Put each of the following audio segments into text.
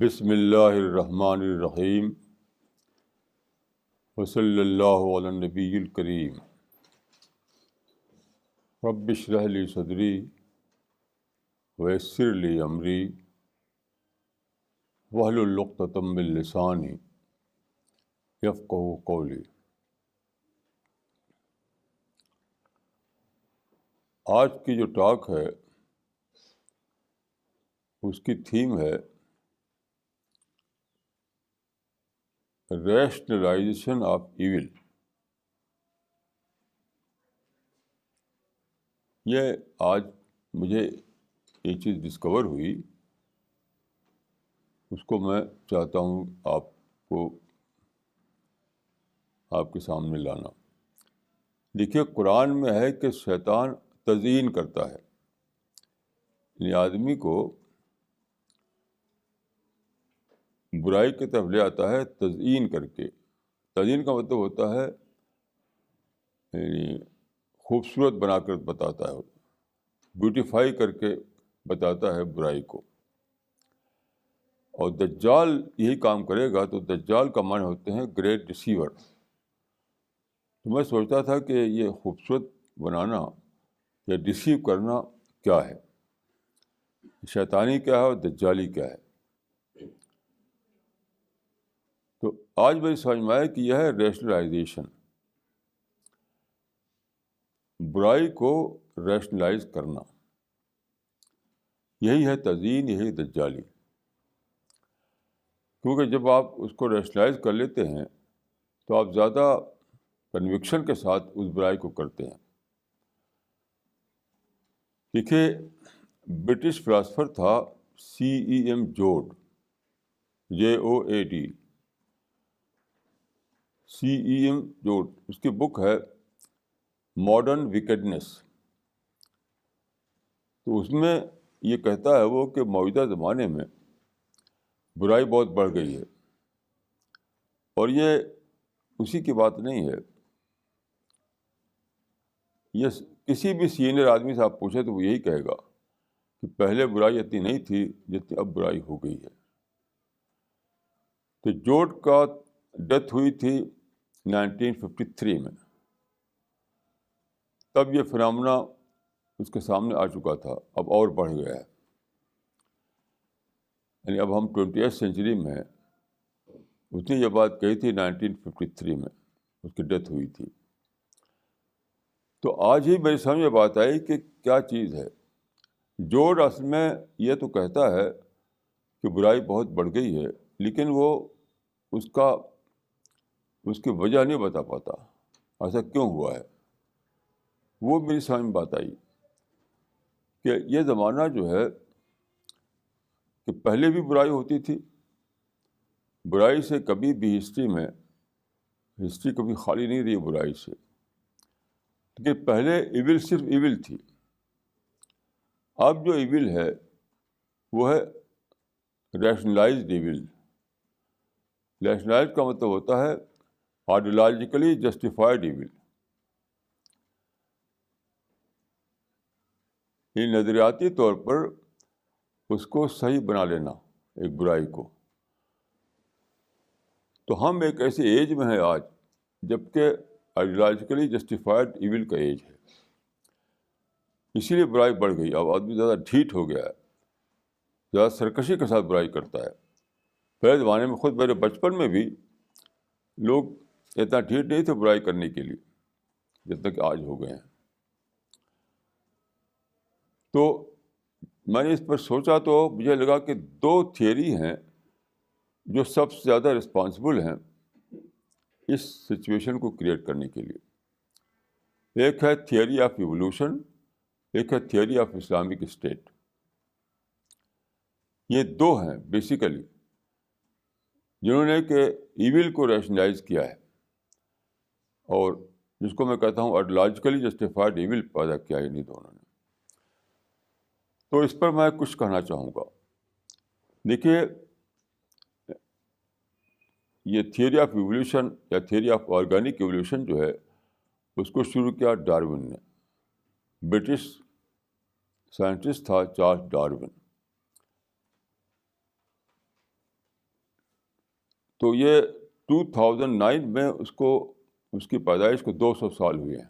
بسم اللہ الرحمن الرحیم وصلی اللہ علی النبی الکریم رب اشرح لی صدری ویسر لی امری واحلل عقدۃ من لسانی یفقہوا قولی۔ آج کی جو ٹاک ہے اس کی تھیم ہے ریشنلائزیشن آف ایول۔ یہ آج مجھے یہ چیز ڈسکور ہوئی، اس کو میں چاہتا ہوں آپ کے سامنے لانا۔ دیکھیے، قرآن میں ہے کہ شیطان تزیین کرتا ہے، یعنی آدمی کو برائی کی طرف لے آتا ہے تزیین کر کے۔ تزیین کا مطلب ہوتا ہے یعنی خوبصورت بنا کر بتاتا ہے، بیوٹیفائی کر کے بتاتا ہے برائی کو۔ اور دجال یہی کام کرے گا، تو دجال کا معنی ہوتے ہیں گریٹ ڈسیور۔ تو میں سوچتا تھا کہ یہ خوبصورت بنانا یا ڈسیو کرنا کیا ہے، شیطانی کیا ہے اور دجالی کیا ہے۔ تو آج میری سمجھ میں آیا کہ یہ ہے ریشنلائزیشن، برائی کو ریشنلائز کرنا، یہی ہے تزیین، یہی دجالی۔ کیونکہ جب آپ اس کو ریشنلائز کر لیتے ہیں تو آپ زیادہ کنوکشن کے ساتھ اس برائی کو کرتے ہیں۔ دیکھیے، برٹش فلاسفر تھا C.E.M. Jude, JOAD، C.E.M. Jude. اس کی بک ہے ماڈرن ویکڈنس۔ تو اس میں یہ کہتا ہے وہ کہ موجودہ زمانے میں برائی بہت بڑھ گئی ہے، اور یہ اسی کی بات نہیں ہے، یہ کسی بھی سینئر آدمی سے آپ پوچھیں تو وہ یہی کہے گا کہ پہلے برائی اتنی نہیں تھی جتنی اب برائی ہو گئی ہے۔ تو جوڈ کا ڈیتھ ہوئی تھی 1953 میں، تب یہ فنامنا اس کے سامنے آ چکا تھا، اب اور بڑھ گیا ہے۔ یعنی اب ہم 20th سینچری میں ہیں، اس نے یہ بات کہی تھی 1953 میں، اس کی ڈیتھ ہوئی تھی۔ تو آج ہی میری سمجھ میں بات آئی کہ کیا چیز ہے۔ جوڈ اصل میں یہ تو کہتا ہے کہ برائی بہت بڑھ گئی ہے، لیکن وہ اس کی وجہ نہیں بتا پاتا، ایسا کیوں ہوا ہے۔ وہ میری سمجھ میں بات آئی کہ یہ زمانہ جو ہے کہ پہلے بھی برائی ہوتی تھی، برائی سے کبھی بھی ہسٹری کبھی خالی نہیں رہی برائی سے، لیکن پہلے ایول صرف ایول تھی۔ اب جو ایول ہے وہ ہے ریشنلائزڈ ایول۔ ریشنلائز کا مطلب ہوتا ہے آئیڈیالوجیکلی جسٹیفائڈ ایول، یہ نظریاتی طور پر اس کو صحیح بنا لینا ایک برائی کو۔ تو ہم ایک ایسے ایج میں ہیں آج جب کہ آئیڈیالوجیکلی جسٹیفائڈ ایول کا ایج ہے، اسی لیے برائی بڑھ گئی۔ اب آدمی زیادہ ڈھیٹ ہو گیا ہے، زیادہ سرکشی کے ساتھ برائی کرتا ہے۔ پہلے زمانے میں، خود میرے بچپن میں بھی لوگ اتنا ڈھیٹ نہیں تھے برائی کرنے کے لیے جتنا کہ آج ہو گئے ہیں۔ تو میں نے اس پر سوچا تو مجھے لگا کہ دو تھیوری ہیں جو سب سے زیادہ رسپانسبل ہیں اس سچویشن کو کریٹ کرنے کے لیے۔ ایک ہے تھیوری آف ایوولوشن، ایک ہے تھیوری آف اسلامک اسٹیٹ۔ یہ دو ہیں بیسیکلی جنہوں نے کہ ایول کو ریشنلائز کیا ہے، اور جس کو میں کہتا ہوں آئیڈیالوجیکلی جسٹیفائڈ ایول پیدا کیا ہے انہیں دونوں نے۔ تو اس پر میں کچھ کہنا چاہوں گا۔ دیکھیے، یہ تھیوری آف ایوولوشن یا تھیوری آف آرگینک ایوولوشن جو ہے، اس کو شروع کیا ڈارون نے، برٹش سائنٹسٹ تھا چارلس ڈارون۔ تو یہ 2009 میں اس کی پیدائش کو 200 سال ہوئے ہیں.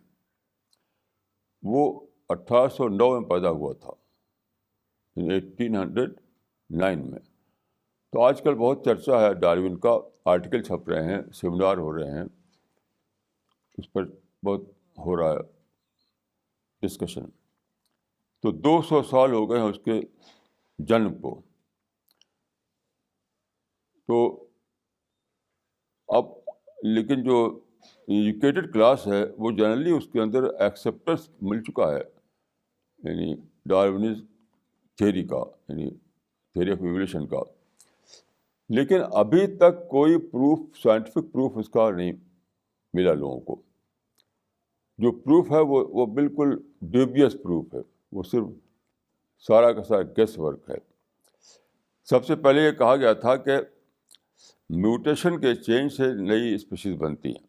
وہ 1809 میں پیدا ہوا تھا, 1809 میں. تو آج کل بہت چرچا ہے ڈارون کا, آرٹیکل چھپ رہے ہیں, سیمینار ہو رہے ہیں, اس پر بہت ہو رہا ہے ڈسکشن. تو 200 سال ہو گئے ہیں اس کے جنم کو. تو اب لیکن جو ایجوکیٹڈ کلاس ہے وہ جنرلی اس کے اندر ایکسیپٹنس مل چکا ہے, یعنی ڈارونزم تھیوری کا, یعنی تھیوری آف ایولیوشن کا. لیکن ابھی تک کوئی پروف, سائنٹیفک پروف اس کا نہیں ملا لوگوں کو. جو پروف ہے وہ بالکل ڈیوبیس پروف ہے, وہ صرف سارا کا سارا گیس ورک ہے. سب سے پہلے یہ کہا گیا تھا کہ میوٹیشن کے چینج سے نئی اسپیشیز بنتی ہیں.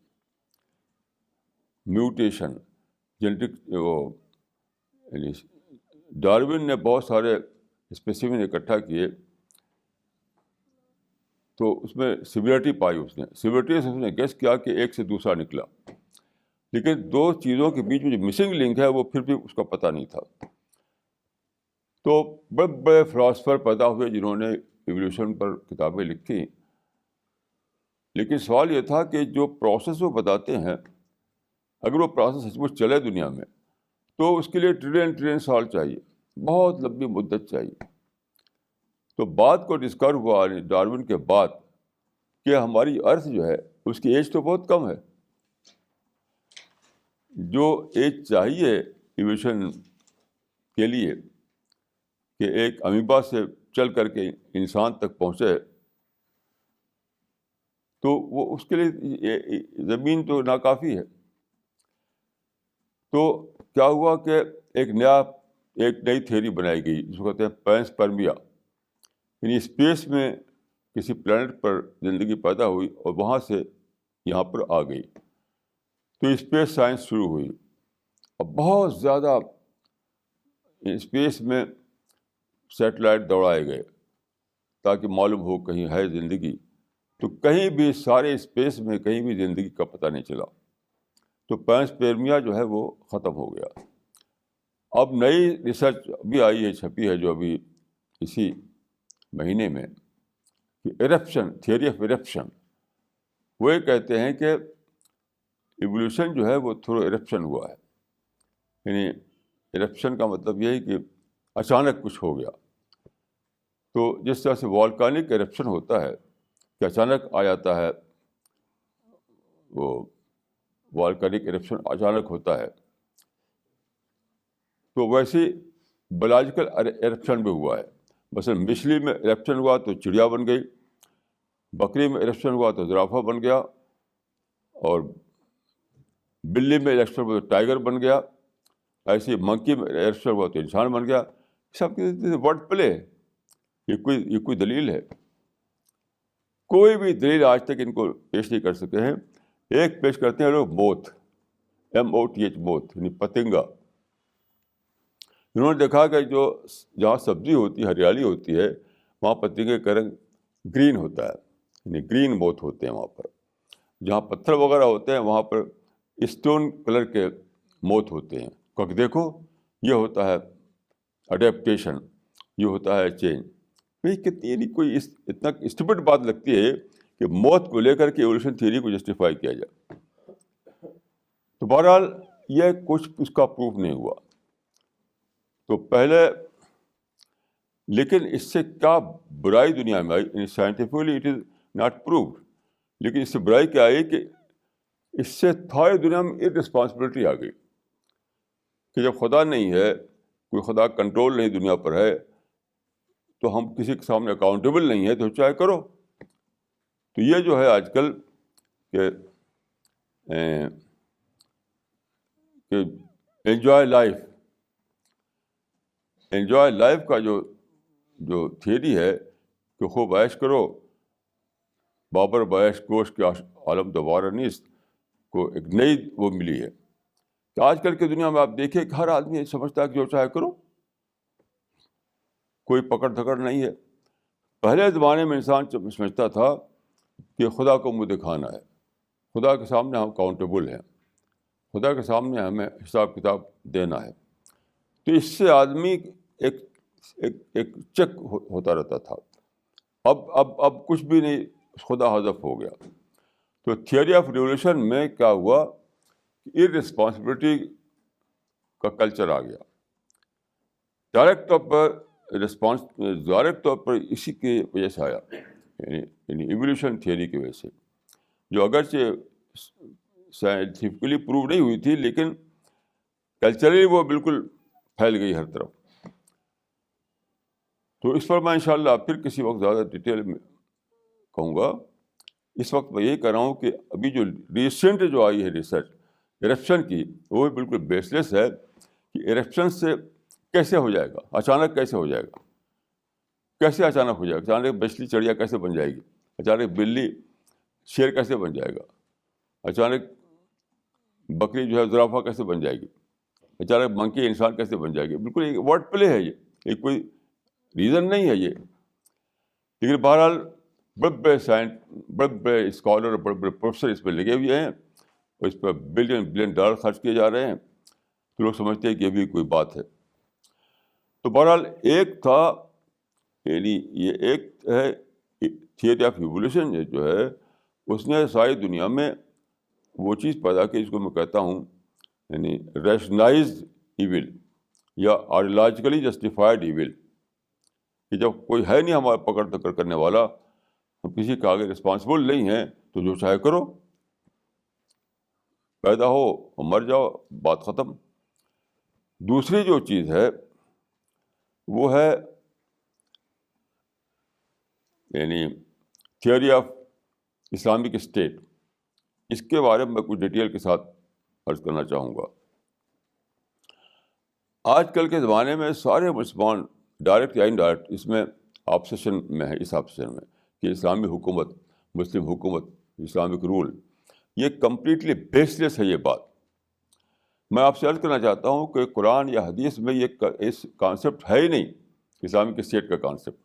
میوٹیشن جینیٹک, یعنی ڈارون نے بہت سارے اسپیسیمن اکٹھا کیے تو اس میں سملرٹی پائی. اس نے سملرٹی سے اس نے گیس کیا کہ ایک سے دوسرا نکلا, لیکن دو چیزوں کے بیچ میں جو مسنگ لنک ہے وہ پھر بھی اس کا پتہ نہیں تھا. تو بڑے بڑے فلاسفر پیدا ہوئے جنہوں نے ایولیوشن پر کتابیں لکھی, لیکن سوال یہ تھا کہ جو پروسیس وہ بتاتے ہیں اگر وہ پروسیس سچ مچ چلے دنیا میں تو اس کے لیے ٹریلین سال چاہیے, بہت لمبی مدت چاہیے. تو بات کو ڈسکور ہوا ڈارون کے بعد کہ ہماری ارتھ جو ہے اس کی ایج تو بہت کم ہے. جو ایج چاہیے ایولیوشن کے لیے کہ ایک امیبا سے چل کر کے انسان تک پہنچے, تو وہ اس کے لیے زمین تو ناکافی ہے. تو کیا ہوا کہ ایک نئی تھیوری بنائی گئی جس کو کہتے ہیں پینسپرمیا, یعنی اسپیس میں کسی پلانٹ پر زندگی پیدا ہوئی اور وہاں سے یہاں پر آ گئی. تو اسپیس سائنس شروع ہوئی اور بہت زیادہ اسپیس میں سیٹلائٹ دوڑائے گئے تاکہ معلوم ہو کہیں ہے زندگی. تو کہیں بھی سارے اسپیس میں کہیں بھی زندگی کا پتہ نہیں چلا. تو پینسپرمیا جو ہے وہ ختم ہو گیا. اب نئی ریسرچ ابھی آئی ہے, چھپی ہے جو ابھی اسی مہینے میں, کہ ایرپشن, تھیوری آف ایرپشن. وہ یہ کہتے ہیں کہ ایولیوشن جو ہے وہ تھرو ایرپشن ہوا ہے. یعنی ایرپشن کا مطلب یہ ہے کہ اچانک کچھ ہو گیا. تو جس طرح سے والکانک ایرپشن ہوتا ہے کہ اچانک آ جاتا ہے, وہ والکانک ایرپشن اچانک ہوتا ہے, تو ویسے بایولوجیکل ایرپشن بھی ہوا ہے. مثلا مچھلی میں ایرپشن ہوا تو چڑیا بن گئی, بکری میں ایرپشن ہوا تو زرافہ بن گیا, اور بلی میں ایرپشن ہوا تو ٹائیگر بن گیا, ایسے منکی میں ایرپشن ہوا تو انسان بن گیا. سب کے ورڈ پلے, یہ کوئی دلیل ہے؟ کوئی بھی دلیل آج تک ان کو پیش نہیں کر سکے ہیں. ایک پیش کرتے ہیں لوگ موت, MOTH, موت یعنی پتنگا. انہوں نے دیکھا کہ جہاں سبزی ہوتی ہے, ہریالی ہوتی ہے, وہاں پتنگے کا رنگ گرین ہوتا ہے, یعنی گرین موت ہوتے ہیں وہاں پر. جہاں پتھر وغیرہ ہوتے ہیں وہاں پر اسٹون کلر کے موت ہوتے ہیں. کیونکہ دیکھو یہ ہوتا ہے اڈیپٹیشن, یہ ہوتا ہے چینج. کتنی کوئی اتنا اسٹوپڈ بات لگتی ہے کہ موت کو لے کر کے ایولیوشن تھیوری کو جسٹیفائی کیا جائے. تو بہرحال یہ کچھ اس کا پروف نہیں ہوا. تو پہلے, لیکن اس سے کیا برائی دنیا میں آئی, scientifically it is not proved, لیکن اس سے برائی کیا آئی کہ اس سے ساری دنیا میں ارسپانسبلٹی آ گئی کہ جب خدا نہیں ہے, کوئی خدا کنٹرول نہیں دنیا پر ہے, تو ہم کسی کے سامنے اکاؤنٹیبل نہیں ہے, تو چاہے کرو. تو یہ جو ہے آج کل کہ انجوائے لائف کا جو تھیوری ہے کہ خوب عیش کرو, بابر بیش کوش کے عالم دوبارہ نیست, کو ایک نئی وہ ملی ہے. کہ آج کل کی دنیا میں آپ دیکھیں کہ ہر آدمی سمجھتا ہے کہ جو چاہے کرو, کوئی پکڑ دھکڑ نہیں ہے. پہلے زمانے میں انسان سمجھتا تھا کہ خدا کو منہ دکھانا ہے، خدا کے سامنے ہم اکاؤنٹیبل ہیں، خدا کے سامنے ہمیں حساب کتاب دینا ہے. تو اس سے آدمی ایک ایک ایک چیک ہوتا رہتا تھا. اب کچھ بھی نہیں، خدا حذف ہو گیا. تو تھیوری آف ریولیوشن میں کیا ہوا کہ ارسپانسبلٹی کا کلچر آ گیا. ڈائریکٹ طور پر اسی کی وجہ سے آیا، یعنی ایولیوشن تھیوری کی وجہ سے، جو اگرچہ سائنٹیفکلی پروو نہیں ہوئی تھی لیکن کلچرلی وہ بالکل پھیل گئی ہر طرف. تو اس پر میں انشاءاللہ پھر کسی وقت زیادہ ڈیٹیل میں کہوں گا. اس وقت میں یہی کہہ رہا ہوں کہ ابھی جو ریسنٹ جو آئی ہے ریسرچ ایرپشن کی، وہ بالکل بیس لیس ہے کہ ایرپشن سے کیسے ہو جائے گا، اچانک کیسے ہو جائے گا، کیسے اچانک ہو جائے گا، اچانک بچلی چڑیا کیسے بن جائے گی، اچانک بلی شیر کیسے بن جائے گا، اچانک بکری جو ہے زرافہ کیسے بن جائے گی، اچانک منکی انسان کیسے بن جائے گی. بالکل ایک ورڈ پلے ہے یہ کوئی ریزن نہیں ہے یہ. لیکن بہرحال بڑے بڑے اسکالر، بڑے بڑے پروفیسر اس پہ لگے ہوئے ہیں اور اس پہ بلین ڈالر خرچ کیے جا رہے ہیں. تو لوگ سمجھتے ہیں کہ یہ بھی کوئی بات ہے. تو بہرحال ایک تھا، یعنی یہ ایک ہے تھیوری آف ایولیوشن جو ہے، اس نے ساری دنیا میں وہ چیز پیدا کی جس کو میں کہتا ہوں یعنی ریشنلائزڈ ایول یا آئیڈیالوجیکلی جسٹیفائڈ ایول، کہ جب کوئی ہے نہیں ہمارا پکڑ دکڑ کرنے والا، ہم کسی کے آگے رسپانسبل نہیں ہیں، تو جو چاہے کرو، پیدا ہو اور مر جاؤ، بات ختم. دوسری جو چیز ہے وہ ہے یعنی تھیوری آف اسلامک اسٹیٹ. اس کے بارے میں کچھ ڈیٹیل کے ساتھ عرض کرنا چاہوں گا. آج کل کے زمانے میں سارے مسلمان ڈائریکٹ یا انڈائریکٹ اس میں آبسیشن میں ہے، اس آبسیشن میں کہ اسلامی حکومت، مسلم حکومت، اسلامک رول، یہ کمپلیٹلی بیس لیس ہے یہ بات. میں آپ سے عرض کرنا چاہتا ہوں کہ قرآن یا حدیث میں یہ کانسیپٹ ہے ہی نہیں، اسلامک اسٹیٹ کا کانسیپٹ.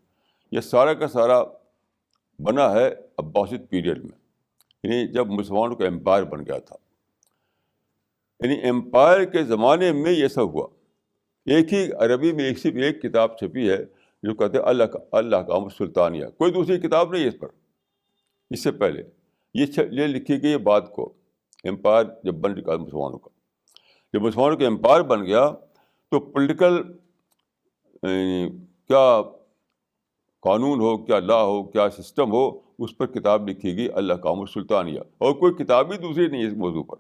یہ سارا کا سارا بنا ہے عباسد پیریڈ میں، یعنی جب مسلمانوں کا امپائر بن گیا تھا. یعنی امپائر کے زمانے میں یہ سب ہوا. ایک ہی عربی میں صرف ایک کتاب چھپی ہے جو کہتے ہیں اللہ کا سلطانیہ، کوئی دوسری کتاب نہیں ہے اس پر. اس سے پہلے یہ لکھی گئی بات کو، امپائر جب بن چکا مسلمانوں کا، جب مسلمانوں کا امپائر بن گیا تو پولیٹیکل کیا قانون ہو، کیا لا ہو، کیا سسٹم ہو، اس پر کتاب لکھی گئی اللہ کا سلطانیہ، اور کوئی کتاب بھی دوسری نہیں ہے اس موضوع پر.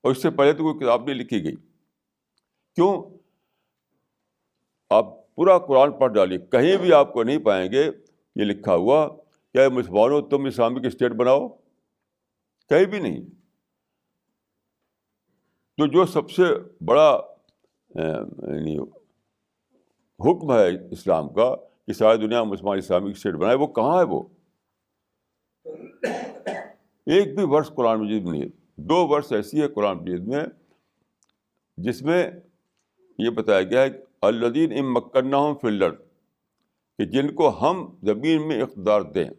اور اس سے پہلے تو کوئی کتاب نہیں لکھی گئی. کیوں؟ آپ پورا قرآن پڑھ ڈالیے، کہیں بھی آپ کو نہیں پائیں گے یہ لکھا ہوا کہ مسلمانوں تم اسلامک اسٹیٹ بناؤ، کہیں بھی نہیں. تو جو سب سے بڑا یعنی حکم ہے اسلام کا کہ ساری دنیا مسلمان اسلامک اسٹیٹ بنائے، وہ کہاں ہے؟ وہ ایک بھی ورس قرآن مجید میں نہیں ہے. 2 ورس ایسی ہے قرآن مجید میں جس میں یہ بتایا گیا ہے الذین ان مکناہم فی الارض، کہ جن کو ہم زمین میں اقتدار دیں،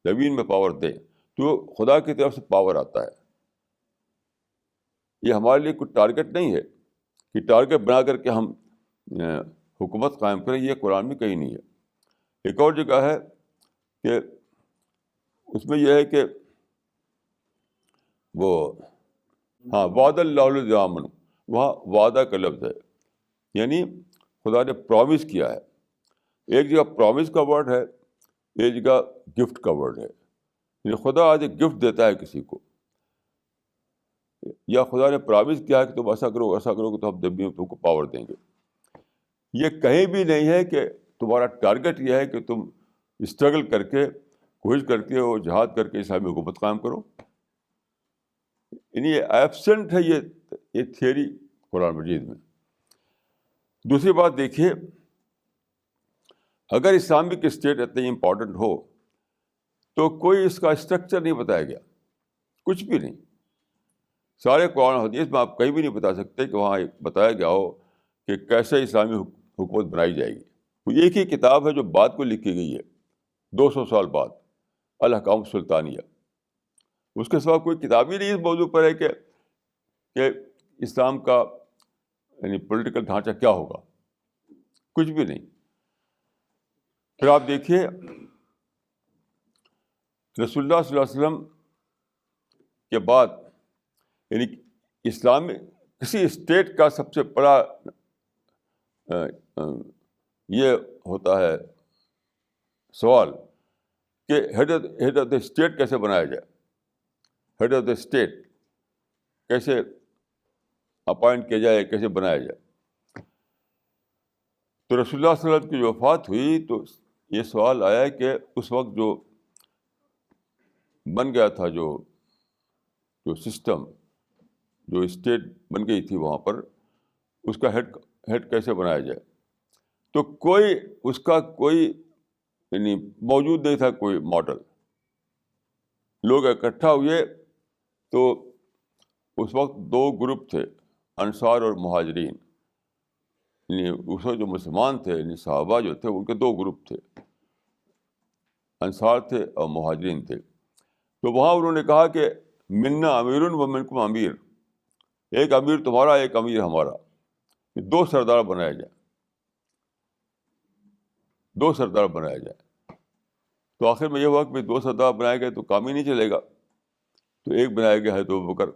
زمین میں پاور دیں، تو خدا کی طرف سے پاور آتا ہے. یہ ہمارے لیے کوئی ٹارگٹ نہیں ہے کہ ٹارگٹ بنا کر کے ہم حکومت قائم کریں، یہ قرآن میں کہیں نہیں ہے. ایک اور جگہ ہے کہ اس میں یہ ہے کہ وہ وعد اللہ الذین آمنوا، وہاں وعدہ کا لفظ ہے، یعنی خدا نے پرومس کیا ہے. ایک جگہ پرومس کا ورڈ ہے، ایک جگہ گفٹ کا ورڈ ہے. یعنی خدا آج ایک گفٹ دیتا ہے کسی کو، یا خدا نے پرومس کیا ہے کہ تم ایسا کرو ایسا کرو تو ہم جب بھی تم کو پاور دیں گے. یہ کہیں بھی نہیں ہے کہ تمہارا ٹارگٹ یہ ہے کہ تم اسٹرگل کر کے کوشش کرتے ہو جہاد کر کے اسلامی حکومت قائم کرو. یعنی یہ ایبسنٹ ہے یہ تھیوری قرآن مجید میں. دوسری بات دیکھیے، اگر اسلامک اسٹیٹ اتنی امپورٹنٹ ہو تو کوئی اس کا اسٹرکچر نہیں بتایا گیا، کچھ بھی نہیں. سارے قرآن حدیث میں آپ کہیں بھی نہیں بتا سکتے کہ وہاں بتایا گیا ہو کہ کیسے اسلامی حکومت بنائی جائے گی. وہ ایک ہی کتاب ہے جو بعد کو لکھی گئی ہے، 200 سال بعد. الاحکام السلطانیہ. اس کے سوا کوئی کتاب ہی نہیں اس موضوع پر ہے کہ اسلام کا یعنی پولیٹیکل ڈھانچہ کیا ہوگا. کچھ بھی نہیں. پھر آپ دیکھیے رسول اللہ صلی اللہ علیہ وسلم کے بعد یعنی اسلام میں کسی اسٹیٹ کا سب سے بڑا یہ ہوتا ہے سوال کہ ہیڈ آف دا اسٹیٹ کیسے بنایا جائے. ہیڈ آف دا اسٹیٹ کیسے اپوائنٹ کیا جائے, کیسے بنایا جائے. تو رسول اللہ صلی اللہ علیہ وسلم کی جو وفات ہوئی تو یہ سوال آیا کہ اس وقت جو بن گیا تھا جو سسٹم, جو اسٹیٹ بن گئی تھی وہاں پر, اس کا ہیڈ کیسے بنایا جائے. تو اس کا کوئی یعنی موجود نہیں تھا کوئی ماڈل. لوگ اکٹھا ہوئے تو اس وقت 2 گروپ تھے, انصار اور مہاجرین. یعنی اس وقت جو مسلمان تھے یعنی صحابہ جو تھے ان کے 2 گروپ تھے, انصار تھے اور مہاجرین تھے. تو وہاں انہوں نے کہا کہ منا امیر و منکم امیر, ایک امیر تمہارا ایک امیر ہمارا, 2 سردار بنایا جائے, 2 سردار بنایا جائے. تو آخر میں یہ ہوا کہ 2 سردار بنائے گئے تو کام ہی نہیں چلے گا, تو ایک بنایا گیا ہے تو ابوبکر.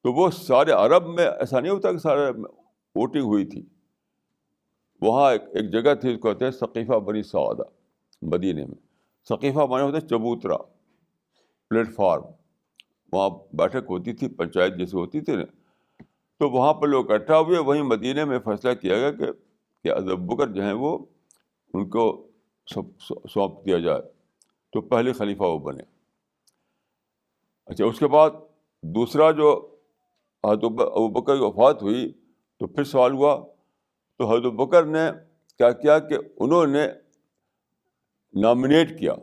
تو وہ سارے عرب میں ایسا نہیں ہوتا کہ سارے ووٹنگ ہوئی تھی. وہاں ایک جگہ تھی, اس کو کہتے ہیں ثقیفہ بنی سعدہ, مدینے میں. ثقیفہ مانے ہوتے چبوترا, پلیٹ فارم. وہاں بیٹھک ہوتی تھی, پنچایت جیسے ہوتی تھی نا. تو وہاں پر لوگ اکٹھا ہوئے. وہیں مدینے میں فیصلہ کیا گیا کہ ابوبکر جو ہیں وہ ان کو سونپ دیا جائے, تو پہلے خلیفہ وہ بنے. اچھا, اس کے بعد دوسرا جو حضرت ابوبکر کی وفات ہوئی تو پھر سوال ہوا. تو حضرت ابوبکر نے کیا کیا کہ انہوں نے نامنیٹ کیا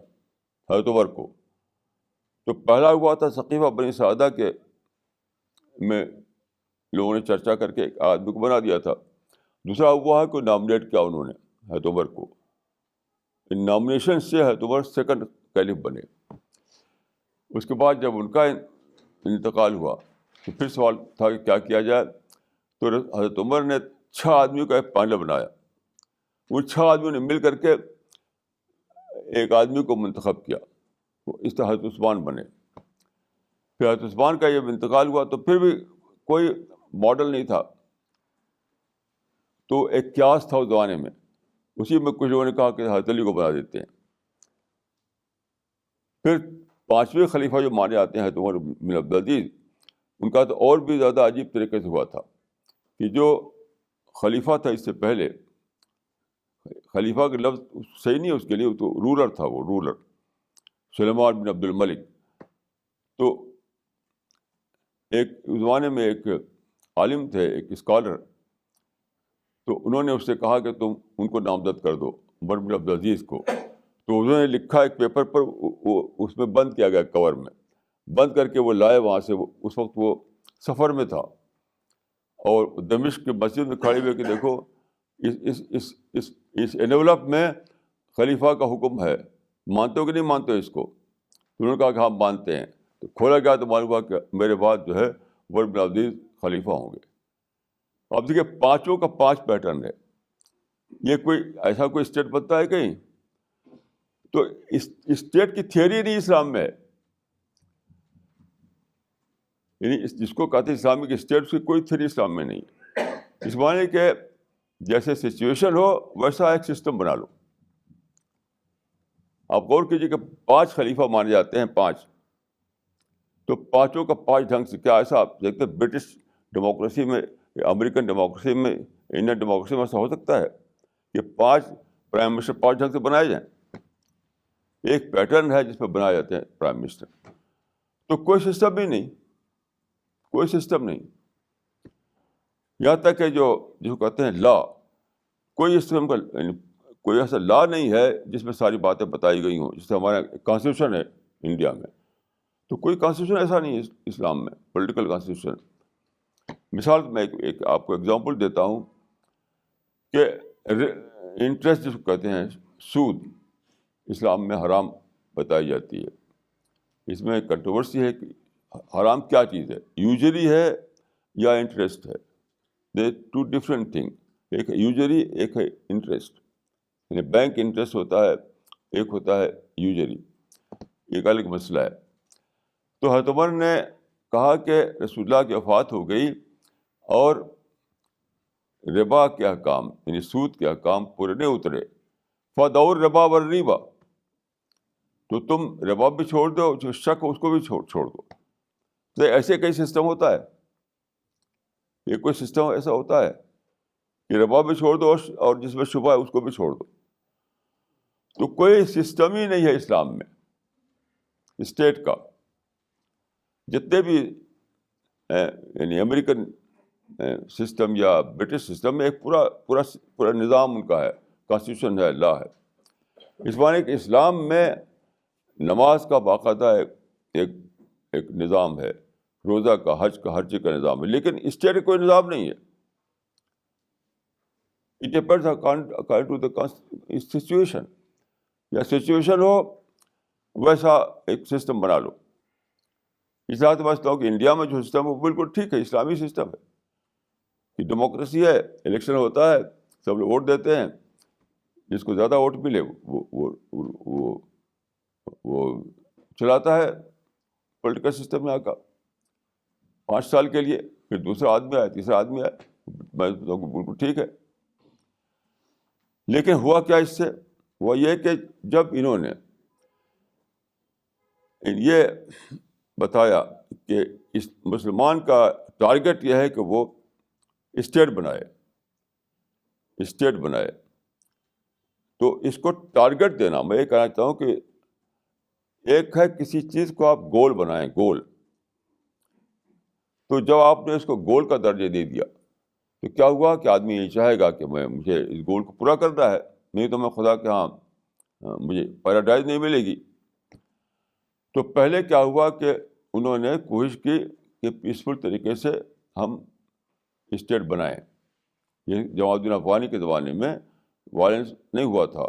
حضرت عمر کو. تو پہلا ہوا تھا ثقیفہ بنی سعدہ کے میں لوگوں نے چرچا کر کے ایک آدمی کو بنا دیا تھا. دوسرا ہوا ہے کہ نامنیٹ کیا انہوں نے حضرت عمر کو. ان نامنیشن سے حضرت عمر سیکنڈ کیلف بنے. اس کے بعد جب ان کا انتقال ہوا تو پھر سوال تھا کہ کیا کیا جائے. تو حضرت عمر نے 6 آدمیوں کا ایک پینل بنایا. ان 6 آدمیوں نے مل کر کے ایک آدمی کو منتخب کیا. اس طرح حضرت عثمان بنے. پھر حضرت عثمان کا یہ انتقال ہوا تو پھر بھی کوئی ماڈل نہیں تھا. تو ایک قیاس تھا اس زمانے میں. اسی میں کچھ لوگوں نے کہا کہ حضرت علی کو بنا دیتے ہیں. پھر 5ویں خلیفہ جو مانے آتے ہیں حضرت عمر بن عبدالعزیز, ان کا تو اور بھی زیادہ عجیب طریقے سے ہوا تھا کہ جو خلیفہ تھا اس سے پہلے, خلیفہ کا لفظ صحیح نہیں ہے اس کے لیے, تو رولر تھا. وہ رولر سلیمان بن عبد الملک. تو ایک زمانے میں ایک عالم تھے, ایک اسکالر, تو انہوں نے اس سے کہا کہ تم ان کو نامزد کر دو عمر بن عبدالعزیز کو. تو انہوں نے لکھا ایک پیپر پر, وہ اس میں بند کیا گیا, کور میں بند کر کے وہ لائے وہاں سے. اس وقت وہ سفر میں تھا اور دمشق کی مسجد میں کھڑے ہوئے کہ دیکھو اس انویلپ میں خلیفہ کا حکم ہے, مانتے ہو کہ نہیں مانتے ہو اس کو. تو انہوں نے کہا کہ ہم مانتے ہیں. تو کھولا گیا تو معلوم ہوا کہ میرے بعد جو ہے عمر بن عبدالعزیز خلیفہ ہوں گے. اب دیکھیے 5 کا 5 پیٹرن ہے. یہ کوئی ایسا کوئی اسٹیٹ بنتا ہے کہیں؟ تو اسٹیٹ کی تھیوری نہیں اسلام میں ہے. یعنی جس کو کہتے ہیں اسلامک اسٹیٹ, اس کی کوئی تھیوری اسلام میں نہیں. اس معنی کہ جیسے سچویشن ہو ویسا ایک سسٹم بنا لو. آپ غور کیجیے کہ 5 خلیفہ مانے جاتے ہیں, 5. تو 5 کا 5 ڈھنگ سے. کیا ایسا آپ دیکھتے ہیں برٹش ڈیموکریسی میں, امریکن ڈیموکریسی میں, انڈین ڈیموکریسی میں ایسا ہو سکتا ہے کہ 5 پرائم منسٹر 5 ڈھنگ سے بنائے جائیں؟ ایک پیٹرن ہے جس پہ بنائے جاتے ہیں پرائم منسٹر. تو کوئی سسٹم ہی نہیں, کوئی سسٹم نہیں. یہاں تک کہ جو کہتے ہیں لا, کوئی سسٹم کا کوئی ایسا لا نہیں ہے جس میں ساری باتیں بتائی گئی ہوں. جیسے ہمارا کانسٹیٹیوشن ہے انڈیا میں, تو کوئی کانسٹیٹیوشن ایسا نہیں ہے اسلام میں, پولیٹیکل کانسٹیٹیوشن. مثال میں ایک آپ کو ایگزامپل دیتا ہوں کہ انٹرسٹ جس کو کہتے ہیں, سود اسلام میں حرام بتائی جاتی ہے. اس میں کنٹروورسی ہے کہ حرام کیا چیز ہے, یوزری ہے یا انٹرسٹ ہے. دے ٹو ڈفرینٹ تھنگ. ایک ہے یوزری, ایک ہے انٹرسٹ. یعنی بینک انٹرسٹ ہوتا ہے, ایک ہوتا ہے یوزری. ایک الگ مسئلہ ہے. تو حضرت عمر نے کہا کہ رسول اللہ کی وفات ہو گئی اور ربا کے احکام یعنی سود کے احکام پورے نہیں اترے. فدور ربا والریبا, تو تم ربا بھی چھوڑ دو, جو شک اس کو بھی چھوڑ دو. تو ایسے کئی سسٹم ہوتا ہے, یہ کوئی سسٹم ایسا ہوتا ہے کہ ربا بھی چھوڑ دو اور جس میں شبہ ہے اس کو بھی چھوڑ دو. تو کوئی سسٹم ہی نہیں ہے اسلام میں اسٹیٹ کا. جتنے بھی یعنی امریکن سسٹم یا برٹش سسٹم میں ایک پورا نظام ان کا ہے, کانسٹیٹیوشن ہے, لا ہے. اس معنی کہ اسلام میں نماز کا باقاعدہ ایک نظام ہے, روزہ کا, حج کا, ہر چیز کا نظام ہے. لیکن اسٹیٹ کا کوئی نظام نہیں ہے. It depends according to the situation. یا سچویشن ہو ویسا ایک سسٹم بنا لو. اس طرح سمجھتا ہوں کہ انڈیا میں جو سسٹم ہے وہ بالکل ٹھیک ہے, اسلامی سسٹم ہے. کہ ڈیموکریسی ہے, الیکشن ہوتا ہے, سب لوگ ووٹ دیتے ہیں, جس کو زیادہ ووٹ ملے وہ چلاتا ہے پولیٹیکل سسٹم یہاں کا 5 سال کے لیے. پھر دوسرا آدمی آیا, تیسرا آدمی آیا, میں بالکل ٹھیک ہے. لیکن ہوا کیا اس سے؟ وہ یہ کہ جب انہوں نے یہ بتایا کہ اس مسلمان کا ٹارگیٹ یہ ہے کہ وہ اسٹیٹ بنائے, تو اس کو ٹارگیٹ دینا, میں یہ کہنا چاہتا ہوں کہ ایک ہے کسی چیز کو آپ گول بنائیں, گول. تو جب آپ نے اس کو گول کا درجہ دے دیا تو کیا ہوا کہ آدمی یہ چاہے گا کہ مجھے اس گول کو پورا کرنا ہے, نہیں تو میں خدا کے ہاں مجھے پیراڈائز نہیں ملے گی. تو پہلے کیا ہوا کہ انہوں نے کوشش کی کہ پیسفل طریقے سے ہم اسٹیٹ بنائیں. یہ جمال الدین افغانی کے زمانے میں وائلنس نہیں ہوا تھا,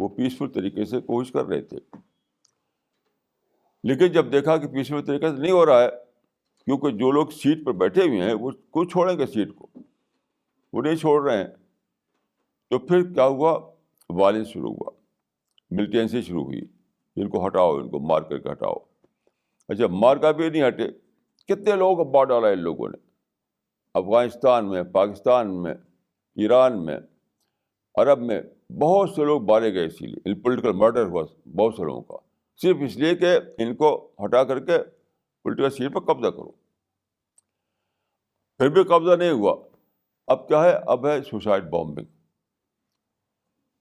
وہ پیسفل طریقے سے کوشش کر رہے تھے. لیکن جب دیکھا کہ پیسفل طریقے سے نہیں ہو رہا ہے, کیونکہ جو لوگ سیٹ پر بیٹھے ہوئے ہیں وہ کوئی چھوڑیں گے سیٹ کو, وہ نہیں چھوڑ رہے ہیں. تو پھر کیا ہوا, وائلنس شروع ہوا, ملیٹنسی شروع ہوئی, ان کو ہٹاؤ, ان کو مار کر کے ہٹاؤ. اچھا, مار کر بھی نہیں ہٹے, کتنے لوگوں کو مار ڈالا ان لوگوں نے. افغانستان میں, پاکستان میں, ایران میں, عرب میں بہت سے لوگ مارے گئے. اسی لیے پولیٹیکل مرڈر ہوا بہت سے لوگوں کا, صرف اس لیے کہ ان کو ہٹا کر کے پولیٹیکل سیٹ پر قبضہ کرو. پھر بھی قبضہ نہیں ہوا. اب کیا ہے, اب ہے سوسائڈ بامبنگ.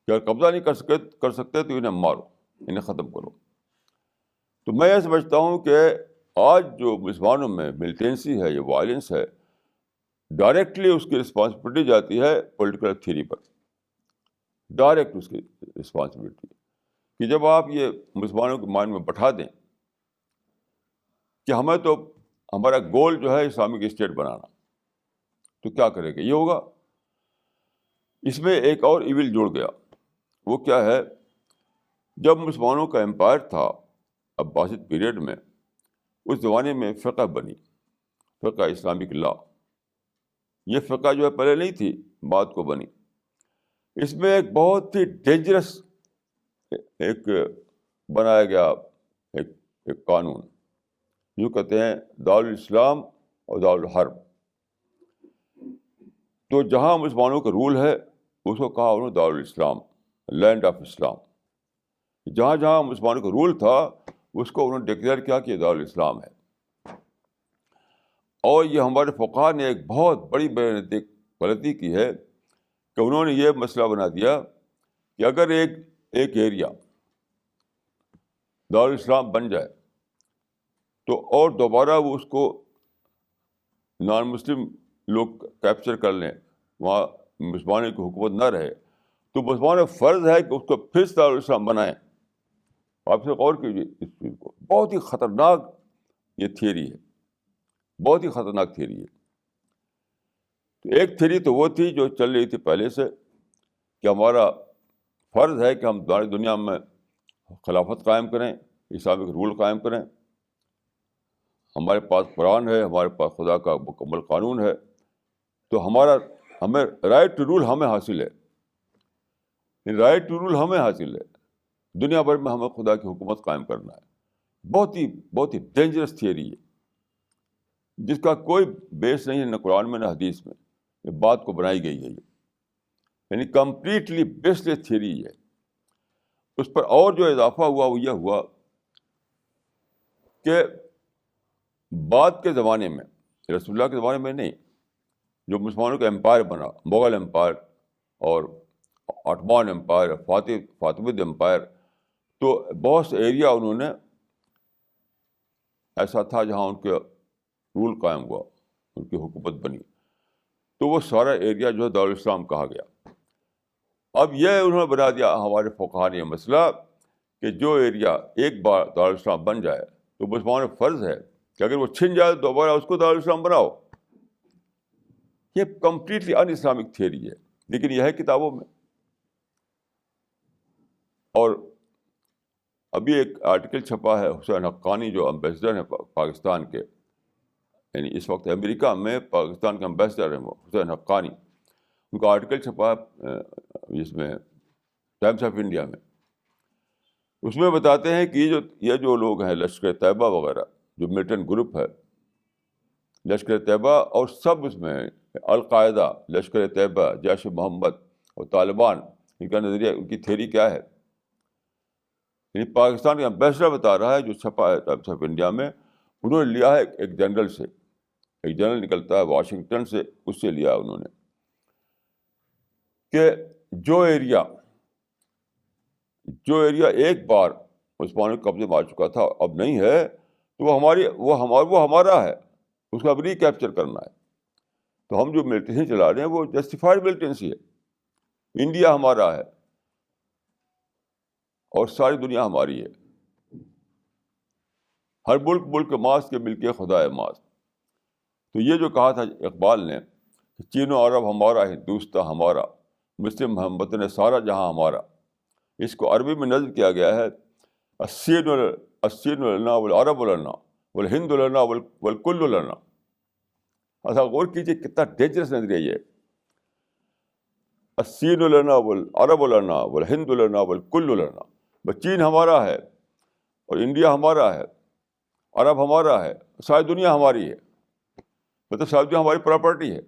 اگر قبضہ نہیں کر سکتے تو انہیں مارو, انہیں ختم کرو. تو میں یہ سمجھتا ہوں کہ آج جو مسلمانوں میں ملیٹنسی ہے, یہ وائلنس ہے, ڈائریکٹلی اس کی رسپانسبلٹی جاتی ہے پولیٹیکل تھیوری پر. ڈائریکٹ اس کی رسپانسبلٹی کہ جب آپ یہ مسلمانوں کے مائنڈ میں بٹھا دیں کہ ہمیں تو ہمارا گول جو ہے اسلامک اسٹیٹ بنانا, تو کیا کریں گے, یہ ہوگا. اس میں ایک اور ایول جڑ گیا. وہ کیا ہے, جب مسلمانوں کا امپائر تھا عباسد پیریڈ میں, اس زمانے میں فقہ بنی, فقہ اسلامک لا. یہ فقہ جو ہے پہلے نہیں تھی, بعد کو بنی. اس میں ایک بہت ہی ڈینجرس ایک بنایا گیا ایک قانون, جو کہتے ہیں دارالاسلام اور دارالحرب. تو جہاں مسلمانوں کا رول ہے اس کو کہا انہوں نے دارالاسلام, لینڈ آف اسلام. جہاں جہاں مسلمانوں کا رول تھا اس کو انہوں نے ڈکلیئر کیا کہ یہ دارالاسلام ہے. اور یہ ہمارے فقہاء نے ایک بہت بڑی غلطی کی ہے کہ انہوں نے یہ مسئلہ بنا دیا کہ اگر ایک ایریا دارالاسلام بن جائے تو اور دوبارہ وہ اس کو نان مسلم لوگ کیپچر کر لیں, وہاں مسلمانوں کی حکومت نہ رہے, تو مسلمانوں کا فرض ہے کہ اس کو پھر سے دارالاسلام بنائیں. آپ سے غور کیجیے اس چیز کو. بہت ہی خطرناک یہ تھیوری ہے, بہت ہی خطرناک تھیوری ہے. تو ایک تھیوری تو وہ تھی جو چل رہی تھی پہلے سے کہ ہمارا فرض ہے کہ ہم ساری دنیا میں خلافت قائم کریں، اسلامک رول قائم کریں. ہمارے پاس قرآن ہے، ہمارے پاس خدا کا مکمل قانون ہے، تو ہمیں رائٹ ٹو رول ہمیں حاصل ہے. رائٹ ٹو رول ہمیں حاصل ہے. دنیا بھر میں ہمیں خدا کی حکومت قائم کرنا ہے. بہت ہی ڈینجرس تھیوری ہے جس کا کوئی بیس نہیں ہے، نہ قرآن میں نہ حدیث میں. یہ بات کو بنائی گئی ہے، یعنی کمپلیٹلی بیس لیس تھیوری ہے. اس پر اور جو اضافہ ہوا وہ یہ ہوا کہ بعد کے زمانے میں، رسول اللہ کے زمانے میں نہیں، جو مسلمانوں کا امپائر بنا، مغل امپائر اور عثمان امپائر، فاطمید امپائر، تو بہت سے ایریا انہوں نے ایسا تھا جہاں ان کے رول قائم ہوا، ان کی حکومت بنی، تو وہ سارا ایریا جو ہے دارالاسلام کہا گیا. اب یہ انہوں نے بنا دیا ہمارے فقہا نے یہ مسئلہ کہ جو ایریا ایک بار دارالاسلام بن جائے تو مسلمانوں پر فرض ہے کہ اگر وہ چھن جائے تو دوبارہ اس کو دارالاسلام بناؤ. یہ کمپلیٹلی ان اسلامک تھیوری ہے، لیکن یہ ہے کتابوں میں. اور ابھی ایک آرٹیکل چھپا ہے، حسین حقانی جو امبیسڈر ہیں پاکستان کے، یعنی اس وقت امریکہ میں پاکستان کے امبیسڈر ہیں وہ حسین حقانی، ان کا آرٹیکل چھپا ہے اس میں ٹائمس آف انڈیا میں. اس میں بتاتے ہیں کہ یہ جو لوگ ہیں لشکر طیبہ وغیرہ، جو ملیٹنٹ گروپ ہے لشکر طیبہ، اور سب اس میں القاعدہ، لشکر طیبہ، جیش محمد اور طالبان، ان کا نظریہ، ان کی تھیوری کیا ہے. یعنی پاکستان کا امبیسڈر بتا رہا ہے، جو چھپا ہے ٹائمس آف انڈیا میں، انہوں نے لیا ہے ایک جنرل سے، ایک جنرل نکلتا ہے واشنگٹن سے، اس سے لیا انہوں نے کہ جو ایریا ایک بار مسلمانوں کے قبضے میں آ چکا تھا اب نہیں ہے، تو وہ ہمارا ہے، اس کا اب ریکیپچر کرنا ہے. تو ہم جو ملٹنسی چلا رہے ہیں وہ جسٹیفائڈ ملٹنسی ہے. انڈیا ہمارا ہے اور ساری دنیا ہماری ہے. ہر ملک ماس کے مل کے خدا ہے ماس. تو یہ جو کہا تھا اقبال نے کہ چین و عرب ہمارا، ہندوستان ہمارا، مسلم وطن سارا جہاں ہمارا، اس کو عربی میں نظم کیا گیا ہے الصین لنا والعرب لنا والہند لنا والکل لنا. ایسا غور کیجیے کتنا ڈینجرس نظریہ یہ ہے. الصین لنا والعرب لنا والہند لنا والکل لنا. بس چین ہمارا ہے اور انڈیا ہمارا ہے، عرب ہمارا ہے، ساری دنیا ہماری ہے. مطلب ساری دنیا ہماری پراپرٹی ہے،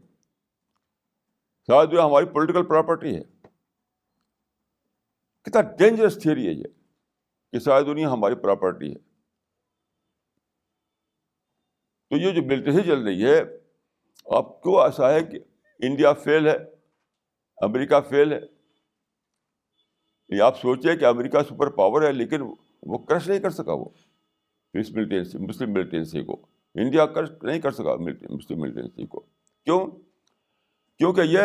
ساری دنیا ہماری پولیٹیکل پراپرٹی ہے. کتنا ڈینجرس تھیوری ہے یہ کہ ساری دنیا ہماری پراپرٹی ہے. تو یہ جو ملٹنسی چل رہی ہے، آپ کیوں ایسا ہے کہ انڈیا فیل ہے، امریکہ فیل ہے؟ یہ آپ سوچیں کہ امریکہ سپر پاور ہے لیکن وہ کرش نہیں کر سکا وہ اس ملٹنسی، مسلم ملٹنسی کو. انڈیا کرش نہیں کر سکا مسلم ملٹنسی کو. کیوں؟ کیونکہ یہ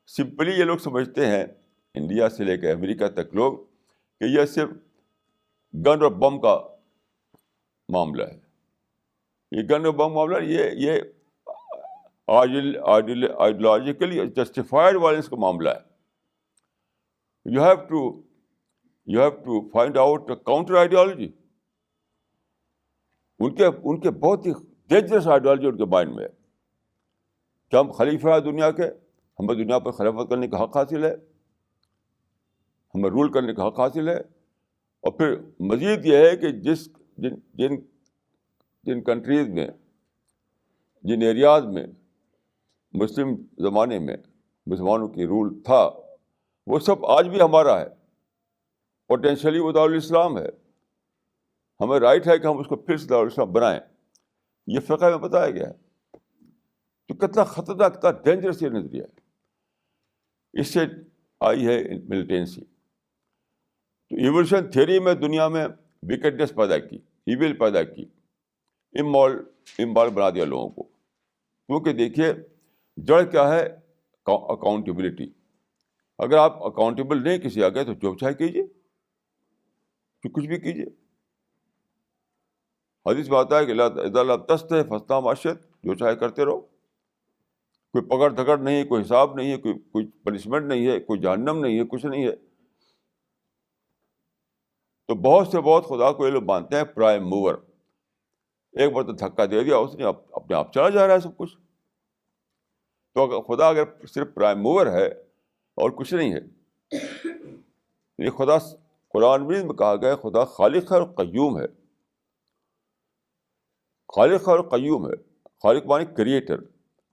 سمپلی یہ لوگ سمجھتے ہیں، انڈیا سے لے کے امریکہ تک لوگ، کہ یہ صرف گن اور بم کا معاملہ ہے. یہ گن اور بم معاملہ، یہ آئیڈیالوجیکلی جسٹیفائڈ وائلنس کا معاملہ ہے. You have to find out a counter ideology. ان کے بہت ہی ڈینجرس آئیڈیالوجی ان کے مائنڈ میں ہے کہ ہم خلیفہ ہیں دنیا کے، ہمیں دنیا پر خلافت کرنے کا حق حاصل ہے، ہمیں رول کرنے کا حق حاصل ہے. اور پھر مزید یہ ہے کہ جن کنٹریز میں، جن ایریاز میں مسلم زمانے میں مسلمانوں کی رول تھا، وہ سب آج بھی ہمارا ہے. پوٹینشلی وہ دارالاسلام ہے. ہمیں رائٹ ہے کہ ہم اس کو پھر سے دارالاسلام بنائیں. یہ فقہ میں بتایا گیا ہے. تو کتنا خطرناک، کتنا ڈینجرس یہ نظریہ ہے. اس سے آئی ہے ملیٹنسی. تو ایوولوشن تھیوری میں دنیا میں ویکٹنس پیدا کی، ایویل پیدا کی، امبال بنا دیا لوگوں کو. کیونکہ دیکھیے جڑ کیا ہے؟ اکاؤنٹیبلٹی. اگر آپ اکاؤنٹیبل نہیں کسی آگے تو جو چاہے کیجیے، تو کچھ بھی کیجیے. حدیث میں آتا ہے کہ اذا لم تستحی فاصنع ما شئت، جو چاہے کرتے رہو. کوئی پکڑ دھکڑ نہیں ہے، کوئی حساب نہیں ہے، کوئی پنشمنٹ نہیں ہے، کوئی جہنم نہیں ہے، کچھ نہیں ہے. تو بہت سے بہت خدا کو یہ لوگ مانتے ہیں پرائم موور. ایک بار تو دھکا دے دیا اس نے, اپنے آپ چلا جا رہا ہے سب کچھ. تو خدا اگر صرف پرائم موور ہے اور کچھ نہیں ہے, یہ خدا قرآن میں کہا گیا خدا خالق ہے اور قیوم ہے. خالق اور قیوم ہے. خالق مانے کریٹر,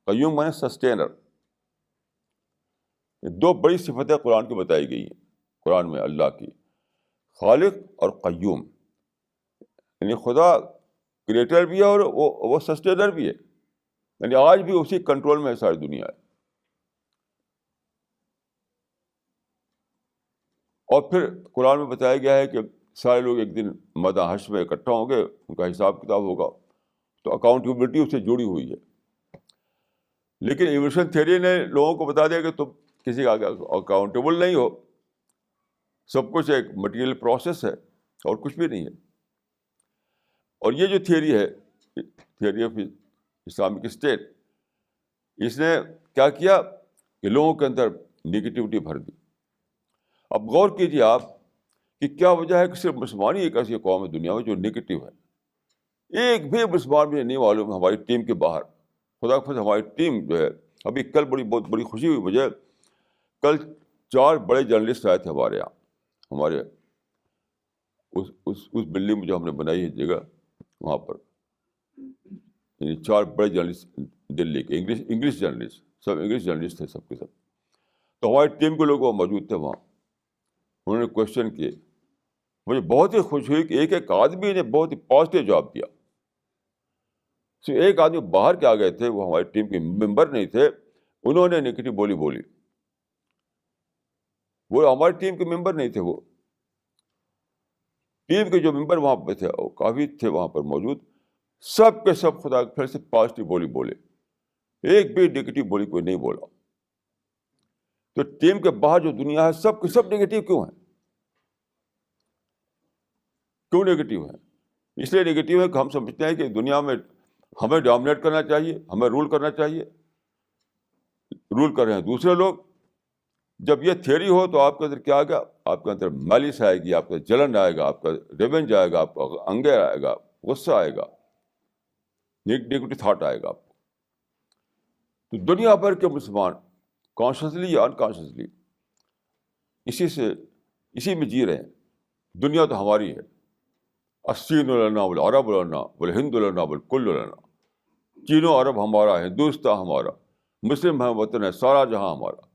قیوم مانے سسٹینر. یہ دو بڑی صفتیں قرآن کی بتائی گئی ہیں قرآن میں اللہ کی, خالق اور قیوم. یعنی خدا کریٹر بھی ہے اور وہ سسٹینر بھی ہے. یعنی آج بھی اسی کنٹرول میں ہے ساری دنیا ہے. اور پھر قرآن میں بتایا گیا ہے کہ سارے لوگ ایک دن میدان حشر میں اکٹھا ہوں گے, ان کا حساب کتاب ہوگا. تو اکاؤنٹیبلٹی اس سے جڑی ہوئی ہے. لیکن ایوولوشن تھیوری نے لوگوں کو بتا دیا کہ تم کسی کا اکاؤنٹیبل نہیں ہو, سب کچھ ایک مٹیریل پروسیس ہے اور کچھ بھی نہیں ہے. اور یہ جو تھیوری ہے, تھیوری آف اسلامک اسٹیٹ, اس نے کیا کیا کہ لوگوں کے اندر نگیٹیوٹی بھر دی. اب غور کیجیے آپ کہ کیا وجہ ہے کہ صرف مسلمان ہی ایک ایسی قوم ہے دنیا میں جو نگیٹو ہے. ایک بھی مسلمان مجھے نہیں معلوم ہماری ٹیم کے باہر. خدا کے فضل ہماری ٹیم جو ہے, ابھی کل بہت بڑی خوشی ہوئی مجھے, کل 4 بڑے جرنلسٹ آئے تھے ہمارے یہاں, ہمارے اس بلڈنگ میں جو ہم نے بنائی ہے جگہ وہاں پر. یعنی 4 بڑے جرنلسٹ دلی کے, انگلش جرنلسٹ, سب انگلش جرنلسٹ تھے سب کے سب. تو ہماری ٹیم کے لوگ وہ موجود تھے وہاں. انہوں نے کوشچن کیے, مجھے بہت ہی خوش ہوئی کہ ایک آدمی نے بہت ہی پازیٹیو جواب دیا. صرف ایک آدمی باہر کے آ گئے تھے, وہ ہماری ٹیم کے ممبر نہیں تھے, انہوں نے نگیٹو بولی. وہ ہماری ٹیم کے ممبر نہیں تھے, وہ ٹیم کے جو ممبر وہاں پہ تھے وہ کافی تھے وہاں پر موجود, سب کے سب خدا پھر سے پازیٹیو بولے. ایک بھی نگیٹو بولی کوئی نہیں بولا. تو ٹیم کے باہر جو دنیا ہے سب کے سب نگیٹو کیوں ہیں؟ کیوں نگیٹو ہیں؟ اس لیے نگیٹو ہے کہ ہم سمجھتے ہیں کہ دنیا میں ہمیں ڈومینیٹ کرنا چاہیے, ہمیں رول کرنا چاہیے. رول کر رہے ہیں دوسرے لوگ. جب یہ تھیوری ہو تو آپ کے اندر کیا آئے گا؟ آپ کے اندر مالش آئے گی, آپ کا جلن آئے گا, آپ کا ریونج آئے گا, آپ کا انگر آئے گا, غصہ آئے گا, نگیٹو تھاٹ آئے گا آپ کو. تو دنیا بھر کے مسلمان کانشیسلی یا انکانشیسلی اسی میں جی رہے ہیں. دنیا تو ہماری ہے, الصین لنا والعرب لنا والہند لنا والکل لنا. چین و عرب ہمارا, ہندوستان ہمارا, مسلم ہے وطن ہے, سارا جہاں ہمارا.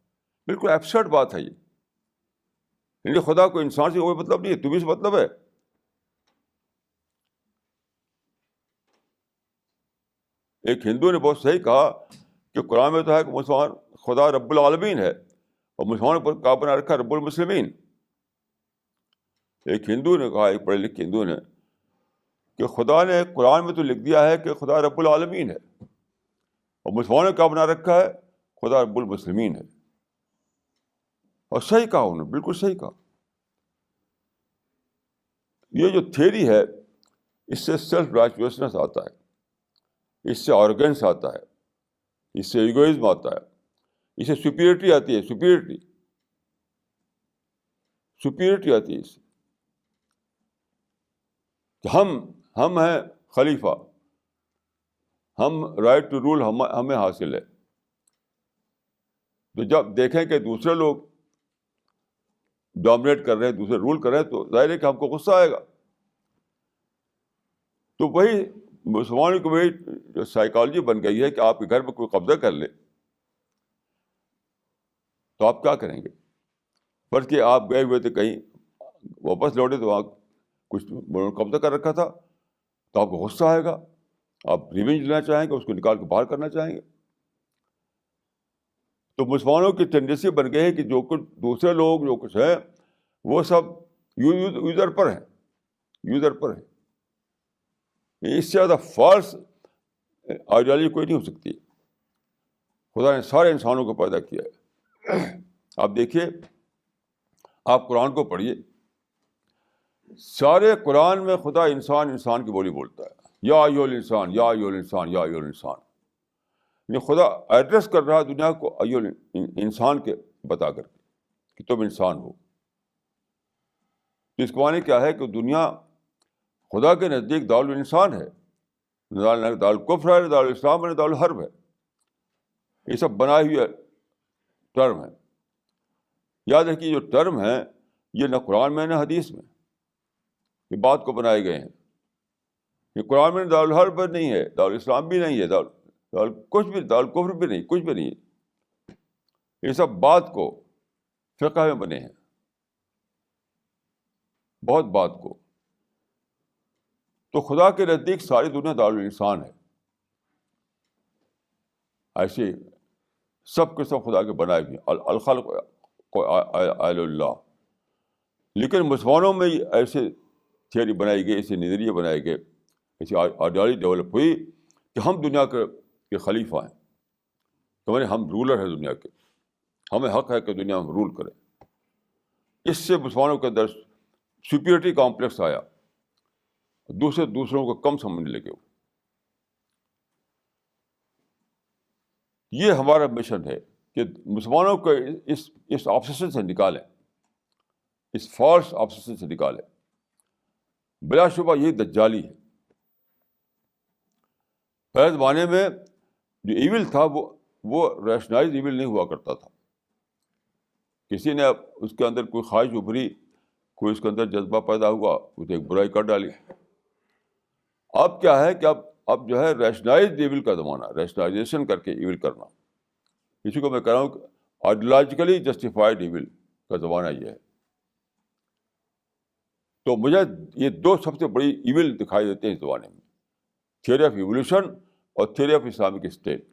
بالکل ایبسرڈ بات ہے یہ. یعنی خدا کو انسان سے کوئی مطلب نہیں ہے, تمہیں سے مطلب ہے. ایک ہندو نے بہت صحیح کہا کہ قرآن میں تو ہے کہ مسلمان خدا رب العالمین ہے, اور مسلمانوں پر کہا بنا رکھا رب المسلمین. ایک ہندو نے کہا, ایک پڑھے لکھے ہندو نے, کہ خدا نے قرآن میں تو لکھ دیا ہے کہ خدا رب العالمین ہے, اور مسلمانوں نے کہا بنا رکھا ہے خدا رب المسلمین ہے. اور صحیح کہا انہوں نے, بالکل صحیح کہا. یہ جو تھیوری ہے اس سے سیلف رائچوسنس آتا ہے, اس سے آرگنس آتا ہے, اس سے ایگوئزم آتا ہے, اس سے سپیریٹی آتی ہے, سپیریٹی آتی ہے اس سے کہ ہم ہیں خلیفہ, ہم رائٹ ٹو رول ہمیں حاصل ہے. تو جب دیکھیں کہ دوسرے لوگ ڈومینیٹ کر رہے ہیں, دوسرے رول کر رہے ہیں, تو ظاہر ہے کہ ہم کو غصہ آئے گا. تو وہی مسلمانوں کی وہی جو سائیکالوجی بن گئی ہے کہ آپ کے گھر میں کوئی قبضہ کر لے تو آپ کیا کریں گے؟ بلکہ آپ گئے ہوئے تھے کہیں, واپس لوٹے تو وہاں کچھ قبضہ کر رکھا تھا, تو آپ کو غصہ آئے گا, آپ ریونج لینا چاہیں گے, اس کو نکال کے باہر کرنا چاہیں گے. تو مسلمانوں کی ٹینڈنسی بن گئی ہے کہ جو کچھ دوسرے لوگ جو کچھ ہیں وہ سب یوزر پر ہیں. اس سے زیادہ فالس آئیڈیالوجی کوئی نہیں ہو سکتی. خدا نے سارے انسانوں کو پیدا کیا ہے. آپ دیکھیے, آپ قرآن کو پڑھیے, سارے قرآن میں خدا انسان کی بولی بولتا ہے, یا ایھا الانسان, یا ایھا الانسان, یا ایھا الانسان. یعنی خدا ایڈریس کر رہا ہے دنیا کو ایھا، انسان کے بتا کر کے کہ تم انسان ہو. تو اس کو معنی کیا ہے کہ دنیا خدا کے نزدیک دارالانسان ہے، نہ دارالکفر ہے، نہ دارالاسلام ہے، نہ دارالحرب ہے. یہ سب بنائی ہوئی ٹرم ہے. یاد رکھیے جو ٹرم ہے یہ نہ قرآن میں نہ حدیث میں، یہ بات کو بنائے گئے ہیں. یہ قرآن میں دارالحرب نہیں ہے، دارالاسلام بھی نہیں ہے، کچھ بھی، دارالکفر بھی نہیں، کچھ بھی نہیں ہے. یہ سب بات کو فقہ میں بنے ہیں، بہت بات کو. تو خدا کے نزدیک ساری دنیا دارالانسان ہے. ایسے سب کے سب خدا کے بنائے ہوئے ہیں، الخلق آل اللہ. لیکن مسلمانوں میں ایسے تھیوری بنائی گئی، ایسے نظریے بنائے گئے، ایسی آئیڈیالوجی ڈیولپ ہوئی کہ ہم دنیا کے خلیفہ ہیں، تو ہم رولر ہیں دنیا کے، ہمیں حق ہے کہ دنیا میں رول کریں. اس سے مسلمانوں کے اندر سپیریٹی کمپلیکس آیا، دوسروں کو کم سمجھنے لگے. یہ ہمارا مشن ہے کہ مسلمانوں کو اس آبسیشن سے نکالیں، اس فالس آبسیشن سے نکالیں. بلا شبہ یہ دجالی ہے. پہلے زمانے میں جو ایول تھا وہ ریشنائز ایول نہیں ہوا کرتا تھا. کسی نے اس کے اندر کوئی خواہش ابھری، کوئی اس کے اندر جذبہ پیدا ہوا، اسے ایک برائی کر ڈالی. اب کیا ہے کہ اب جو ہے ریشنائز ایول کا زمانہ، ریشنائزیشن کر کے ایول کرنا. اسی کو میں کہہ رہا ہوں کہ آئیڈیالوجیکلی جسٹیفائڈ ایول کا زمانہ یہ ہے. تو مجھے یہ دو سب سے بڑی ایول دکھائی دیتے ہیں اس زمانے میں، تھیوری آف ایولیوشن اور تھیوری آف اسلامک اسٹیٹ.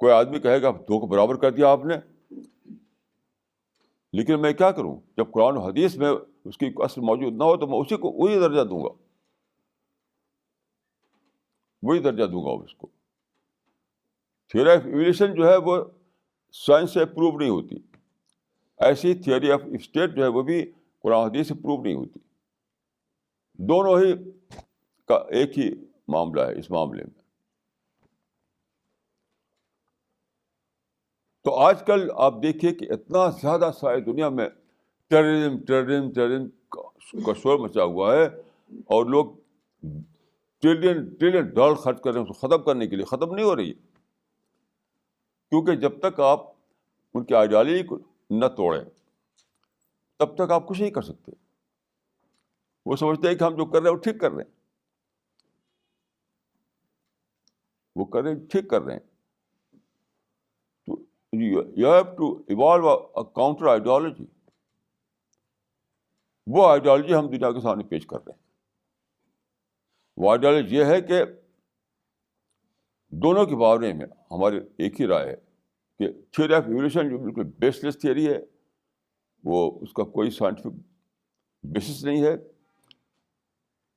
کوئی آدمی کہے گا دو کو برابر کر دیا آپ نے، لیکن میں کیا کروں؟ جب قرآن و حدیث میں اس کی اصل موجود نہ ہو تو میں اسی کو وہی درجہ دوں گا، وہی درجہ دوں گا اس کو. تھیوری آف ایولیوشن جو ہے وہ سائنس سے پروو نہیں ہوتی، ایسی تھیوری آف اسٹیٹ جو ہے وہ بھی قرآن حدیث سے پروو نہیں ہوتی. دونوں ہی کا ایک ہی معاملہ ہے اس معاملے میں. تو آج کل آپ دیکھیے کہ اتنا زیادہ ساری دنیا میں ٹیررزم کا شور مچا ہوا ہے، اور لوگ ٹریلین ڈالر خرچ کر رہے ہیں اس کو ختم کرنے کے لیے. ختم نہیں ہو رہی، کیونکہ جب تک آپ ان کی آئیڈیالوجی کو نہ توڑیں تب تک آپ کچھ نہیں کر سکتے. وہ سمجھتے ہیں کہ ہم جو کر رہے ہیں وہ ٹھیک کر رہے ہیں، وہ کر رہے ہیں ٹھیک کر رہے ہیں. تو you have to evolve a counter ideology. وہ آئیڈیالوجی ہم دنیا کے سامنے پیش کر رہے ہیں. وہ آئیڈیالوجی یہ ہے کہ دونوں کے بارے میں ہماری ایک ہی رائے ہے کہ تھیوری آف ایولیوشن جو بالکل بیس لیس تھیوری ہے، وہ اس کا کوئی سائنٹیفک بیسس نہیں ہے.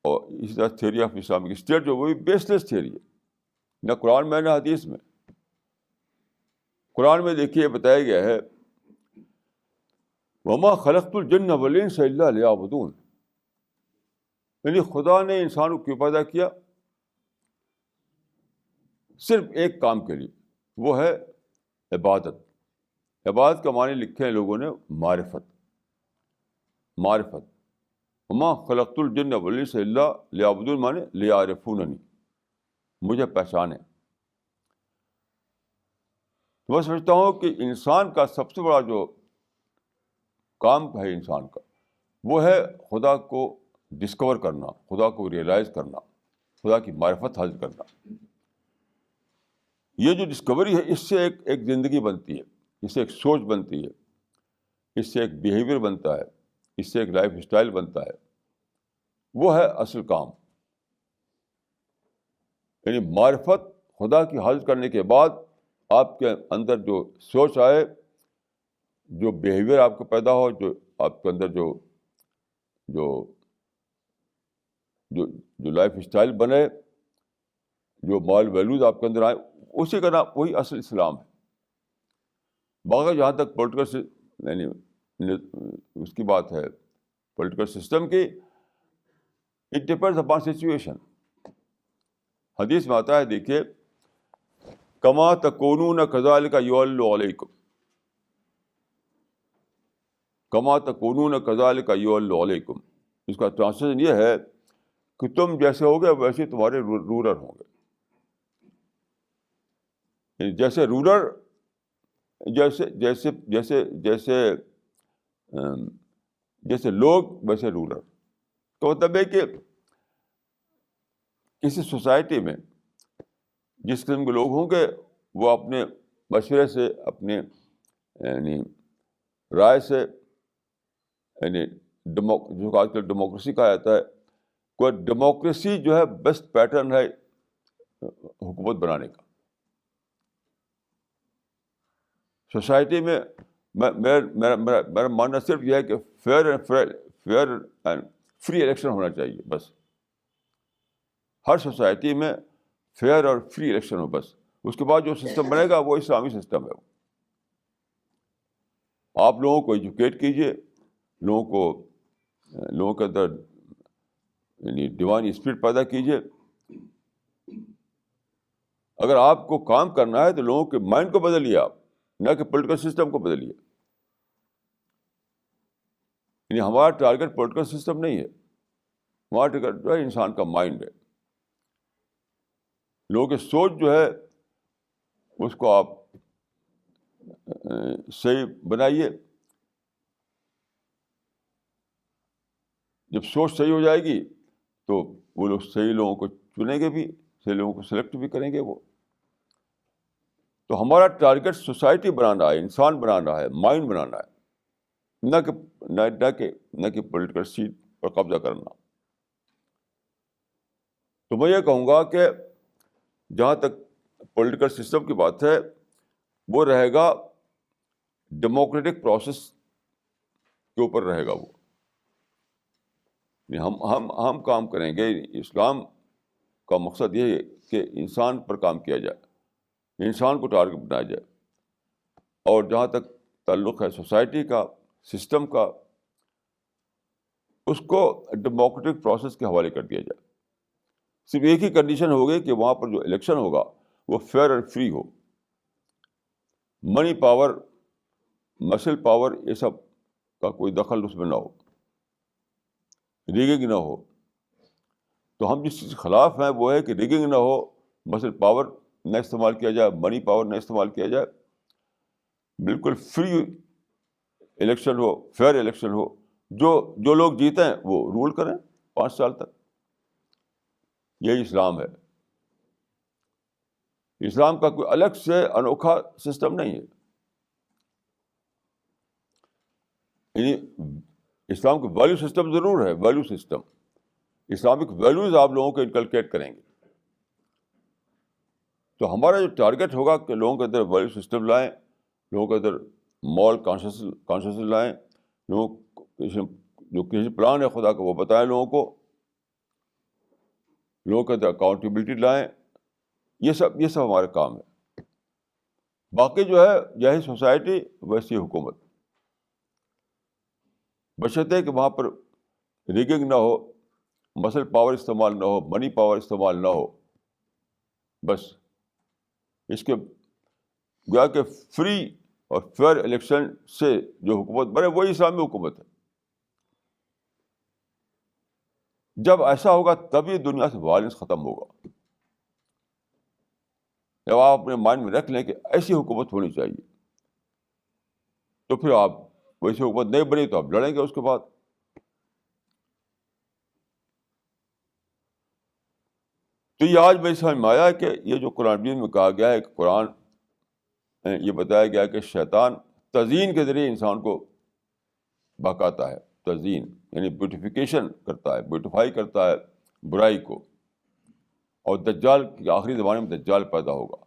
اور اسی طرح تھیوری آف اسلامک اسٹیٹ جو وہ بھی بیس لیس تھیوری ہے، نہ قرآن میں نہ حدیث میں. قرآن میں دیکھیے بتایا گیا ہے وما خلقت الجن والانس الا لیعبدون، یعنی خدا نے انسان کو کیوں پیدا کیا؟ صرف ایک کام کے لیے، وہ ہے عبادت. عبادت کا معنی لکھے ہیں لوگوں نے معرفت. وما خلقت الجن والانس الا لیعبدون معنی لیعرفوننی، مجھے پہچانے. میں سمجھتا ہوں کہ انسان کا سب سے بڑا جو کام ہے انسان کا، وہ ہے خدا کو ڈسکور کرنا، خدا کو ریئلائز کرنا، خدا کی معرفت حاصل کرنا. یہ جو ڈسکوری ہے اس سے ایک زندگی بنتی ہے، اس سے ایک سوچ بنتی ہے، اس سے ایک بیہیویئر بنتا ہے، اس سے ایک لائف اسٹائل بنتا ہے. وہ ہے اصل کام. یعنی معرفت خدا کی حاصل کرنے کے بعد آپ کے اندر جو سوچ آئے، جو بیہیویئر آپ کو پیدا ہو، جو آپ کے اندر جو جو جو جو لائف اسٹائل بنے، جو مورل ویلیوز آپ کے اندر آئے، اسی کا نام وہی اصل اسلام ہے. باقی جہاں تک پولیٹیکل یعنی اس کی بات ہے پولیٹیکل سسٹم کی، اٹ ڈپینڈز اپان سچویشن. حدیث میں آتا ہے دیکھیے کما تکونون کذالک یولوا علیکم، کما تکونون کذالک یولوا علیکم. اس کا ٹرانسلیشن یہ ہے کہ تم جیسے ہوگے ویسے تمہارے رولر ہوں گے. یعنی جیسے رولر جیسے جیسے جیسے جیسے جیسے لوگ ویسے رولر. تو مطلب ہے کہ کسی سوسائٹی میں جس قسم کے لوگ ہوں گے وہ اپنے مشورے سے, اپنے یعنی رائے سے, یعنی جو آج کل ڈیموکریسی کہا جاتا ہے, کوئی ڈیموکریسی جو ہے بیسٹ پیٹرن ہے حکومت بنانے کا. سوسائٹی میں میرا ماننا صرف یہ ہے کہ فیئر اینڈ فری الیکشن ہونا چاہیے بس. ہر سوسائٹی میں فیئر اور فری الیکشن ہو بس. اس کے بعد جو سسٹم بنے گا وہ اسلامی سسٹم ہے. آپ لوگوں کو ایجوکیٹ کیجیے, لوگوں کے اندر یعنی ڈیوائن اسپرٹ پیدا کیجیے. اگر آپ کو کام کرنا ہے تو لوگوں کے مائنڈ کو بدلیے آپ, نہ کہ پولیٹیکل سسٹم کو بدلیے. یعنی ہمارا ٹارگیٹ پولیٹیکل سسٹم نہیں ہے, ہمارا ٹارگیٹ جو ہے انسان کا مائنڈ ہے. لوگوں کی سوچ جو ہے اس کو آپ صحیح بنائیے. جب سوچ صحیح ہو جائے گی تو وہ لوگ صحیح لوگوں کو چنیں گے بھی, صحیح لوگوں کو سلیکٹ بھی کریں گے وہ. تو ہمارا ٹارگیٹ سوسائٹی بنانا ہے, انسان بنانا ہے, مائنڈ بنانا ہے, نہ کہ پولیٹیکل سیٹ پر قبضہ کرنا. تو میں یہ کہوں گا کہ جہاں تک پولیٹیکل سسٹم کی بات ہے وہ رہے گا ڈیموکریٹک پروسیس کے اوپر رہے گا. وہ ہم کام کریں گے. اسلام کا مقصد یہ ہے کہ انسان پر کام کیا جائے, انسان کو ٹارگیٹ بنایا جائے. اور جہاں تک تعلق ہے سوسائٹی کا, سسٹم کا, اس کو ڈیموکریٹک پروسیس کے حوالے کر دیا جائے. صرف ایک ہی کنڈیشن ہوگی کہ وہاں پر جو الیکشن ہوگا وہ فیئر اور فری ہو. منی پاور, مسل پاور, یہ سب کا کوئی دخل اس میں نہ ہو, ریگنگ نہ ہو. تو ہم جس چیز کے خلاف ہیں وہ ہے کہ ریگنگ نہ ہو, مسل پاور نہ استعمال کیا جائے, منی پاور نہ استعمال کیا جائے. بالکل فری الیکشن ہو, فیئر الیکشن ہو. جو لوگ جیتے ہیں وہ رول کریں 5 سال تک. یہی اسلام ہے. اسلام کا کوئی الگ سے انوکھا سسٹم نہیں ہے. یعنی اسلام کا ویلیو سسٹم ضرور ہے, ویلیو سسٹم. اسلامک ویلیوز آپ لوگوں کو انکلکیٹ کریں گے. تو ہمارا جو ٹارگیٹ ہوگا کہ لوگوں کے اندر ویلیو سسٹم لائیں, لوگوں کے اندر مورل کانشیس لائیں, جو کسی پلان ہے خدا کا وہ بتائیں لوگوں کو, لوگوں کے اندر اکاؤنٹیبلٹی لائیں. یہ سب ہمارا کام ہے. باقی جو ہے جیسی سوسائٹی ویسی حکومت, بشرطے کہ وہاں پر ریگنگ نہ ہو, مسل پاور استعمال نہ ہو, منی پاور استعمال نہ ہو. بس اس کے گویا کہ فری اور فیئر الیکشن سے جو حکومت بنے وہی اسلامی حکومت ہے. جب ایسا ہوگا تبھی دنیا سے وائلنس ختم ہوگا. جب آپ اپنے مائنڈ میں رکھ لیں کہ ایسی حکومت ہونی چاہیے, تو پھر آپ ویسی حکومت نہیں بنی تو آپ لڑیں گے اس کے بعد. تو یہ آج میری سمجھ میں آیا کہ یہ جو قرآن میں کہا گیا ہے کہ قرآن یہ بتایا گیا کہ شیطان تزیین کے ذریعے انسان کو بہکاتا ہے. تزیین یعنی بیوٹیفیکیشن کرتا ہے, بیوٹیفائی کرتا ہے برائی کو. اور دجال کے آخری زمانے میں دجال پیدا ہوگا.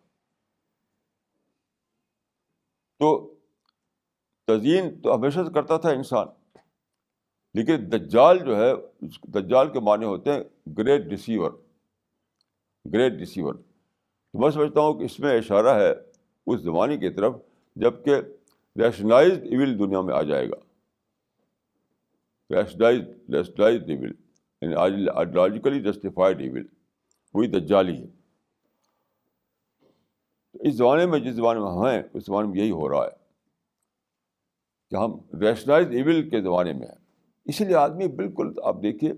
تو تزیین تو ہمیشہ سے کرتا تھا انسان, لیکن دجال جو ہے, دجال کے معنی ہوتے ہیں گریٹ ڈیسیور, گریٹ ڈیسیور. تو میں سمجھتا ہوں کہ اس میں اشارہ ہے اس زمانے کی طرف جب کہ ریشنلائزڈ ایول دنیا میں آ جائے گا. ریشنلائزڈ ایول یعنی آئیڈیالوجیکلی جسٹیفائڈ ایول, وہی دجالی ہے. اس زمانے میں جس زمانے میں ہم ہیں اس زمانے میں یہی ہو رہا ہے کہ ہم ریشنائز ایول کے زمانے میں ہیں. اسی لیے آدمی بالکل آپ دیکھیے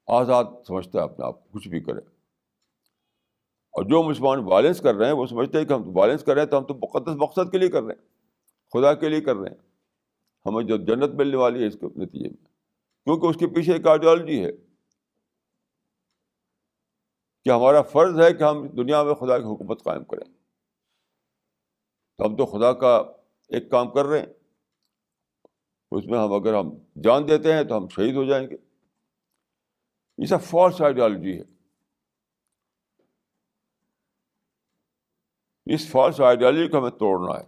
آزاد سمجھتا ہے اپنے آپ کو, کچھ بھی کرے. اور جو مسلمان وائلنس کر رہے ہیں وہ سمجھتے ہیں کہ ہم وائلنس کر رہے ہیں تو ہم تو مقدس مقصد کے لیے کر رہے ہیں, خدا کے لیے کر رہے ہیں, ہمیں جو جنت ملنے والی ہے اس کے نتیجے میں, کیونکہ اس کے پیچھے ایک آئیڈیالوجی ہے کہ ہمارا فرض ہے کہ ہم دنیا میں خدا کی حکومت قائم کریں. تو ہم تو خدا کا ایک کام کر رہے ہیں, اس میں اگر ہم جان دیتے ہیں تو ہم شہید ہو جائیں گے. یہ سب فالس آئیڈیالوجی ہے. اس فالس آئیڈیالوجی کو ہمیں توڑنا ہے.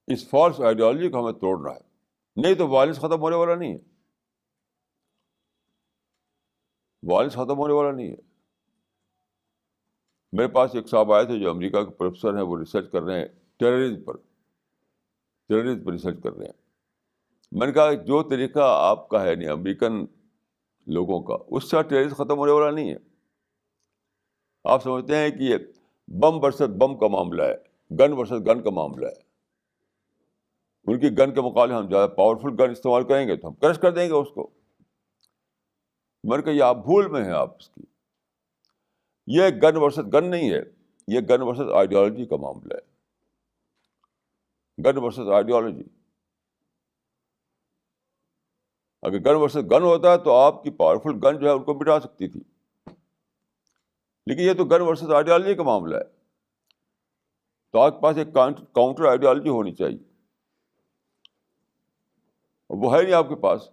اس فالس آئیڈیالوجی کو ہمیں توڑنا ہے, نہیں تو وائلنس ختم ہونے والا نہیں ہے. وائلنس ختم ہونے والا نہیں ہے. میرے پاس ایک صاحب آئے تھے جو امریکہ کے پروفیسر ہیں, وہ ریسرچ کر رہے ہیں ٹیررزم پر ریسرچ کر رہے ہیں. میں نے کہا کہ جو طریقہ آپ کا ہے نہیں امریکن لوگوں کا, اس سے ٹیررزم ختم ہونے والا نہیں ہے. آپ سمجھتے ہیں کہ یہ بم ورسز بم کا معاملہ ہے, گن ورسز گن کا معاملہ ہے. ان کی گن کے مقابلے ہم زیادہ پاورفل گن استعمال کریں گے تو ہم کرش کر دیں گے اس کو. میں نے کہا یہ آپ بھول میں ہیں آپ اس کی. یہ گن ورسز گن نہیں ہے, یہ گن ورسز آئیڈیالوجی کا معاملہ ہے. گن ورسز آئیڈیالوجی. اگر گن ورسز گن ہوتا ہے تو آپ کی پاورفل گن جو ہے ان کو مٹا سکتی تھی, لیکن یہ تو گن ورسز آئیڈیالوجی کا معاملہ ہے. تو آپ کے پاس ایک کاؤنٹر آئیڈیالوجی ہونی چاہیے, وہ ہے نہیں آپ کے پاس.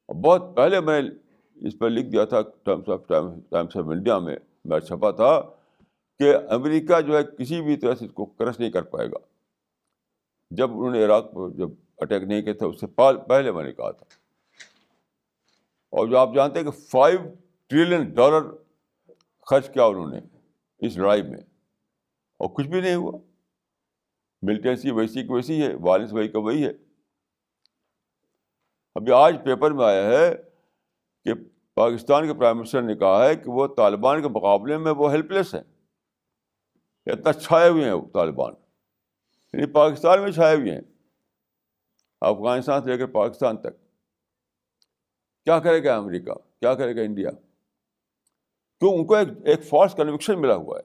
بہت پہلے میں اس پہ لکھ دیا تھا ٹائمس آف انڈیا میں چھپا تھا کہ امریکہ جو ہے کسی بھی طرح سے اس کو کرش نہیں کر پائے گا. جب انہوں نے عراق پر جب اٹیک نہیں کیا تھا اس سے پہلے میں نے کہا تھا. اور جو آپ جانتے ہیں کہ $5 ٹریلین خرچ کیا انہوں نے اس لڑائی میں, اور کچھ بھی نہیں ہوا. ملٹنسی ویسی کی ویسی ہے, وائلنس وہی کا وہی ہے. ابھی آج پیپر میں آیا ہے کہ پاکستان کے پرائم منسٹر نے کہا ہے کہ وہ طالبان کے مقابلے میں وہ ہیلپ لیس ہیں. اتنا چھائے ہوئے ہیں وہ طالبان, یعنی پاکستان میں چھائے ہوئے ہیں, افغانستان سے لے کر پاکستان تک. کیا کرے گا امریکہ, کیا کرے گا انڈیا؟ کیوں؟ ان کو ایک فالس کنوکشن ملا ہوا ہے.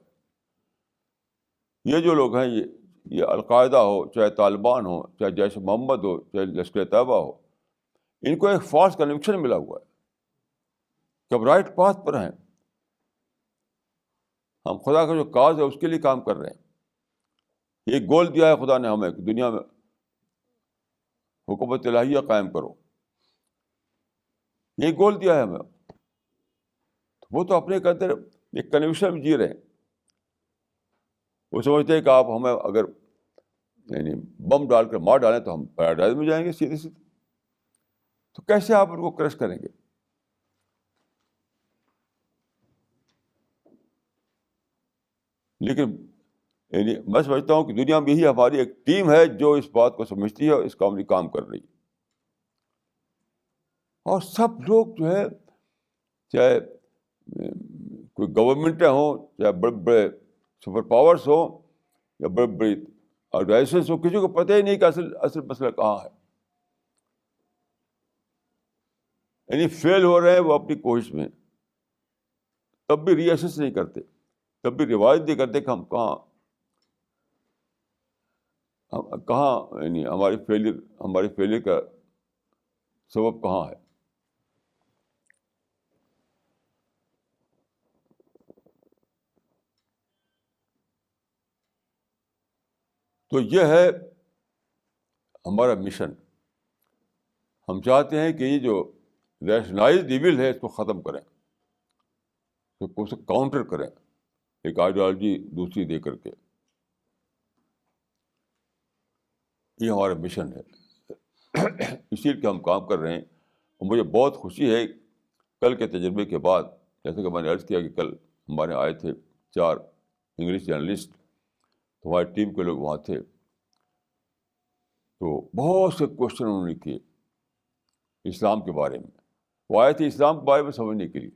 یہ جو لوگ ہیں یہ القاعدہ ہو, چاہے طالبان ہو, چاہے جیش محمد ہو, چاہے لشکر طیبہ ہو, ان کو ایک فالس کنوکشن ملا ہوا ہے کہ ہم رائٹ پاتھ پر ہیں, ہم خدا کا جو کاز ہے اس کے لیے کام کر رہے ہیں. ایک گول دیا ہے خدا نے ہمیں کہ دنیا میں حکومت الہیہ قائم کرو, یہ گول دیا ہے ہمیں. وہ تو اپنے کے اندر ایک کنوکشن میں جی رہے ہیں. وہ سمجھتے ہیں کہ آپ ہمیں اگر یعنی بم ڈال کر مار ڈالیں تو ہم پیراڈائز میں جائیں گے سیدھے سیدھے. تو کیسے آپ ان کو کرش کریں گے؟ لیکن یعنی میں سمجھتا ہوں کہ دنیا میں یہی ہماری ایک ٹیم ہے جو اس بات کو سمجھتی ہے اور اس کام کر رہی ہے. اور سب لوگ جو ہے, چاہے کوئی گورنمنٹیں ہوں, چاہے بڑے بڑے سپر پاورس ہوں, یا بڑے بڑی آرگنائزیشنس ہوں, کسی کو پتہ ہی نہیں کہ اصل مسئلہ کہاں ہے. یعنی فیل ہو رہے ہیں وہ اپنی کوشش میں, تب بھی ری ایسس نہیں کرتے, تب بھی ریوائز نہیں کرتے کہ ہم کہاں یعنی ہماری فیلئر کا سبب کہاں ہے. تو یہ ہے ہمارا مشن. ہم چاہتے ہیں کہ یہ جو ریشنائزڈ ایول ہے اس کو ختم کریں, اسے کاؤنٹر کریں ایک آئیڈیالوجی دوسری دے کر کے. یہ ہمارا مشن ہے, اسی لیے ہم کام کر رہے ہیں. اور مجھے بہت خوشی ہے کل کے تجربے کے بعد, جیسے کہ میں نے عرض کیا کہ کل ہمارے آئے تھے 4 انگلش جرنلسٹ, تو ہماری ٹیم کے لوگ وہاں تھے. تو بہت سے کوشچن انہوں نے کیے اسلام کے بارے میں. وہ آئے تھے اسلام کے بارے میں سمجھنے کے لیے.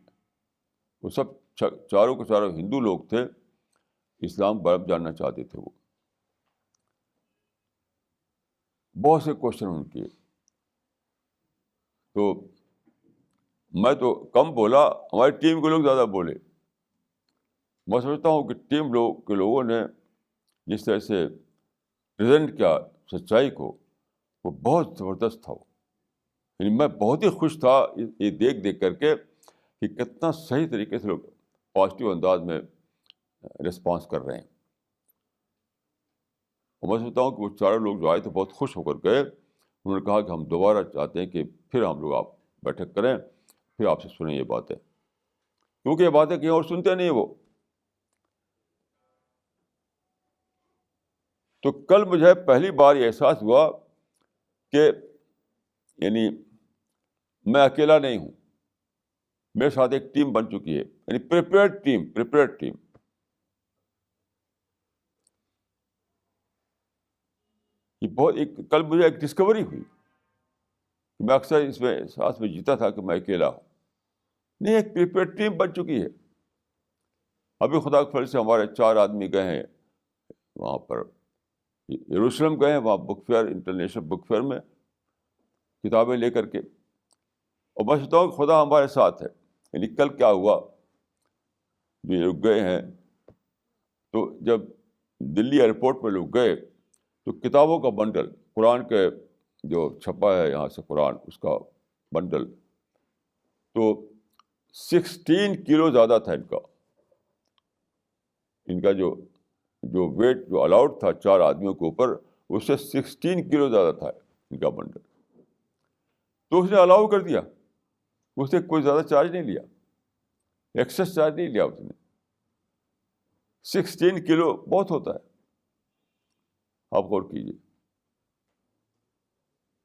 وہ سب چاروں کے چاروں ہندو لوگ تھے, اسلام غرب جاننا چاہتے تھے. وہ بہت سے کوشچن ان کے. تو میں تو کم بولا, ہماری ٹیم کے لوگ زیادہ بولے. میں سمجھتا ہوں کہ ٹیم کے لوگوں نے جس طرح سے پریزنٹ کیا سچائی کو, وہ بہت زبردست تھا. یعنی میں بہت ہی خوش تھا یہ دیکھ کر کے کہ کتنا صحیح طریقے سے لوگ پازیٹیو انداز میں رسپانس کر رہے ہیں. اور میں سمجھتا ہوں کہ وہ چاروں لوگ جو آئے تھے بہت خوش ہو کر گئے. انہوں نے کہا کہ ہم دوبارہ چاہتے ہیں کہ پھر ہم لوگ آپ بیٹھک کریں, پھر آپ سے سنیں یہ باتیں, کیونکہ یہ باتیں کہیں اور سنتے نہیں وہ. تو کل مجھے پہلی بار یہ احساس ہوا کہ یعنی میں اکیلا نہیں ہوں, میرے ساتھ ایک ٹیم بن چکی ہے, یعنی پریپیئرڈ ٹیم. یہ بہت کل مجھے ایک ڈسکوری ہوئی. میں اکثر اس میں احساس میں جیتا تھا کہ میں اکیلا ہوں, نہیں, ایک پریپیئرڈ ٹیم بن چکی ہے. ابھی خدا کے فضل سے ہمارے 4 آدمی گئے ہیں وہاں پر, یروشلم گئے ہیں, وہاں book fair, international book fair میں کتابیں لے کر کے. اور میں سمجھتا ہوں کہ خدا ہمارے ساتھ ہے. یعنی کل کیا ہوا, جو یہ لوگ گئے ہیں, تو جب دلی ایئرپورٹ پہ لوگ گئے تو کتابوں کا بنڈل, قرآن کے جو چھپا ہے یہاں سے قرآن, اس کا بنڈل تو 16 کلو زیادہ تھا ان کا جو ویٹ جو الاؤڈ تھا 4 آدمیوں کے اوپر, اس سے 16 کلو زیادہ تھا ان کا بنڈل. تو اس نے الاؤ کر دیا, اس نے کوئی زیادہ چارج نہیں لیا, ایکسس چارج نہیں لیا اس نے. 16 کلو بہت ہوتا ہے, آپ غور کیجیے.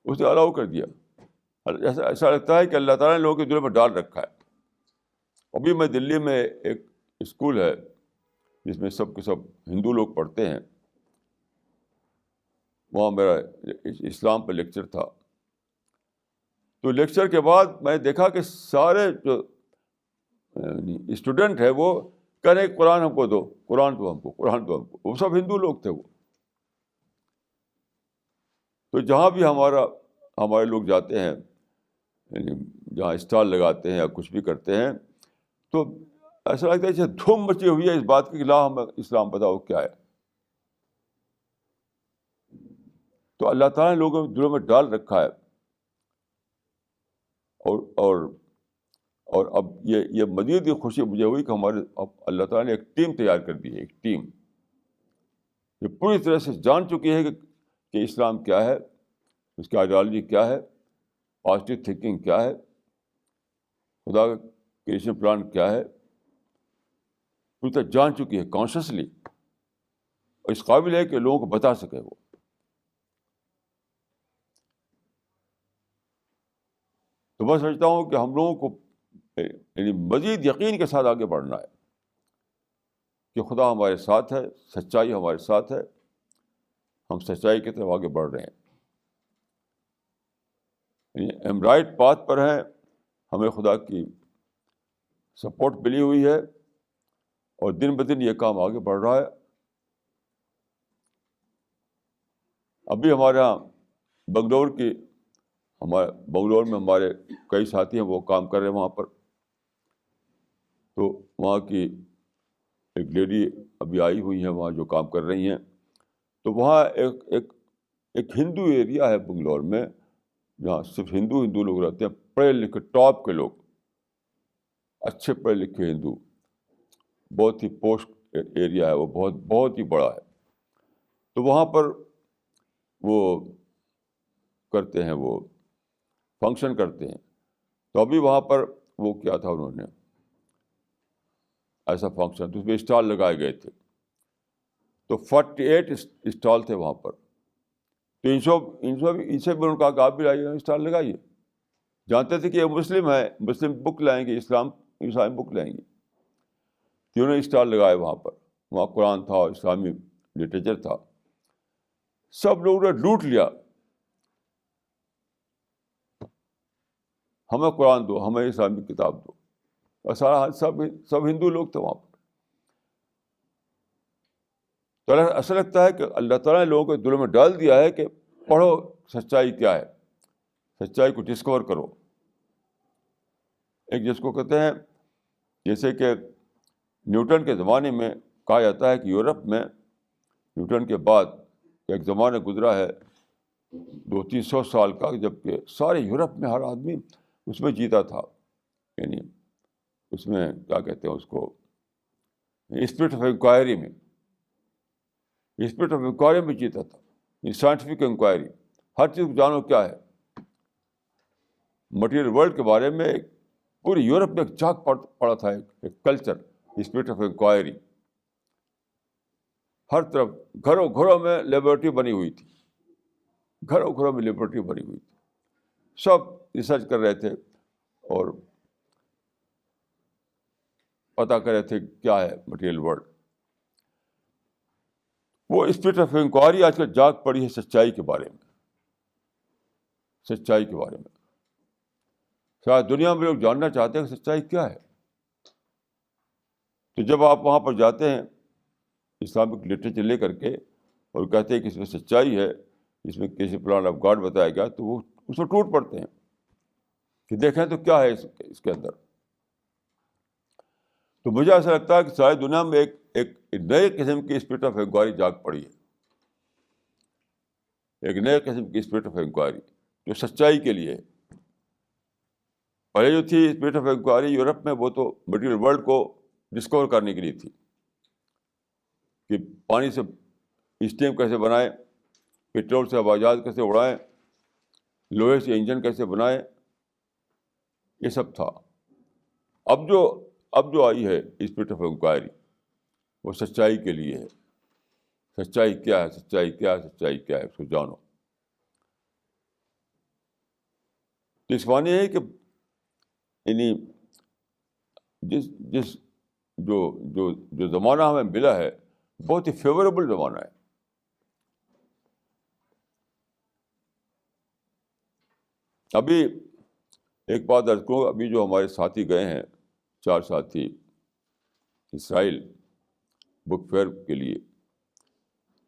اس نے الاؤ کر دیا. ایسا لگتا ہے کہ اللہ تعالیٰ نے لوگوں کے دلوں میں ڈال رکھا ہے. ابھی میں دلی میں ایک اسکول ہے جس میں سب کے سب ہندو لوگ پڑھتے ہیں, وہاں میرا اسلام پہ لیکچر تھا. تو لیکچر کے بعد میں دیکھا کہ سارے جو اسٹوڈنٹ ہے وہ کہہ رہے قرآن ہم کو دو, قرآن دو ہم کو. وہ سب ہندو لوگ تھے وہ. تو جہاں بھی ہمارے لوگ جاتے ہیں, یعنی جہاں اسٹال لگاتے ہیں یا کچھ بھی کرتے ہیں, تو ایسا لگتا ہے جیسے دھوم مچی ہوئی ہے اس بات کی کہ لا ہمیں اسلام بتاؤ کیا ہے. تو اللہ تعالیٰ نے لوگوں کے دلوں میں ڈال رکھا ہے. اور اب یہ مزید یہ خوشی مجھے ہوئی کہ ہمارے اب اللہ تعالیٰ نے ایک ٹیم تیار کر دی ہے, ایک ٹیم جو پوری طرح سے جان چکی ہے کہ اسلام کیا ہے, اس کی آئیڈیالوجی کیا ہے, پازیٹیو تھنکنگ کیا ہے, خدا کا کریشن پلان کیا ہے, پوری طرح جان چکی ہے کانشیسلی, اور اس قابل ہے کہ لوگوں کو بتا سکے وہ. تو میں سمجھتا ہوں کہ ہم لوگوں کو یعنی مزید یقین کے ساتھ آگے بڑھنا ہے کہ خدا ہمارے ساتھ ہے, سچائی ہمارے ساتھ ہے, ہم سچائی کی طرف آگے بڑھ رہے ہیں, یعنی ہم رائٹ پاتھ پر ہیں, ہمیں خدا کی سپورٹ ملی ہوئی ہے, اور دن بدن یہ کام آگے بڑھ رہا ہے. ابھی ہمارے یہاں بنگلور میں ہمارے کئی ساتھی ہیں, وہ کام کر رہے ہیں وہاں پر. تو وہاں کی ایک لیڈی ابھی آئی ہوئی ہیں وہاں جو کام کر رہی ہیں. تو وہاں ایک ہندو ایریا ہے بنگلور میں, جہاں صرف ہندو لوگ رہتے ہیں, پڑھے لکھے ٹاپ کے لوگ, اچھے پڑھے لکھے ہندو. بہت ہی پوسٹ ایریا ہے وہ, بہت بہت ہی بڑا ہے. تو وہاں پر وہ کرتے ہیں, وہ فنکشن کرتے ہیں. تو ابھی وہاں پر وہ کیا تھا, انہوں نے ایسا فنکشن, تو اس میں اسٹال لگائے گئے تھے. تو 48 اسٹال تھے وہاں پر. تو ان سے بھی ان کا آپ بھی لائیے, اسٹال لگائیے. جانتے تھے کہ یہ مسلم ہے, مسلم بک لائیں گے, اسلامی بک لائیں گے. تو انہوں نے اسٹال لگائے وہاں پر. وہاں قرآن تھا, اسلامی لٹریچر تھا. سب لوگوں نے لوٹ لیا, ہمیں قرآن دو, ہمیں اسلامی کتاب دو. اور سب ہندو لوگ تھے وہاں پر. تو ایسا لگتا ہے کہ اللہ تعالیٰ نے لوگوں کے دلوں میں ڈال دیا ہے کہ پڑھو سچائی کیا ہے، سچائی کو ڈسکور کرو. ایک جس کو کہتے ہیں، جیسے کہ نیوٹن کے زمانے میں کہا جاتا ہے کہ یورپ میں نیوٹن کے بعد ایک زمانہ گزرا ہے 200-300 سال کا، جب کہ سارے یورپ میں ہر آدمی اس میں جیتا تھا، یعنی اس میں کیا کہتے ہیں اس کو، اسپرٹ آف انکوائری میں، اسپرٹ آف انکوائری میں جیتا تھا، سائنٹیفک انکوائری، ہر چیز کو جانو کیا ہے. مٹیریل ورلڈ کے بارے میں پوری یورپ میں ایک جاگ پڑا تھا، ایک کلچر، اسپرٹ آف انکوائری. ہر طرف گھروں گھروں میں لیبورٹری بنی ہوئی تھی، گھروں گھروں میں لیبورٹری بنی ہوئی تھی، سب ریسرچ کر رہے تھے اور پتہ کر رہے تھے کیا ہے مٹیریل ورلڈ. وہ اسپرٹ آف انکوائری آج کل جاگ پڑی ہے سچائی کے بارے میں، سچائی کے بارے میں. شاید دنیا میں لوگ جاننا چاہتے ہیں کہ سچائی کیا ہے. تو جب آپ وہاں پر جاتے ہیں اسلامک لٹریچر لے کر کے اور کہتے ہیں کہ اس میں سچائی ہے، اس میں کسی پلان آف گاڈ بتایا گیا، تو وہ اس میں ٹوٹ پڑتے ہیں کہ دیکھیں تو کیا ہے اس کے اندر. تو مجھے ایسا لگتا ہے کہ ساری دنیا میں ایک نئے قسم کی اسپرٹ آف انکوائری جاگ پڑی ہے، ایک نئے قسم کی اسپرٹ آف انکوائری جو سچائی کے لیے ہے. پہلے جو تھی اسپرٹ آف انکوائری یورپ میں، وہ تو مٹیریل ورلڈ کو ڈسکور کرنے کے لیے تھی کہ پانی سے اسٹیم کیسے بنائیں، پیٹرول سے ہوائی جہاز کیسے اڑائیں، لوہے سے انجن کیسے بنائیں، یہ سب تھا. اب جو آئی ہے اسپرٹ آف انکوائری، وہ سچائی کے لیے ہے. سچائی کیا ہے، سچائی کیا ہے، سچائی کیا ہے، اس کو جانو. تو اس معنی ہے کہ یعنی جس جو زمانہ ہمیں ملا ہے، بہت ہی فیوریبل زمانہ ہے. ابھی ایک بات عرض کروں، ابھی جو ہمارے ساتھی گئے ہیں 4 ساتھی اسرائیل بک فیئر کے لیے،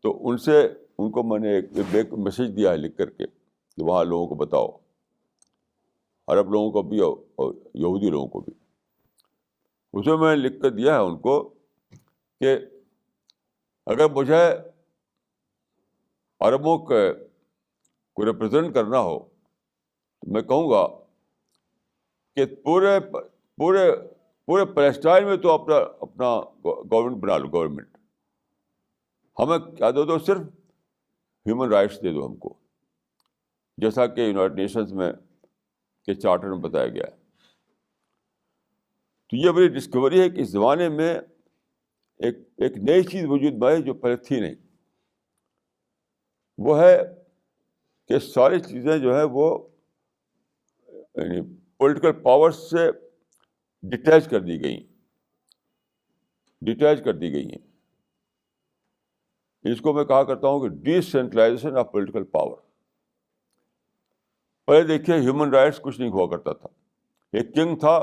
تو ان کو میں نے ایک میسج دیا ہے لکھ کر کے کہ وہاں لوگوں کو بتاؤ، عرب لوگوں کو بھی اور یہودی لوگوں کو بھی. اس میں نے لکھ کر دیا ہے ان کو کہ اگر مجھے عربوں کو ریپرزینٹ کرنا ہو تو میں کہوں گا کہ پورے پیلسٹائن میں تو اپنا گورنمنٹ بنا لو. گورنمنٹ ہمیں کیا دو، صرف ہیومن رائٹس دے دو ہم کو، جیسا کہ یونائٹڈ نیشنز میں کے چارٹر میں بتایا گیا ہے. تو یہ بڑی ڈسکوری ہے کہ اس زمانے میں ایک نئی چیز وجود میں آئی جو پہلے تھی نہیں. وہ ہے کہ ساری چیزیں جو ہے وہ یعنی پولیٹیکل پاور سے ڈیٹیچ کر دی گئی ہیں. اس کو میں کہا کرتا ہوں کہ D centralization of political power. پہلے دیکھیے ہیومن رائٹس کچھ نہیں ہوا کرتا تھا، ایک کنگ تھا،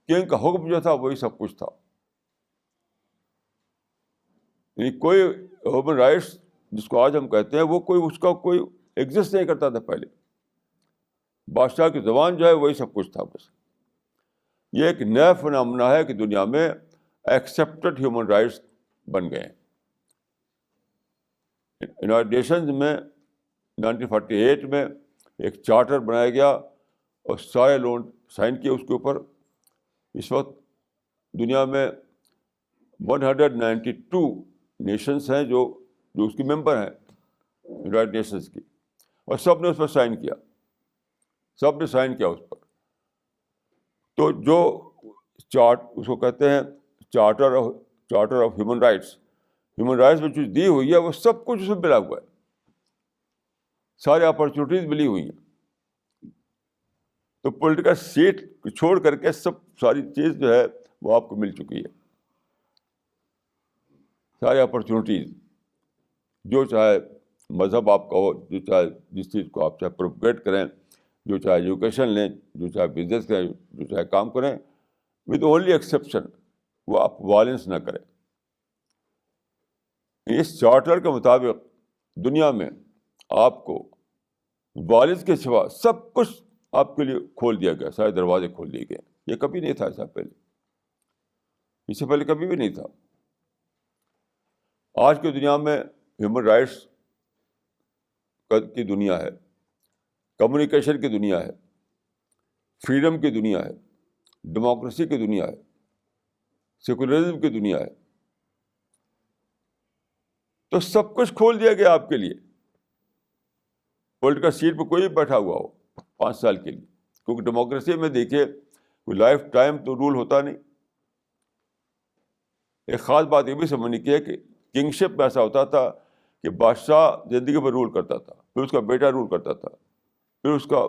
کنگ کا حکم جو تھا وہی سب کچھ تھا. یعنی کوئی ہیومن رائٹس جس کو آج ہم کہتے ہیں، وہ اس کا کوئی ایگزسٹ نہیں کرتا تھا پہلے. بادشاہ کی زبان جو ہے وہی سب کچھ تھا. بس یہ ایک نیا فنامنا ہے کہ دنیا میں ایکسیپٹڈ ہیومن رائٹس بن گئے ہیں. یونائٹڈ نیشنز میں 1948 میں ایک چارٹر بنایا گیا اور سارے لوگ سائن کیے اس کے اوپر. اس وقت دنیا میں 192 نیشنز ہیں جو اس کی ممبر ہیں یونائٹڈ نیشنز کی، اور سب نے اس پر سائن کیا، اس پر. تو جو اس کو کہتے ہیں چارٹر آف ہیومن رائٹس میں جو دی ہوئی ہے وہ سب کچھ اس میں ملا ہوا ہے، ساری اپرچونیٹیز ملی ہوئی ہیں. تو پولیٹیکل سیٹ چھوڑ کر کے ساری چیز جو ہے وہ آپ کو مل چکی ہے. ساری اپرچونیٹیز، جو چاہے مذہب آپ کا ہو، جو چاہے جس چیز کو آپ چاہے پروپیگیٹ کریں، جو چاہے ایجوکیشن لیں، جو چاہے بزنس کریں، جو چاہے کام کریں، ود اونلی ایکسیپشن وہ آپ وائلنس نہ کریں. اس چارٹر کے مطابق دنیا میں آپ کو والد کے سوا سب کچھ آپ کے لیے کھول دیا گیا، سارے دروازے کھول دیے گئے. یہ کبھی نہیں تھا ایسا پہلے، اس سے پہلے کبھی بھی نہیں تھا. آج کی دنیا میں ہیومن رائٹس کی دنیا ہے، کمیونیکیشن کی دنیا ہے، فریڈم کی دنیا ہے، ڈیموکریسی کی دنیا ہے، سیکولرزم کی دنیا ہے. تو سب کچھ کھول دیا گیا آپ کے لیے. پولیٹیکل سیٹ پہ کوئی بیٹھا ہوا ہو 5 سال کے لیے، کیونکہ ڈیموکریسی میں دیکھیے کوئی لائف ٹائم تو رول ہوتا نہیں. ایک خاص بات یہ بھی سمجھنی کی ہے کہ کنگشپ میں ایسا ہوتا تھا کہ بادشاہ زندگی پر رول کرتا تھا، پھر اس کا بیٹا رول کرتا تھا، پھر اس کا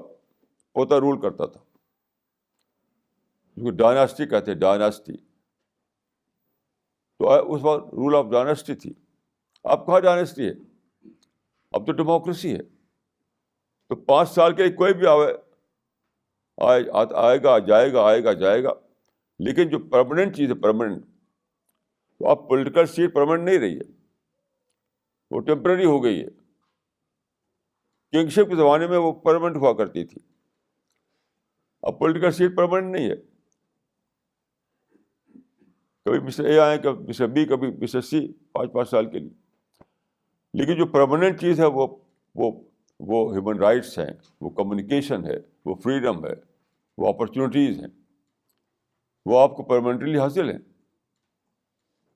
پوتا رول کرتا تھا. اس کو ڈائناسٹی کہتے ہیں، ڈائناسٹی. تو اس وقت رول آف ڈائناسٹی تھی. اب کہاں ڈائناسٹی ہے؟ اب تو ڈیموکریسی ہے. تو 5 سال کے لیے کوئی بھی آئے گا جائے گا، آئے گا جائے گا. لیکن جو پرماننٹ چیز ہے، پرماننٹ، تو اب پولیٹیکل سیٹ پرماننٹ نہیں رہی ہے، وہ ٹیمپرری ہو گئی ہے. کنگشپ کے زمانے میں وہ پرماننٹ ہوا کرتی تھی، اب پولیٹیکل سیٹ پرماننٹ نہیں ہے. کبھی مسٹر اے آئے، کبھی مسٹر بی، کبھی مسٹر سی، 5 سال کے لیے. لیکن جو پرماننٹ چیز ہے وہ ہیومن رائٹس ہیں، وہ کمیونیکیشن ہے، وہ فریڈم ہے، وہ اپرچونیٹیز ہیں، وہ آپ کو پرماننٹلی حاصل ہیں.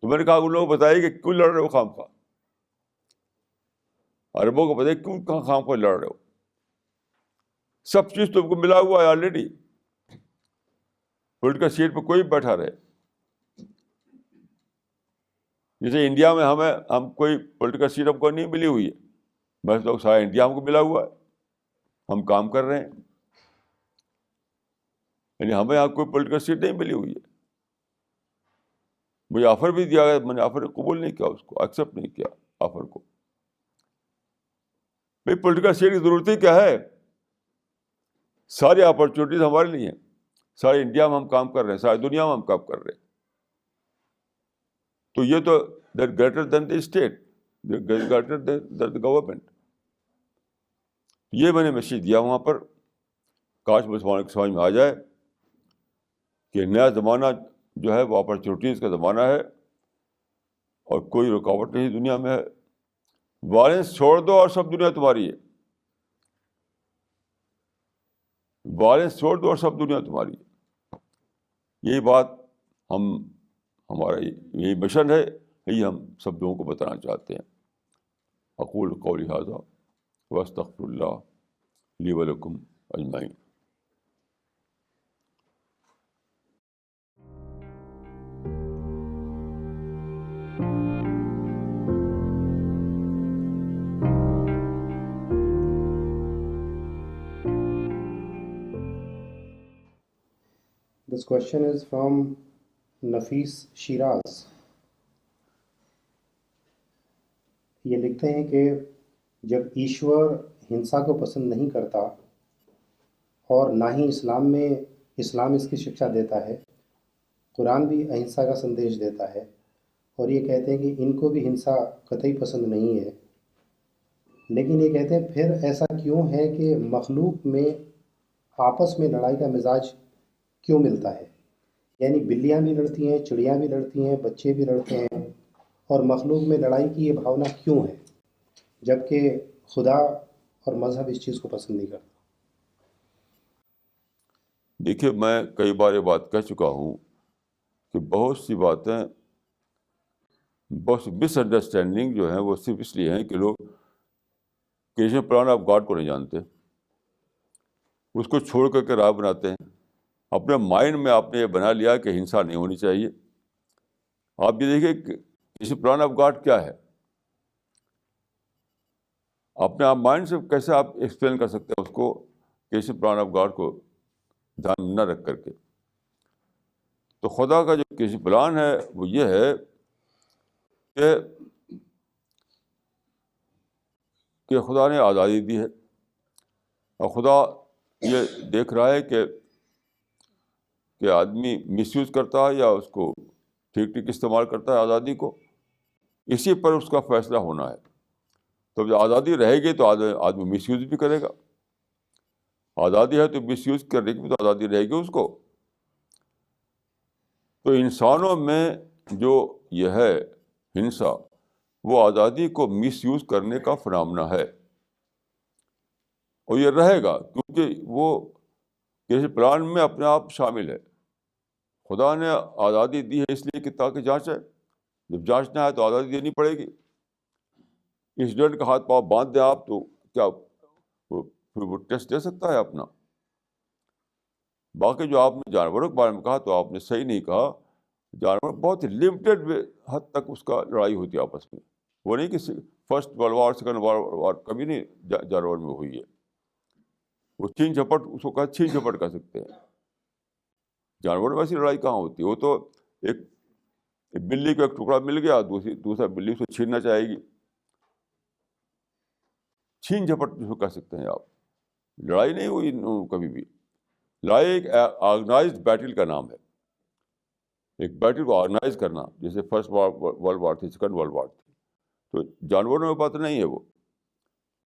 تو میں نے کہا ان لوگوں کو بتائیے کہ کیوں لڑ رہے ہو خام خواہ. عربوں کو بتائیے کیوں خام خواہ لڑ رہے ہو. سب چیز تم کو ملا ہوا ہے آلریڈی. پولیٹیکل سیٹ پہ کوئی بیٹھا رہے. جیسے انڈیا میں ہم کوئی پولیٹیکل سیٹ ہم کو نہیں ملی ہوئی ہے، بس لوگ سارا انڈیا ہم کو ملا ہوا ہے، ہم کام کر رہے ہیں. یعنی ہمیں یہاں کوئی پولیٹیکل سیٹ نہیں ملی ہوئی ہے. مجھے آفر بھی دیا گیا، میں نے آفر قبول نہیں کیا، اس کو ایکسیپٹ نہیں کیا آفر کو. بھائی پولیٹیکل سیٹ کی ضرورت ہی کیا ہے؟ ساری اپرچونیٹیز ہمارے لیے ہیں. سارے انڈیا میں ہم کام کر رہے ہیں، ساری دنیا میں ہم کام کر رہے ہیں. تو یہ تو greater than the state, greater than the government. یہ میں نے میسیج دیا وہاں پر. کاش مسلمانوں کی سمجھ میں آ جائے کہ نیا زمانہ جو ہے وہ اپرچونیٹیز کا زمانہ ہے، اور کوئی رکاوٹ نہیں دنیا میں ہے. وائلنس چھوڑ دو اور سب دنیا تمہاری ہے. وائلنس چھوڑ دو اور سب دنیا تمہاری ہے. یہی بات ہمارا یہی مشن ہے، یہی ہم سب لوگوں کو بتانا چاہتے ہیں. اقول قولی ھذا واستغفر اللہ لی ولکم اجمعین. This question is from نفیس شیراز. یہ لکھتے ہیں کہ جب ایشور ہنسا کو پسند نہیں کرتا اور نہ ہی اسلام اس کی شکشا دیتا ہے، قرآن بھی اہنسا کا سندیش دیتا ہے، اور یہ کہتے ہیں کہ ان کو بھی ہنسا قطعی پسند نہیں ہے، لیکن یہ کہتے ہیں پھر ایسا کیوں ہے کہ مخلوق میں آپس میں لڑائی کا مزاج کیوں ملتا ہے؟ یعنی بلیاں بھی لڑتی ہیں، چڑیاں بھی لڑتی ہیں، بچے بھی لڑتے ہیں، اور مخلوق میں لڑائی کی یہ بھاونا کیوں ہے جبکہ خدا اور مذہب اس چیز کو پسند نہیں کرتا؟ دیکھیے میں کئی بار یہ بات کہہ چکا ہوں کہ بہت سی باتیں، بہت سی مس انڈرسٹینڈنگ جو ہیں وہ صرف اس لیے ہیں کہ لوگ کریشن پلان آف گاڈ کو نہیں جانتے، اس کو چھوڑ کر کے راہ بناتے ہیں. اپنے مائنڈ میں آپ نے یہ بنا لیا کہ ہنسا نہیں ہونی چاہیے. آپ یہ دیکھیے کہ کریشن پلان آف گاڈ کیا ہے. اپنے آپ مائنڈ سے کیسے آپ ایکسپلین کر سکتے ہیں اس کو، کریشن پلان آف گاڈ کو دھیان نہ رکھ کر کے. تو خدا کا جو کریشن پلان ہے وہ یہ ہے کہ خدا نے آزادی دی ہے، اور خدا یہ دیکھ رہا ہے کہ آدمی مس یوز کرتا ہے یا اس کو ٹھیک ٹھیک استعمال کرتا ہے آزادی کو. اسی پر اس کا فیصلہ ہونا ہے. تو جب آزادی رہے گی تو آدمی مس یوز بھی کرے گا. آزادی ہے تو مس یوز کرنے کی بھی تو آزادی رہے گی اس کو. تو انسانوں میں جو یہ ہے ہنسا، وہ آزادی کو مس یوز کرنے کا فنامنا ہے، اور یہ رہے گا کیونکہ وہ کسی پلان میں اپنے آپ شامل ہے. خدا نے آزادی دی ہے اس لیے کہ تاکہ جانچے. جب جانچنا ہے تو آزادی دینی پڑے گی. اسٹوڈنٹ کا ہاتھ پاؤں باندھ دیں آپ تو کیا وہ ٹیسٹ دے سکتا ہے اپنا؟ باقی جو آپ نے جانوروں کے بارے میں کہا تو آپ نے صحیح نہیں کہا. جانور بہت لمیٹڈ حد تک اس کا لڑائی ہوتی ہے آپس میں. وہ نہیں کہ first world war second world war کبھی نہیں جانور میں ہوئی ہے. وہ چھین جھپٹ اس کو چھین جھپٹ کہہ سکتے ہیں. جانوروں میں ایسی لڑائی کہاں ہوتی ہے؟ وہ تو ایک بلی کو ایک ٹکڑا مل گیا، دوسرا بلی اسے چھیننا چاہے گی. چھین جھپٹ جس کو کہہ سکتے ہیں آپ. لڑائی نہیں ہوئی کبھی بھی. لڑائی ایک آرگنائزڈ بیٹل کا نام ہے. ایک بیٹل کو آرگنائز کرنا، جیسے فرسٹ ورلڈ وار تھی، سیکنڈ ورلڈ وار تھی. تو جانوروں میں بات نہیں ہے. وہ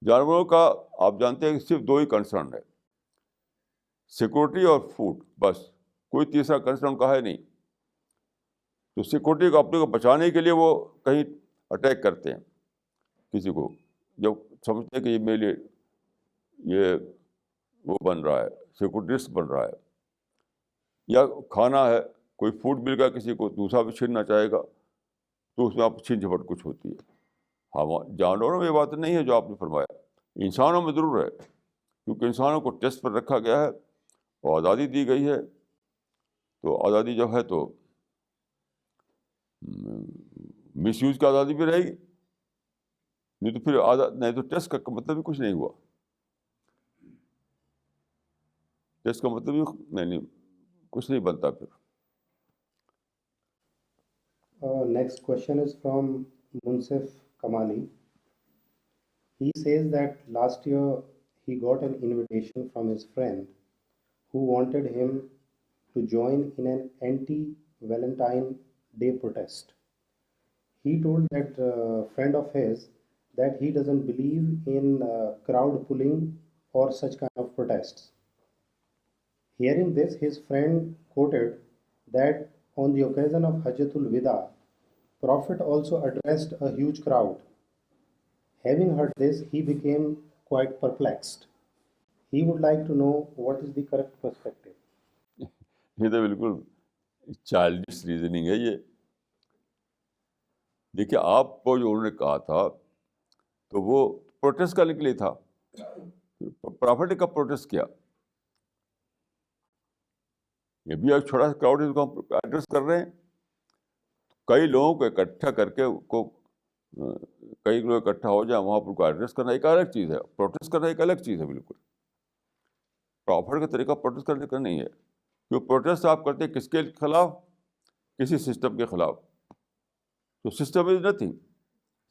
جانوروں کا آپ جانتے ہیں کہ صرف دو ہی کنسرن ہے، سیکورٹی اور فوڈ، بس. کوئی تیسرا کنسرن کا ہے نہیں. تو سیکورٹی کو اپنے کو بچانے کے لیے وہ کہیں اٹیک کرتے ہیں کسی کو، جب سمجھتے ہیں کہ یہ میرے لیے یہ وہ بن رہا ہے، سیکورٹی رسک بن رہا ہے. یا کھانا ہے، کوئی فوڈ مل گیا کسی کو، دوسرا بھی چھیننا چاہے گا تو اس میں آپ چھین جھپٹ کچھ ہوتی ہے. ہاں، جانوروں میں یہ بات نہیں ہے جو آپ نے فرمایا. انسانوں میں ضرور ہے، کیونکہ انسانوں کو ٹیسٹ پر رکھا گیا ہے اور آزادی دی گئی ہے. تو آزادی جو ہے تو مس یوز کی آزادی بھی رہے گی. نہیں تو پھر نہیں تو ٹیسٹ کا مطلب بھی کچھ نہیں ہوا. ٹیسٹ کا مطلب بھی نہیں کچھ نہیں بنتا پھر. Next question is from Munsif Kamali. He says that last year he got an invitation from his friend who wanted him to join in an anti-Valentine Day protest. He told that friend of his that he doesn't believe in crowd pulling or such kind of protests. Hearing this, his friend quoted that on the occasion of Hajjatul Wida, Prophet also addressed a huge crowd. Having heard this, he became quite perplexed. He would like to know what is the correct perspective. یہ تو بالکل childish reasoning ہے یہ. دیکھیے آپ کو جو انہوں نے کہا تھا تو وہ پروٹیسٹ کرنے کے لیے تھا. پرافٹ نے کب پروٹیسٹ کیا؟ یہ بھی ایک چھوٹا سا کراؤڈ ہے جس کو ہم ایڈریس کر رہے ہیں. کئی لوگوں کو اکٹھا کر کے کئی لوگ اکٹھا ہو جائیں وہاں پر کو ایڈریس کرنا ایک الگ چیز ہے. پروٹیسٹ کرنا ایک الگ چیز ہے بالکل. پرافٹ کا طریقہ پروٹیسٹ کرنے کا نہیں ہے. جو پروٹیسٹ آپ کرتے ہیں کس کے خلاف؟ کسی سسٹم کے خلاف. تو سسٹم از نتھنگ.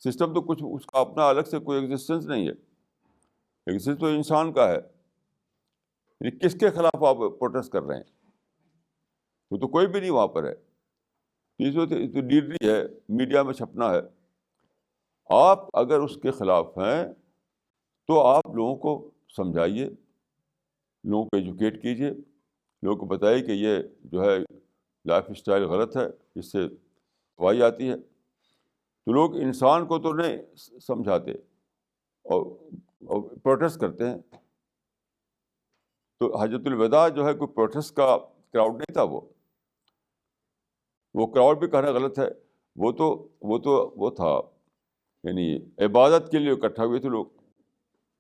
سسٹم تو کچھ اس کا اپنا الگ سے کوئی ایگزسٹنس نہیں ہے. ایگزسٹنس تو انسان کا ہے. یعنی کس کے خلاف آپ پروٹیسٹ کر رہے ہیں؟ وہ تو کوئی بھی نہیں وہاں پر ہے. تو لیڈری ہے، میڈیا میں چھپنا ہے. آپ اگر اس کے خلاف ہیں تو آپ لوگوں کو سمجھائیے، لوگوں کو ایجوکیٹ کیجیے، لوگوں کو بتائیے کہ یہ جو ہے لائف اسٹائل غلط ہے، اس سے تباہی آتی ہے. تو لوگ انسان کو تو نہیں سمجھاتے اور پروٹیسٹ کرتے ہیں. تو حجۃ الوداع جو ہے کوئی پروٹیسٹ کا کراؤڈ نہیں تھا. وہ کراؤڈ بھی کہنا غلط ہے. وہ تھا یعنی عبادت کے لیے اکٹھا ہوئے تھے لوگ.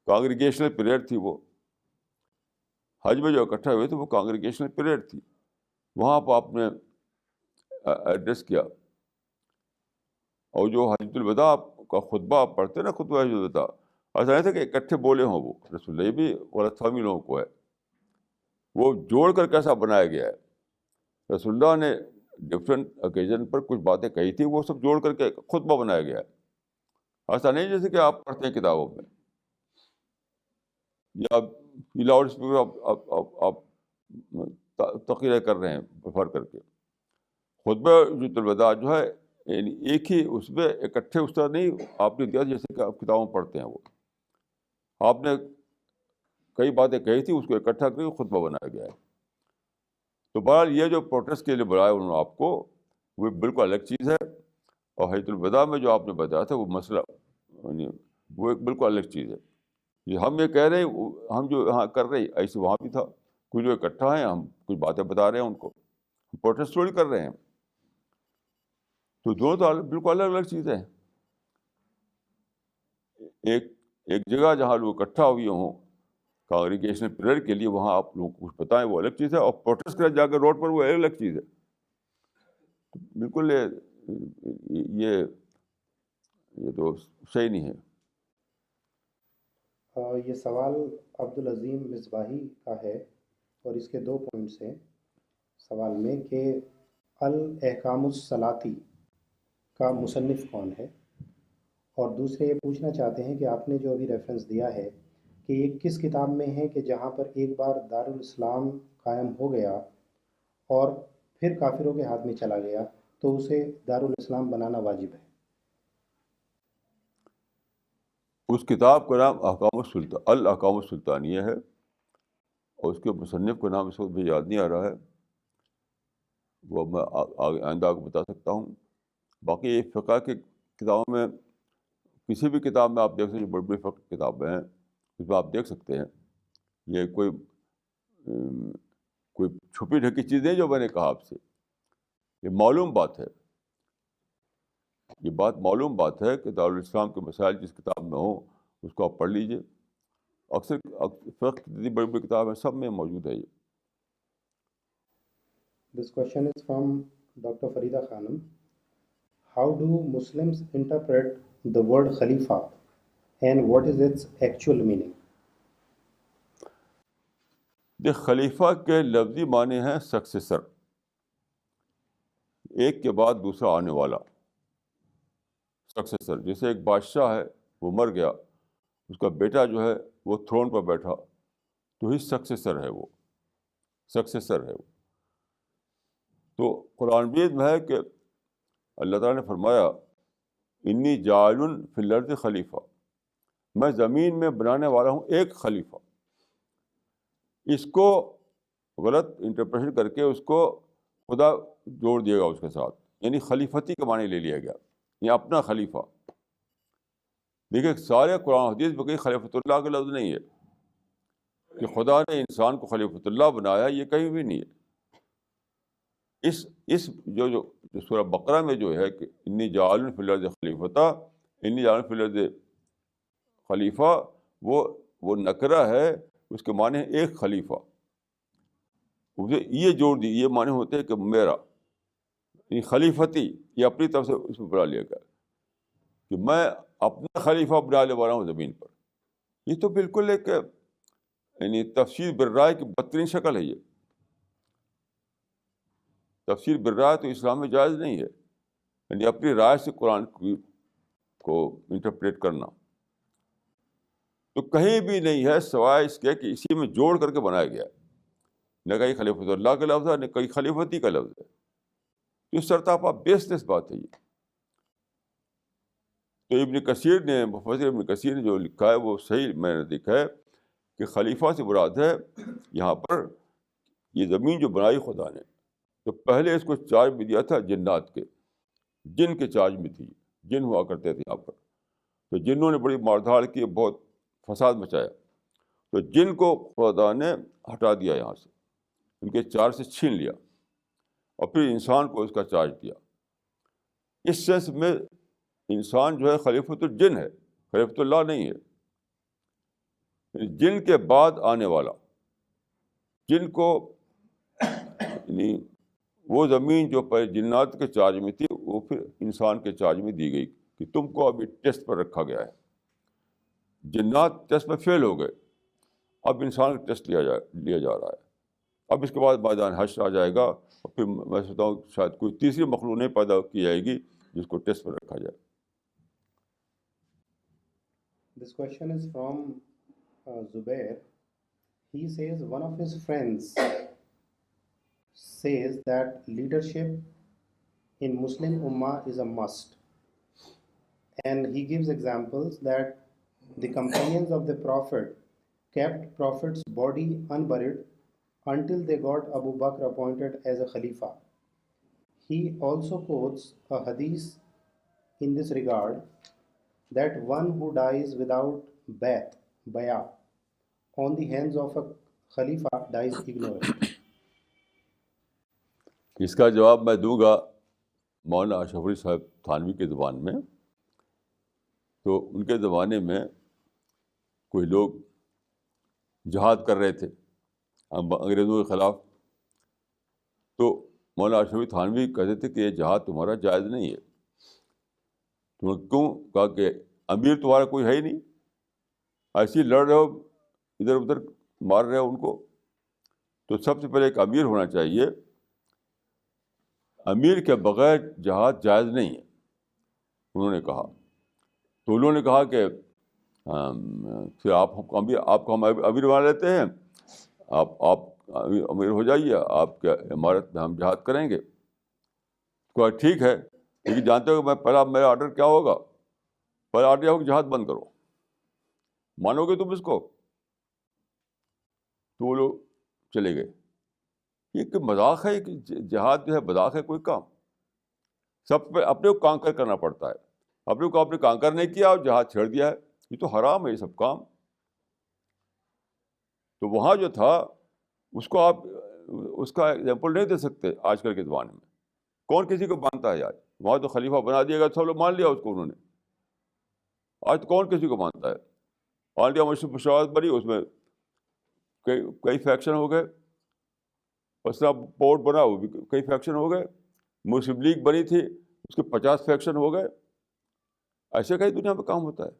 کانگریگیشنل پیریڈ تھی. وہ حج میں جو اکٹھا ہوئے تھے وہ کانگریگیشنل پیریڈ تھی. وہاں پہ آپ نے ایڈریس کیا. اور جو حجۃ الوداع کا خطبہ آپ پڑھتے ہیں نا، خطبہ حجۃ الوداع، ایسا نہیں تھا کہ اکٹھے بولے ہوں وہ رسول اللہ. یہ بھی غلط فہمی لوگوں کو ہے. وہ جوڑ کر کیسا بنایا گیا ہے. رسول اللہ نے ڈفرینٹ اوکیزن پر کچھ باتیں کہی تھی، وہ سب جوڑ کر کے خطبہ بنایا گیا ہے. ایسا نہیں جیسے کہ آپ پڑھتے ہیں کتابوں میں یا لاؤڈ اسپیکر آپ تقریر کر رہے ہیں پھر کر کے. خطبہ حجۃ الوداع جو ہے یعنی ایک ہی اس میں اکٹھے اس طرح نہیں آپ نے دیا جیسے کہ آپ کتابوں میں پڑھتے ہیں. وہ آپ نے کئی باتیں کہی تھی، اس کو اکٹھا کر کے خطبہ بنایا گیا ہے. تو بہرحال یہ جو پروٹیسٹ کے لیے بلایا انہوں نے آپ کو، وہ بالکل الگ چیز ہے. اور حجۃ الوداع میں جو آپ نے بتایا تھا وہ مسئلہ، یعنی وہ ایک بالکل الگ چیز ہے. یہ ہم یہ کہہ رہے ہیں، ہم جو یہاں کر رہے ہیں ایسے وہاں بھی تھا. کچھ جو اکٹھا ہیں، ہم کچھ باتیں بتا رہے ہیں ان کو، ہم پروٹیسٹ تھوڑی کر رہے ہیں. تو دونوں تو بالکل الگ الگ چیزیں ہیں. ایک جگہ جہاں لوگ اکٹھا ہوئے ہوں کانگریگیشنل پریئر کے لیے، وہاں آپ لوگ کچھ بتائیں، وہ الگ چیز ہے. اور پروٹیسٹ کریں جا کے روڈ پر، وہ الگ چیز ہے. بالکل یہ تو صحیح نہیں ہے. یہ سوال عبدالعظیم مصباحی کا ہے اور اس کے 2 پوائنٹس ہیں سوال میں کہ الاحکام الصلاتی کا مصنف کون ہے، اور دوسرے یہ پوچھنا چاہتے ہیں کہ آپ نے جو ابھی ریفرنس دیا ہے کہ یہ کس کتاب میں ہے کہ جہاں پر ایک بار دارالاسلام قائم ہو گیا اور پھر کافروں کے ہاتھ میں چلا گیا تو اسے دارالاسلام بنانا واجب ہے. اس کتاب کا نام الاحکام السلطانیہ ہے، اور اس کے مصنف کا نام اس وقت بھی یاد نہیں آ رہا ہے. وہ میں آئندہ کو بتا سکتا ہوں. باقی یہ فقہ کی کتابوں میں، کسی بھی کتاب میں آپ دیکھ سکتے ہیں، بڑی بڑی فقہ کتابیں ہیں، اس میں آپ دیکھ سکتے ہیں. یہ کوئی چھپی ڈھکی چیز نہیں جو میں نے کہا آپ سے. یہ معلوم بات ہے، یہ بات معلوم بات ہے کہ دارالاسلام کے مسائل جس کتاب میں ہوں اس کو آپ پڑھ لیجئے. اکثر فقہ کی جتنی بڑی بڑی کتابیں سب میں موجود ہے یہ. This question is from Dr. Farida Khanum. How do Muslims interpret the word Khalifa and what is its actual meaning? دیکھ، خلیفہ کے لفظی معنی ہیں سکسیسر، ایک کے بعد دوسرا آنے والا. سکسیسر جیسے ایک بادشاہ ہے، وہ مر گیا، اس کا بیٹا جو ہے وہ تھرون پر بیٹھا، تو ہی سکسیسر ہے. وہ سکسیسر ہے وہ. تو قرآن مجید میں ہے کہ اللہ تعالیٰ نے فرمایا انی جاعل فی الارض خلیفہ، میں زمین میں بنانے والا ہوں ایک خلیفہ. اس کو غلط انٹرپریشن کر کے اس کو خدا جوڑ دیا گا اس کے ساتھ، یعنی خلیفتی کا معنی لے لیا گیا، یہ اپنا خلیفہ. دیکھیے سارے قرآن حدیث میں کہیں خلیفۃ اللہ کا لفظ نہیں ہے کہ خدا نے انسان کو خلیفۃ اللہ بنایا، یہ کہیں بھی نہیں ہے. اس جو سورہ بقرہ میں جو ہے کہ انی جاعل فی الارض خلیفۃ، انی جاعل فی الارض خلیفہ، وہ نکرہ ہے، اس کے معنی ہے ایک خلیفہ. اسے یہ جوڑ دی، یہ معنی ہوتے ہیں کہ میرا، یعنی خلیفتی، یہ اپنی طرف سے اس میں بنا لیا گیا کہ میں اپنا خلیفہ بنانے والا ہوں زمین پر. یہ تو بالکل ایک یعنی تفسیر بالرائے کی بدترین شکل ہے. یہ تفسیر بالرائے تو اسلام میں جائز نہیں ہے، یعنی اپنی رائے سے قرآن کو انٹرپریٹ کرنا. تو کہیں بھی نہیں ہے سوائے اس کے کہ اسی میں جوڑ کر کے بنایا گیا. نہ کہیں خلیفۃ اللہ کا لفظ ہے، نہ کہیں خلیفتی کا لفظ ہے. تو اس سرتاپا بیس لیس بات ہے یہ. تو ابن کثیر نے، مفسر ابن کثیر نے جو لکھا ہے وہ صحیح میں نے دیکھا ہے کہ خلیفہ سے مراد ہے یہاں پر یہ زمین جو بنائی خدا نے. تو پہلے اس کو چارج بھی دیا تھا جنات کے، جن کے چارج میں تھی، جن ہوا کرتے تھے یہاں پر. تو جنوں نے بڑی ماردھاڑ کی، بہت فساد مچایا. تو جن کو خدا نے ہٹا دیا یہاں سے، ان کے چارج سے چھین لیا، اور پھر انسان کو اس کا چارج دیا. اس سینس میں انسان جو ہے خلیفۃ الجن ہے، خلیفۃ اللہ نہیں ہے. جن کے بعد آنے والا، جن کو یعنی وہ زمین جو پہلے جنات کے چارج میں تھی وہ پھر انسان کے چارج میں دی گئی کہ تم کو ابھی ٹیسٹ پر رکھا گیا ہے. جنات ٹیسٹ میں فیل ہو گئے، اب انسان کا ٹیسٹ لیا جا رہا ہے. اب اس کے بعد میدان حشر آ جائے گا، اور پھر میں سوچتا ہوں شاید کوئی تیسری مخلوق نہیں پیدا کی جائے گی جس کو ٹیسٹ پر رکھا جائے. This question is from Zubair. He says one of his friends says that leadership in Muslim Ummah is a must. And he gives examples that the companions of the Prophet kept Prophet's body unburied until they got Abu Bakr appointed as a Khalifa. He also quotes a hadith in this regard that one who dies without bayah, on the hands of a Khalifa dies ignorant. اس کا جواب میں دوں گا مولانا اشرف علی صاحب تھانوی کے زبان میں. تو ان کے زمانے میں کوئی لوگ جہاد کر رہے تھے انگریزوں کے خلاف. تو مولانا اشرف علی تھانوی کہتے تھے کہ یہ جہاد تمہارا جائز نہیں ہے. تم کیوں؟ کہا کہ امیر تمہارا کوئی ہے ہی نہیں, ایسے ہی لڑ رہے ہو, ادھر ادھر مار رہے ہو ان کو. تو سب سے پہلے ایک امیر ہونا چاہیے. امیر کے بغیر جہاد جائز نہیں ہے, انہوں نے کہا. تو انہوں نے کہا کہ پھر آپ کو ہم امیر بنا لیتے ہیں, آپ امیر ہو جائیے, آپ کے عمارت میں ہم جہاد کریں گے. کہا ٹھیک ہے, لیکن جانتے ہو کہ میرا آرڈر کیا ہوگا؟ پہلا آرڈر یہ ہوگا کہ جہاد بند کرو. مانو گے تم اس کو؟ تو وہ لوگ چلے گئے. یہ کہ مذاق ہے کہ جہاد جو ہے مذاق ہے کوئی کام. سب پہ اپنے کو کانکر کرنا پڑتا ہے. اپنے کو آپ نے کانکر نہیں کیا اور جہاد چھیڑ دیا ہے, یہ تو حرام ہے یہ سب کام. تو وہاں جو تھا اس کو آپ اس کا ایگزامپل نہیں دے سکتے آج کل کے زمانے میں. کون کسی کو مانتا ہے آج؟ وہاں تو خلیفہ بنا دیا گیا, سب لوگ مان لیا اس کو انہوں نے. آج تو کون کسی کو مانتا ہے؟ انڈیا مشاورت بنی, اس میں کئی فیکشن ہو گئے. پسنا بورڈ بنا, وہ بھی کئی فیکشن ہو گئے. مسلم لیگ بنی تھی, اس کے 50 فیکشن ہو گئے. ایسے کئی دنیا میں کام ہوتا ہے.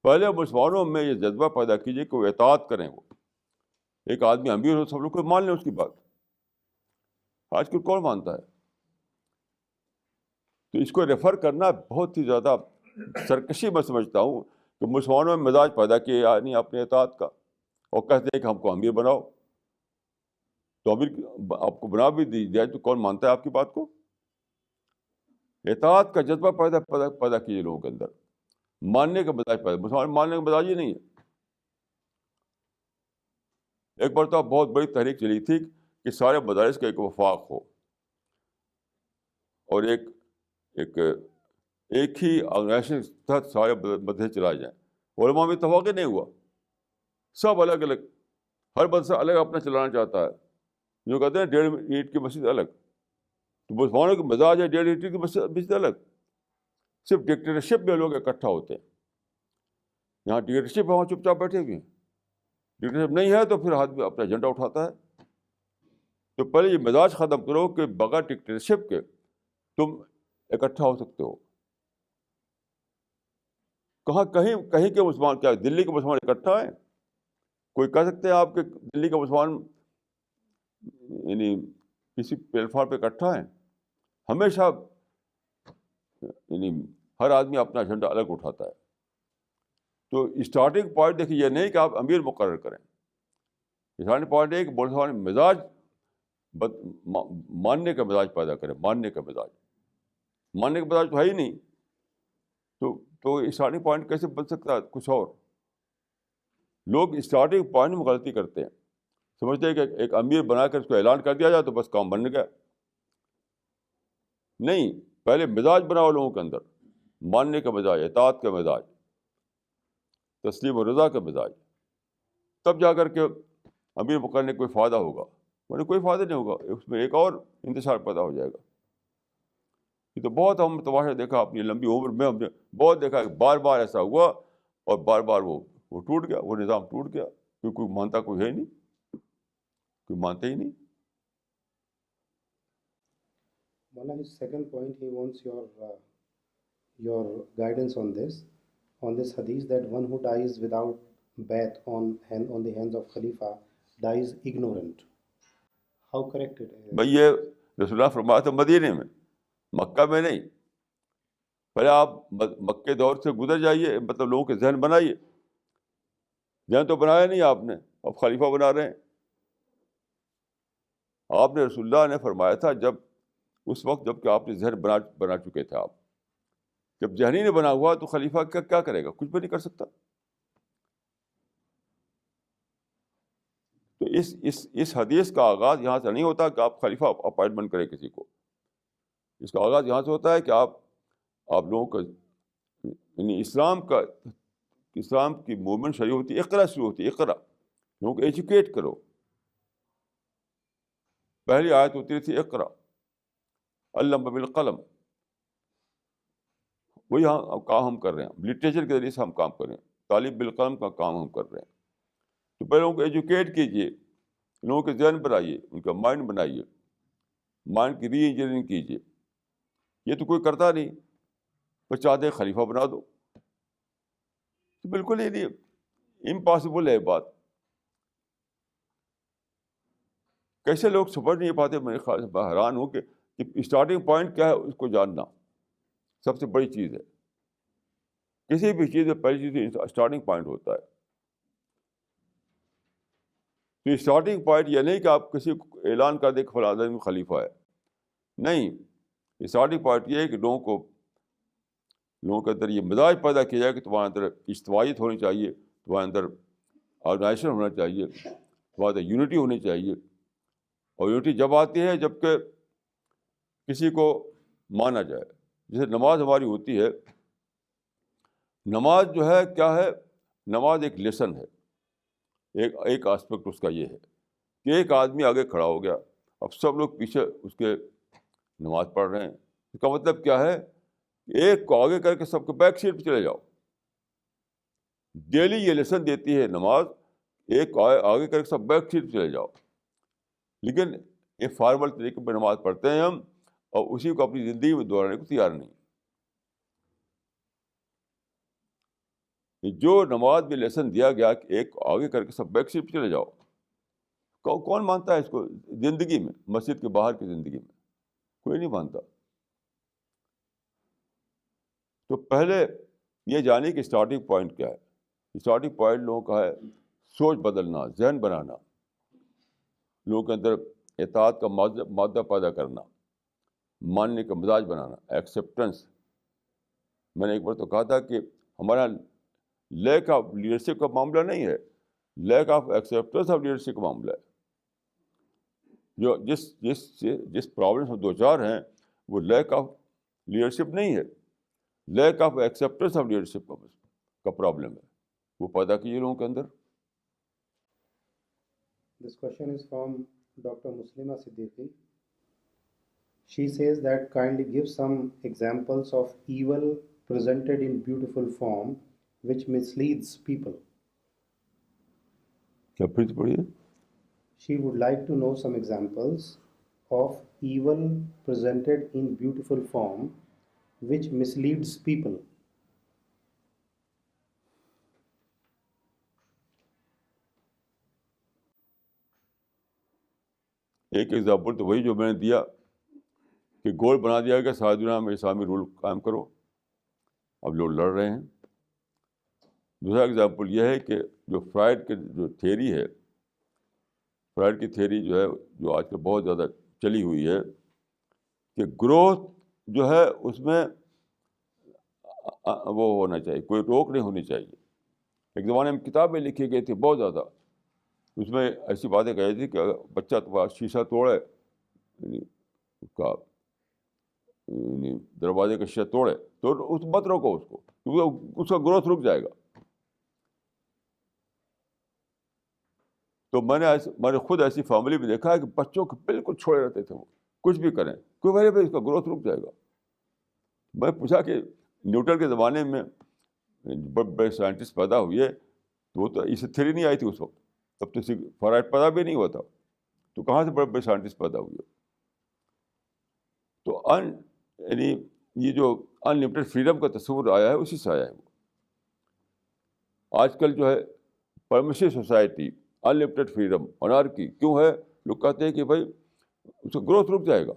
پہلے مسلمانوں میں یہ جذبہ پیدا کیجیے کہ وہ اطاعت کریں. وہ ایک آدمی امیر ہو, سب لوگ کو مان لیں اس کی بات. آج کل کون مانتا ہے؟ تو اس کو ریفر کرنا بہت ہی زیادہ سرکشی میں سمجھتا ہوں کہ مسلمانوں میں مزاج پیدا کیے یعنی اپنے اطاعت کا, اور کہتے ہیں کہ ہم کو امیر بناؤ. تو امیر آپ کو بنا بھی دی جائے تو کون مانتا ہے آپ کی بات کو؟ اطاعت کا جذبہ پیدا کیجیے لوگوں کے اندر. ماننے کا مزاج پیدا, مسلمان ماننے کا مزاج ہی نہیں ہے. ایک بار تو بہت بڑی تحریک چلی تھی کہ سارے مدارس کا ایک وفاق ہو اور ایک ہی آرگنائزیشن کے تحت سارے مدرسے چلائے جائیں. علماء میں اتفاق ہی نہیں ہوا, سب الگ الگ, ہر مدرسہ الگ اپنا چلانا چاہتا ہے. جو کہتے ہیں 1.5 اینٹ کی مسجد الگ, تو مسلمانوں کا مزاج ہے 1.5 اینٹ کی مسجد الگ. صرف ڈکٹیٹرشپ میں لوگ اکٹھا ہوتے ہیں. یہاں ڈکٹیٹرشپ ہے, وہاں چپ چاپ بیٹھے ہوئے ہیں. ڈکٹیٹرشپ نہیں ہے تو پھر آدمی اپنا ایجنڈا اٹھاتا ہے. تو پہلے یہ مزاج ختم کرو کہ بغیر ڈکٹیٹرشپ کے تم اکٹھا ہو سکتے ہو. کہیں کے مسلمان, کیا دلی کے مسلمان اکٹھا ہیں؟ کوئی کہہ سکتے ہیں آپ کہ دلی کے مسلمان یعنی کسی پلیٹ فارم پہ اکٹھا ہیں؟ ہمیشہ یعنی ہر آدمی اپنا ایجنڈا الگ اٹھاتا ہے. تو اسٹارٹنگ پوائنٹ دیکھیے یہ نہیں کہ آپ امیر مقرر کریں. اسٹارٹنگ پوائنٹ یہ کہ مسلمان مزاج ماننے کا مزاج پیدا کریں. ماننے کا مزاج تو ہے ہی نہیں. تو اسٹارٹنگ پوائنٹ کیسے بن سکتا ہے کچھ اور؟ لوگ اسٹارٹنگ پوائنٹ میں غلطی کرتے ہیں, سمجھتے ہیں کہ ایک امیر بنا کر اس کو اعلان کر دیا جائے تو بس کام بن گیا. نہیں, پہلے مزاج بناؤ لوگوں کے اندر, ماننے کا مزاج, اطاعت کا مزاج, تسلیم و رضا کا مزاج. تب جا کر کے امیر مقررنے کوئی فائدہ ہوگا, ورنہ کوئی فائدہ نہیں ہوگا. اس میں ایک اور انتشار پیدا ہو جائے گا. یہ تو بہت ہم تماشا دیکھا اپنی لمبی عمر میں, ہم نے بہت دیکھا کہ بار بار ایسا ہوا اور بار بار وہ ٹوٹ گیا, وہ نظام ٹوٹ گیا, کیونکہ کوئی مانتا کوئی ہے نہیں, کوئی مانتے ہی نہیں. Mala, his second point, he wants your guidance on this hadith that one who dies without bayat on the hands of Khalifa dies ignorant. How correct it is? بھائی یہ رسول اللہ فرمایا تھا مدینے میں, مکہ میں نہیں. پہلے آپ مکے دور سے گزر جائیے, مطلب لوگوں کے ذہن بنائیے. ذہن تو بنایا نہیں آپ نے, اب خلیفہ بنا رہے ہیں. آپ نے رسول اللہ نے فرمایا تھا جب اس وقت جب کہ آپ نے ذہن بنا چکے تھے. آپ جب ذہن ہی نہیں بنا ہوا تو خلیفہ کیا کرے گا؟ کچھ بھی نہیں کر سکتا. تو اس حدیث کا آغاز یہاں سے نہیں ہوتا کہ آپ خلیفہ اپائنٹمنٹ کریں کسی کو. اس کا آغاز یہاں سے ہوتا ہے کہ آپ لوگوں کا یعنی اسلام کی موومنٹ شروع ہوتی ہے، اقرا شروع ہوتی ہے. اقرا، لوگوں کو ایجوکیٹ کرو. پہلی آیت ہوتی تھی اقرا علم بالقلم. وہی کام ہم کر رہے ہیں، لٹریچر کے ذریعے سے ہم کام کر رہے ہیں، تعلیم بالقلم کا کام ہم کر رہے ہیں. تو پہلے لوگوں کو ایجوکیٹ کیجیے، لوگوں کے ذہن بنائیے، ان کا مائنڈ بنائیے، مائنڈ کی ری انجینئرنگ کیجیے. یہ تو کوئی کرتا نہیں، بس چاہتے ہیں خلیفہ بنا دو. تو بالکل ہی نہیں، امپاسبل ہے بات. کیسے لوگ سمجھ نہیں پاتے؟ میں حیران ہوں کہ اسٹارٹنگ پوائنٹ کیا ہے اس کو جاننا سب سے بڑی چیز ہے. کسی بھی چیز میں پہلی چیز اسٹارٹنگ پوائنٹ ہوتا ہے. تو اسٹارٹنگ پوائنٹ یہ نہیں کہ آپ کسی کو اعلان کر دیں کہ فلاں آدمی خلیفہ ہے. نہیں، اسٹارٹنگ پوائنٹ یہ ہے کہ لوگوں کے اندر یہ مزاج پیدا کیا جائے کہ تمہارے اندر اجتماعیت ہونی چاہیے، تمہارے اندر آرگنائزیشن ہونا چاہیے، تمہارے اندر یونٹی ہونی چاہیے. اور یونٹی جب آتی ہے جب کہ کسی کو مانا جائے. جیسے نماز ہماری ہوتی ہے، نماز جو ہے کیا ہے؟ نماز ایک لیسن ہے. ایک آسپیکٹ اس کا یہ ہے کہ ایک آدمی آگے کھڑا ہو گیا، اب سب لوگ پیچھے اس کے نماز پڑھ رہے ہیں. اس کا مطلب کیا ہے؟ ایک کو آگے کر کے سب کو بیک سیٹ پہ چلے جاؤ. ڈیلی یہ لیسن دیتی ہے نماز، ایک کو آگے کر کے سب بیک سیٹ پہ چلے جاؤ. لیکن ایک فارمل طریقے پہ نماز پڑھتے ہیں ہم، اور اسی کو اپنی زندگی میں دہرانے کو تیار نہیں. جو نماز میں لیسن دیا گیا کہ ایک آگے کر کے سب بیک سیٹ پہ چلے جاؤ، کون مانتا ہے اس کو زندگی میں؟ مسجد کے باہر کی زندگی میں کوئی نہیں مانتا. تو پہلے یہ جانے کہ اسٹارٹنگ پوائنٹ کیا ہے. اسٹارٹنگ پوائنٹ لوگوں کا ہے سوچ بدلنا، ذہن بنانا، لوگوں کے اندر اطاعت کا مادہ پیدا کرنا، ماننے کا مزاج بنانا، ایکسیپٹنس. میں نے ایک بار تو کہا تھا کہ ہمارا لیک آف لیڈرشپ کا معاملہ نہیں ہے، lack of acceptance of leadership کا معاملہ ہے. جو جس پرابلم ہم دو چار ہیں وہ لیک آف لیڈرشپ نہیں ہے، lack of acceptance of leadership کا پرابلم ہے. وہ پیدا کیے لوگوں کے اندر. This question is from Dr. Muslima Siddiqui. She says that kindly give some examples of evil presented in beautiful form which misleads people. کیا پھر پڑھیے؟ She would like to know some examples of evil presented in beautiful form which misleads people. ایک example تو وہی جو میں نے دیا کہ گول بنا دیا کہ ساری دنیا میں اسلامی رول قائم کرو، اب لوگ لڑ رہے ہیں. دوسرا ایگزامپل یہ ہے کہ جو فرائڈ کی جو تھیوری ہے، فرائڈ کی تھیوری جو ہے جو آج کل بہت زیادہ چلی ہوئی ہے کہ گروتھ جو ہے اس میں وہ ہونا چاہیے، کوئی روک نہیں ہونی چاہیے. ایک زمانے میں کتابیں لکھی گئی تھی بہت زیادہ، اس میں ایسی باتیں کہی تھی کہ اگر بچہ تمہارا شیشہ توڑے، یعنی اس کا یعنی دروازے کا شیشہ توڑے تو اس مت روکو اس کو، کیونکہ اس کا گروتھ رک جائے گا. تو میں نے خود ایسی فیملی میں دیکھا ہے کہ بچوں کو بالکل چھوڑے رہتے تھے، وہ کچھ بھی کریں کوئی وجہ پہ اس کا گروتھ رک جائے گا. میں پوچھا کہ نیوٹن کے زمانے میں بڑے بڑے سائنٹسٹ پیدا ہوئے تو وہ تو اس تھیوری نہیں آئی تھی اس وقت، تب تو فرائڈ پیدا بھی نہیں ہوا تھا، تو کہاں سے بڑے بڑے سائنٹسٹ پیدا ہوئے؟ تو یعنی یہ جو انلمیٹڈ فریڈم کا تصور آیا ہے اسی سے آیا ہے. وہ آج کل جو ہے permissive society, unlimited freedom, anarchy کیوں ہے؟ لوگ کہتے ہیں کہ بھائی اس کا گروتھ رک جائے گا،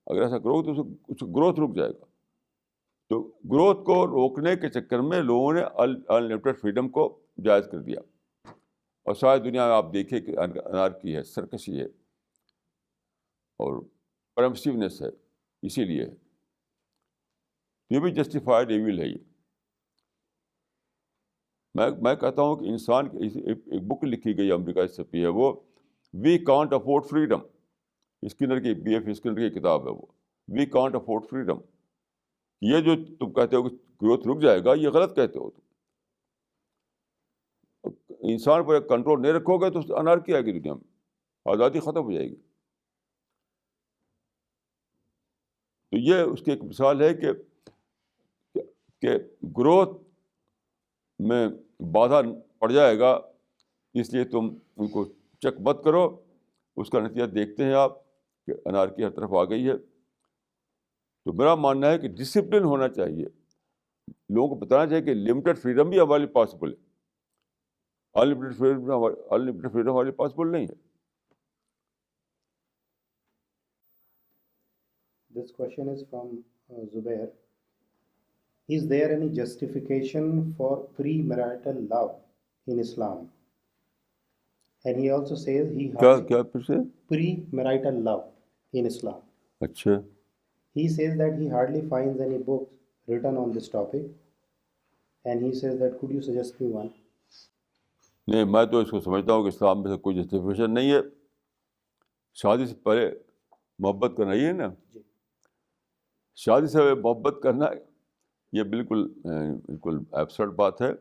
اگر ایسا کرو تو اس کا گروتھ رک جائے گا. تو گروتھ کو روکنے کے چکر میں لوگوں نے انلمیٹڈ فریڈم کو جائز کر دیا. اور ساری دنیا میں آپ دیکھیے کہ انارکی ہے، سرکشی ہے، اور پرمسیونیس ہے، اسی لیے ہے. یہ بھی جسٹیفائڈ ایول ہے. یہ میں کہتا ہوں کہ انسان کی ایک بک لکھی گئی امریکہ سے چھپی ہے، وہ we can't afford freedom. Skinner کی بی ایف اسکنر کی کتاب ہے وہ، وی کانٹ افورڈ فریڈم. یہ جو تم کہتے ہو کہ گروتھ رک جائے گا، یہ غلط کہتے ہو. تم انسان پر کنٹرول نہیں رکھو گے تو انارکی آئے گی دنیا میں، آزادی ختم ہو جائے گی. تو یہ اس کی ایک مثال ہے کہ گروتھ میں بادھا پڑ جائے گا، اس لیے تم ان کو چیک مت کرو. اس کا نتیجہ دیکھتے ہیں آپ کہ انارکی ہر طرف آ گئی ہے. تو میرا ماننا ہے کہ ڈسپلن ہونا چاہیے. لوگوں کو بتانا چاہیے کہ لمیٹڈ فریڈم بھی ہمارے لیے پاسبل ہے. انلمیٹڈ فریڈم ہمارے لیے پاسبل نہیں ہے. This question is from Zubair. Is there any justification for premarital love in Islam? And he also says کیا پھر سے premarital love in Islam. اچھا. He says that he hardly finds any books written on this topic, and he says that could you suggest me one? نہیں، میں تو اس کو سمجھتا ہوں کہ اسلام میں سے کوئی جسٹیفیکیشن نہیں ہے. شادی سے پہلے محبت کرنا ہی ہے نا. شادی سے محبت کرنا یہ بالکل ایبسرڈ بات ہے.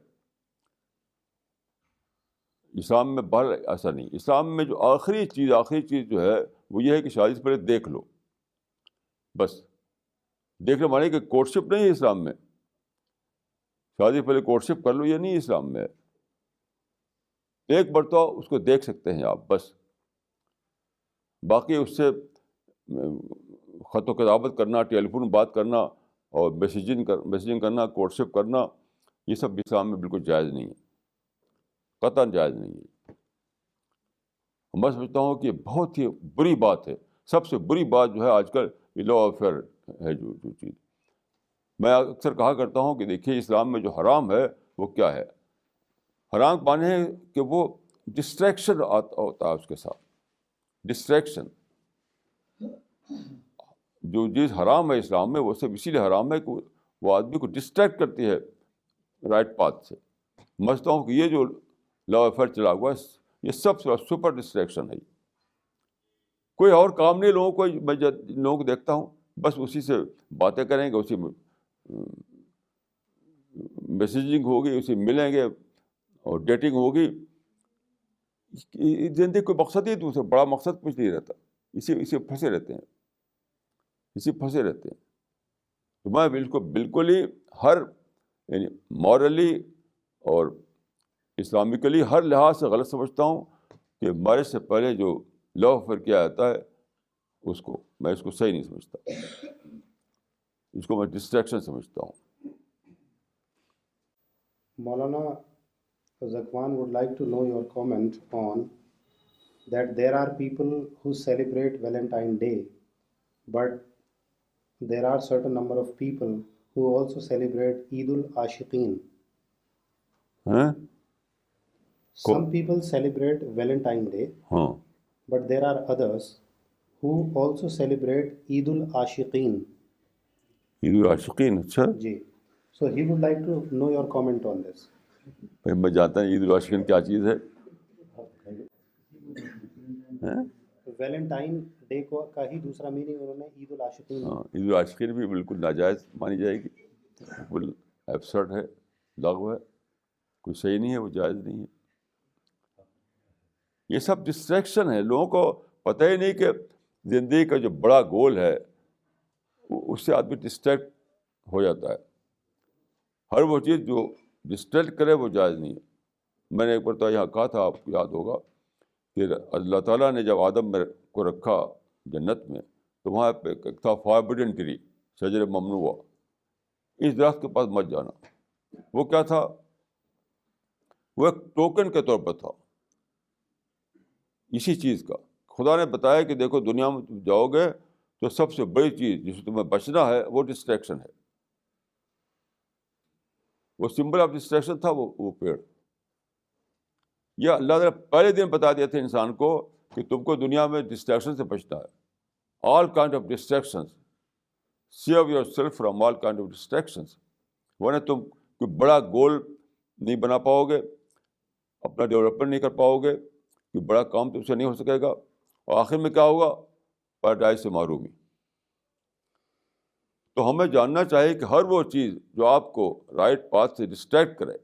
اسلام میں بہر ایسا نہیں. اسلام میں جو آخری چیز جو ہے وہ یہ ہے کہ شادی سے پہلے دیکھ لو. بس دیکھنے مانے کہ کورٹشپ نہیں ہے اسلام میں. شادی سے پہلے کورٹشپ کر لو، یہ نہیں اسلام میں. ایک مرتبہ اس کو دیکھ سکتے ہیں آپ بس. باقی اس سے خط و کتابت کرنا، ٹیلی فون بات کرنا اور میسیجنگ کرنا، کورٹشپ کرنا، یہ سب اسلام میں بالکل جائز نہیں ہے، قطعاً جائز نہیں ہے. میں سمجھتا ہوں کہ یہ بہت ہی بری بات ہے. سب سے بری بات جو ہے آج کل یہ لا افیئر ہے. جو چیز میں اکثر کہا کرتا ہوں کہ دیکھیے اسلام میں جو حرام ہے وہ کیا ہے. حرام مانے ہے کہ وہ ڈسٹریکشن ہوتا ہے اس کے ساتھ. ڈسٹریکشن جو چیز حرام ہے اسلام میں وہ سب اسی لیے حرام ہے کہ وہ آدمی کو ڈسٹریکٹ کرتی ہے رائٹ پاتھ سے. میں سمجھتا ہوں کہ یہ جو لا افیئر چلا ہوا ہے یہ سب سے سپر ڈسٹریکشن ہے. کوئی اور کام نہیں لوگوں کو. میں لوگوں کو دیکھتا ہوں بس اسی سے باتیں کریں گے، اسی میسیجنگ ہوگی، اسی ملیں گے اور ڈیٹنگ ہوگی. زندگی کوئی مقصد ہی دوسرا بڑا مقصد کچھ نہیں رہتا. اسی پھنسے رہتے ہیں. تو میں بالکل ہی یعنی مورلی اور اسلامکلی ہر لحاظ سے غلط سمجھتا ہوں کہ میرج سے پہلے جو لو افیئر کیا جاتا ہے میں اس کو صحیح نہیں سمجھتا. اس کو میں ڈسٹریکشن سمجھتا ہوں. Maulana Zakwan would like to know your comment on that there are people who celebrate Valentine Day, but there are certain number of people who also celebrate Eid ul-Ashiqeen. Some people celebrate Valentine Day, but there are others who also celebrate Eid ul-Ashiqeen. عید العاشقین. اچھا Ji. So he would like to know your comment on this. میں جانتا ہوں عید العاشقین کیا چیز ہے. Valentine day کو کا ہی دوسرا میننگ انہوں نے عید العاشقین. عید العاشقین بھی بالکل ناجائز مانی جائے گی. بالکل ایبسرڈ ہے، لغو ہے، کوئی صحیح نہیں ہے، وہ جائز نہیں ہے. یہ سب ڈسٹریکشن ہے. لوگوں کو پتہ ہی نہیں کہ زندگی کا جو بڑا گول ہے اس سے آدمی ڈسٹریکٹ ہو جاتا ہے. ہر وہ چیز جو ڈسٹریکٹ کرے وہ جائز نہیں ہے. میں نے ایک مرتبہ یہاں کہا تھا، آپ کو یاد ہوگا کہ اللہ تعالیٰ نے جب آدم کو رکھا جنت میں تو وہاں پہ ایک تھا فاربڈن ٹری، شجر ممنوع. اس درخت کے پاس مت جانا. وہ کیا تھا؟ وہ ایک ٹوکن کے طور پر تھا اسی چیز کا. خدا نے بتایا کہ دیکھو دنیا میں تم جاؤ گے تو سب سے بڑی چیز جس سے تمہیں بچنا ہے وہ ڈسٹریکشن ہے. وہ سمبل آف ڈسٹریکشن تھا وہ پیڑ. یہ اللہ تعالیٰ پہلے دن بتا دیا تھا انسان کو کہ تم کو دنیا میں ڈسٹریکشن سے بچنا ہے. all kind of distractions. Save yourself from all kind of distractions. ورنہ تم کوئی بڑا گول نہیں بنا پاؤ گے, اپنا ڈیولپمنٹ نہیں کر پاؤ گے, کوئی بڑا کام تم سے نہیں ہو سکے گا, اور آخر میں کیا ہوگا؟ پیراڈائز سے محرومی. تو ہمیں جاننا چاہیے کہ ہر وہ چیز جو آپ کو رائٹ پاتھ سے ڈسٹریکٹ کرے.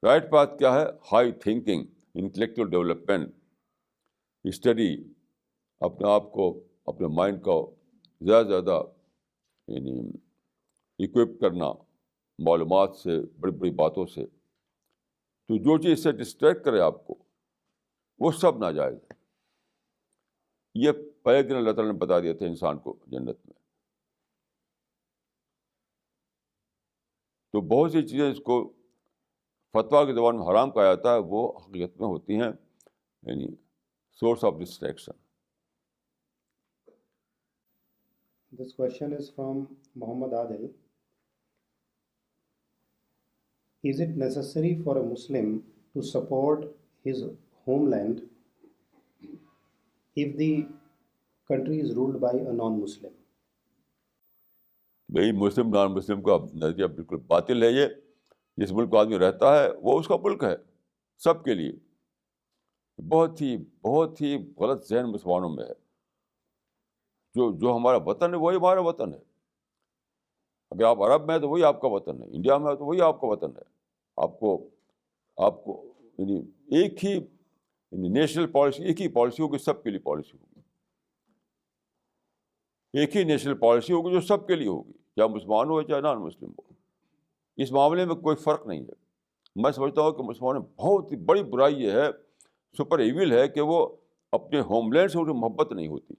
رائٹ پاتھ کیا ہے؟ High thinking, intellectual development, study, اپنے آپ کو, اپنے مائنڈ کو زیادہ سے زیادہ یعنی اکوپ کرنا معلومات سے, بڑی بڑی باتوں سے. تو جو چیز اس سے ڈسٹریکٹ کرے آپ کو, وہ سب ناجائز ہے. یہ پہلے دن اللہ تعالیٰ نے بتا دیا تھا انسان کو جنت میں. تو بہت سی چیزیں اس کو فتویٰ کی زبان میں حرام کہا جاتا ہے, وہ حقیقت میں ہوتی ہیں یعنی source of distraction. This question is from Muhammad Adil. Is it necessary for a Muslim to support his homeland if the country is ruled by a non-Muslim? بھائی مسلم نان مسلم کا نظریہ بالکل باطل ہے. یہ جس ملک میں آدمی رہتا ہے وہ اس کا ملک ہے سب کے لیے. بہت ہی غلط ذہن مسلمانوں میں ہے. جو ہمارا وطن ہے وہی ہمارا وطن ہے. اگر آپ عرب میں ہیں تو وہی آپ کا وطن ہے, انڈیا میں ہے تو وہی آپ کا وطن ہے. آپ کو یعنی ایک ہی نیشنل پالیسی, ایک ہی پالیسی ہوگی, سب کے لیے پالیسی ہوگی. ایک ہی نیشنل پالیسی ہوگی جو سب کے لیے ہوگی, چاہے مسلمان ہو چاہے نان مسلم ہو. اس معاملے میں کوئی فرق نہیں ہے. میں سمجھتا ہوں کہ مسلمانوں میں بہت ہی بڑی برائی یہ ہے, سپر ایول ہے, کہ وہ اپنے ہوم لینڈ سے انہیں محبت نہیں ہوتی.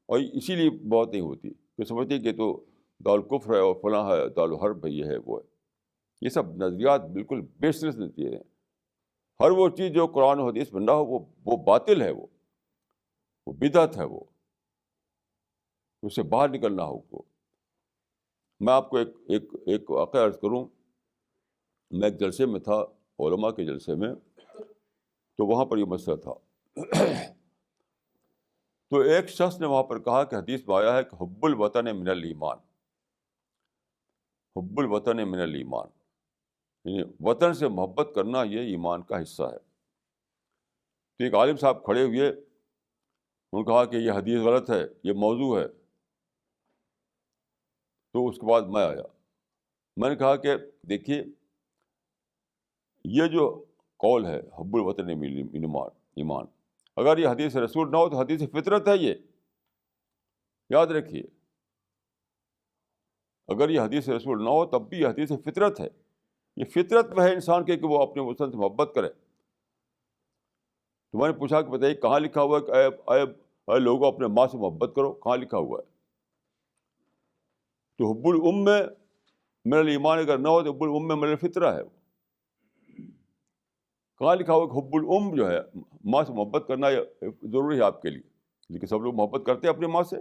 اور اسی لیے بہت نہیں ہوتی کہ سمجھتے کہ تو دارالکفر ہے اور فلاں ہے, دارالحرب ہے, یہ ہے وہ ہے. یہ سب نظریات بالکل بیسلیس نظریے ہیں. ہر وہ چیز جو قرآن و حدیث میں نہ ہو وہ باطل ہے, وہ بدعت ہے, وہ اس سے باہر نکلنا ہوگا. میں آپ کو ایک واقعہ عرض کروں. میں ایک جلسے میں تھا, علماء کے جلسے میں, تو وہاں پر یہ مسئلہ تھا. تو ایک شخص نے وہاں پر کہا کہ حدیث میں آیا ہے کہ حب الوطن من الایمان, حب الوطن من الایمان, یعنی وطن سے محبت کرنا یہ ایمان کا حصہ ہے. تو ایک عالم صاحب کھڑے ہوئے, انہوں نے کہا کہ یہ حدیث غلط ہے, یہ موضوع ہے. تو اس کے بعد میں آیا, میں نے کہا کہ دیکھیے یہ جو قول ہے حب الوطن من ایمان, اگر یہ حدیث رسول نہ ہو تو حدیث فطرت ہے. یہ یاد رکھیے, اگر یہ حدیث رسول نہ ہو تب بھی یہ حدیث فطرت ہے. یہ فطرت میں ہے انسان کے کہ وہ اپنے وطن سے محبت کرے. تو میں نے پوچھا کہ بتائیے کہاں لکھا ہوا ہے کہ اے لوگوں اپنے ماں سے محبت کرو, کہاں لکھا ہوا ہے؟ تو حب الام من الایمان اگر نہ ہو تو حب الام من الفطرہ ہے. کہاں لکھا ہوا کہ حب الام جو ہے ماں سے محبت کرنا ضروری ہے آپ کے لیے؟ لیکن سب لوگ محبت کرتے ہیں اپنی ماں سے.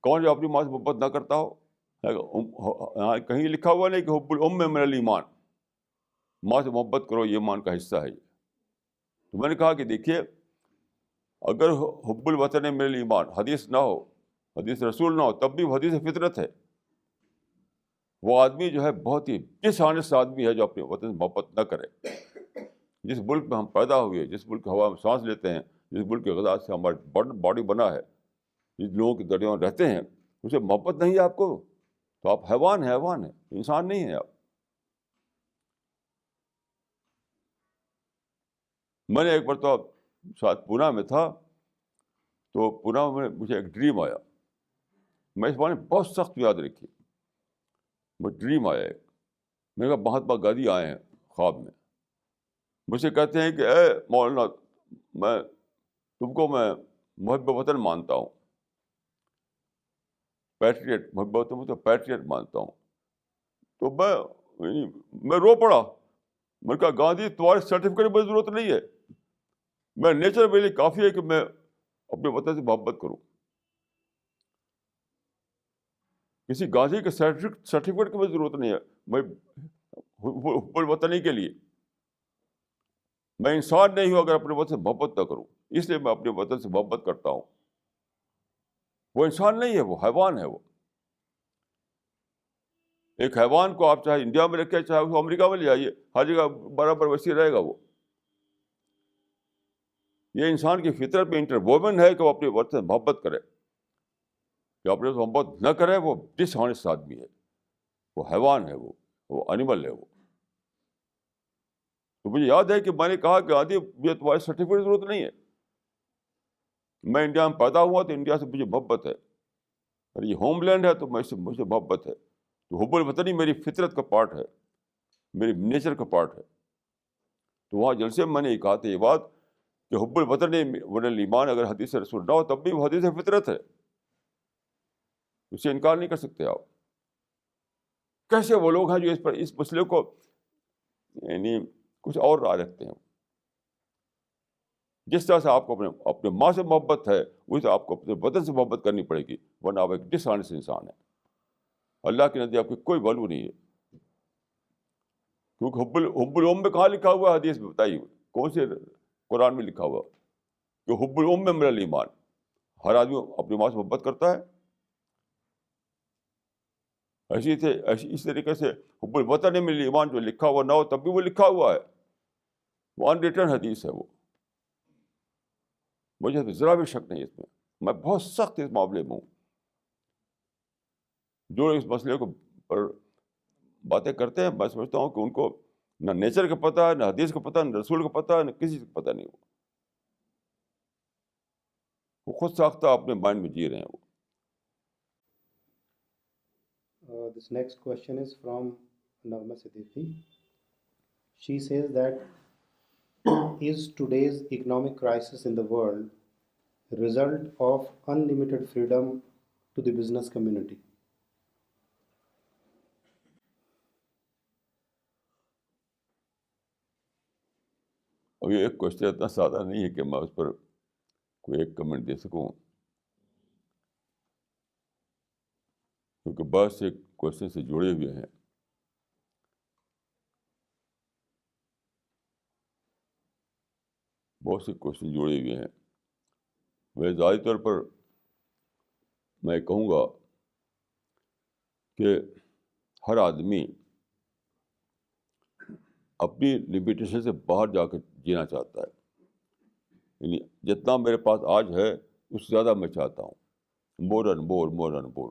کون جو اپنی ماں سے محبت نہ کرتا ہو؟ کہیں لکھا ہوا نہیں کہ حب الام من الایمان, ماں سے محبت کرو, یہ ایمان کا حصہ ہے. تو میں نے کہا کہ دیکھیے اگر حب الوطن من الایمان حدیث نہ ہو, حدیث رسول نہ ہو, تب بھی وہ حدیث فطرت ہے. وہ آدمی جو ہے بہت ہی ڈس آنیسٹ آدمی ہے جو اپنے وطن سے محبت نہ کرے. جس ملک میں ہم پیدا ہوئے, جس ملک کی ہوا میں سانس لیتے ہیں, جس ملک کی غذا سے ہمارا باڈی بنا ہے, جس لوگوں کے درمیان رہتے ہیں, اسے محبت نہیں ہے آپ کو, تو آپ حیوان ہیں, انسان نہیں ہیں آپ. میں نے ایک مرتبہ شاید پونا میں تھا, تو پونا میں مجھے ایک ڈریم آیا. میں اس بارے میں بہت سخت یاد رکھی. وہ ڈریم آیا ایک, میں نے کہا مہاتما گاندھی آئے ہیں خواب میں, مجھ سے کہتے ہیں کہ اے مولانا میں تم کو میں محب وطن مانتا ہوں, پیٹریٹ, محب وطن تو پیٹریٹ مانتا ہوں. تو میں رو پڑا. میں نے کہا گاندھی تمہارے سرٹیفکیٹ میں ضرورت نہیں ہے, میں نیچر میرے لیے کافی ہے کہ میں اپنے وطن سے محبت کروں. کسی گاندھی کے سرٹیفکیٹ کی مجھے ضرورت نہیں ہے, میں حب الوطنی کے لیے. میں انسان نہیں ہوں اگر اپنے وطن سے محبت نہ کروں، اس لیے میں اپنے وطن سے محبت کرتا ہوں. وہ انسان نہیں ہے، وہ حیوان ہے. وہ ایک حیوان کو آپ چاہے انڈیا میں رکھے چاہے اس کو امریکہ میں لے جائیے، ہر جگہ برابر ویسے رہے گا. وہ یہ انسان کی فطرت میں انٹروومن ہے کہ وہ اپنے وطن سے محبت کرے. جو اپنے سے محبت نہ کرے وہ ڈس آنیسٹ آدمی ہے، وہ حیوان ہے، وہ اینیمل ہے. وہ تو مجھے یاد ہے کہ میں نے کہا کہ آدھی مجھے تمہارے سرٹیفکیٹ کی ضرورت نہیں ہے. میں انڈیا میں پیدا ہوا تو انڈیا سے مجھے محبت ہے، اور یہ ہوم لینڈ ہے تو مجھے محبت ہے. تو حب الوطنی میری فطرت کا پارٹ ہے، میری نیچر کا پارٹ ہے. تو وہاں جلسے میں نے یہ کہا تھا یہ بات کہ حب الوطن من الایمان اگر حدیث رسول نہ ہو تب بھی وہ حدیث فطرت ہے، اسے انکار نہیں کر سکتے آپ. کیسے وہ لوگ ہیں جو اس مسئلے کو یعنی کچھ اور رائے رکھتے ہیں. جس طرح سے آپ کو اپنے ماں سے محبت ہے اسی طرح آپ کو اپنے وطن سے محبت کرنی پڑے گی، ورنہ آپ ایک ڈس آنیسٹ انسان ہے. اللہ کے نزدیک آپ کی کوئی ویلو نہیں ہے. کیونکہ حب الام میں کہاں لکھا ہوا ہے حدیث میں بتائیے، کون سے قرآن میں لکھا ہوا کہ حب الام من الایمان، ہر آدمی اپنی ماں سے محبت کرتا ہے. اس طریقے سے حب الوطن من الایمان جو لکھا ہوا نہ ہو تب بھی وہ لکھا ہوا ہے، وہ ان ریٹن حدیث ہے. وہ مجھے تو ذرا بھی شک نہیں اس میں بہت سخت اس معاملے میں ہوں. جو اس مسئلے کو پر باتیں کرتے ہیں میں سمجھتا ہوں کہ ان کو نہ نیچر کا پتہ ہے، نہ حدیث کا پتہ ہے، نہ رسول کا پتہ ہے، نہ کسی کا پتہ نہیں. وہ خود ساختہ اپنے مائنڈ میں جی رہے ہیں. This next question is from Nagma Siddiqui. She says that is today's economic crisis in the world a result of unlimited freedom to the business community? اب یہ ایک کوشچن اتنا سادہ نہیں ہے کہ میں اس پر کوئی ایک کمنٹ دے سکوں، کیونکہ بہت سے کوشچن سے جڑے ہوئے ہیں. بہت سے کوشچن جڑے ہوئے ہیں. میں ذاتی طور پر میں کہوں گا کہ ہر آدمی اپنی لمیٹیشن سے باہر جا کے جینا چاہتا ہے. یعنی جتنا میرے پاس آج ہے اس سے زیادہ میں چاہتا ہوں، more and more more and more.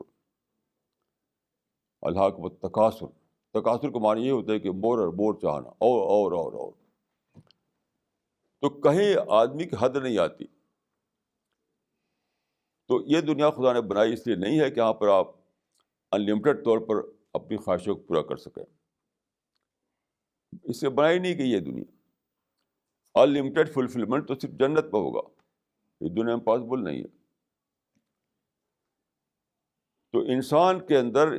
الحاق تکاثر کا معنی یہ ہوتا ہے کہ مور اور مور چاہنا، اور. تو کہیں آدمی کی حد نہیں آتی. تو یہ دنیا خدا نے بنائی اس لیے نہیں ہے کہ یہاں پر آپ انلمیٹڈ طور پر اپنی خواہشوں کو پورا کر سکیں. اس سے بنائی نہیں گئی یہ دنیا. انلمیٹڈ فلفلمنٹ تو صرف جنت میں ہوگا، یہ دنیا میں پاسبل نہیں ہے. تو انسان کے اندر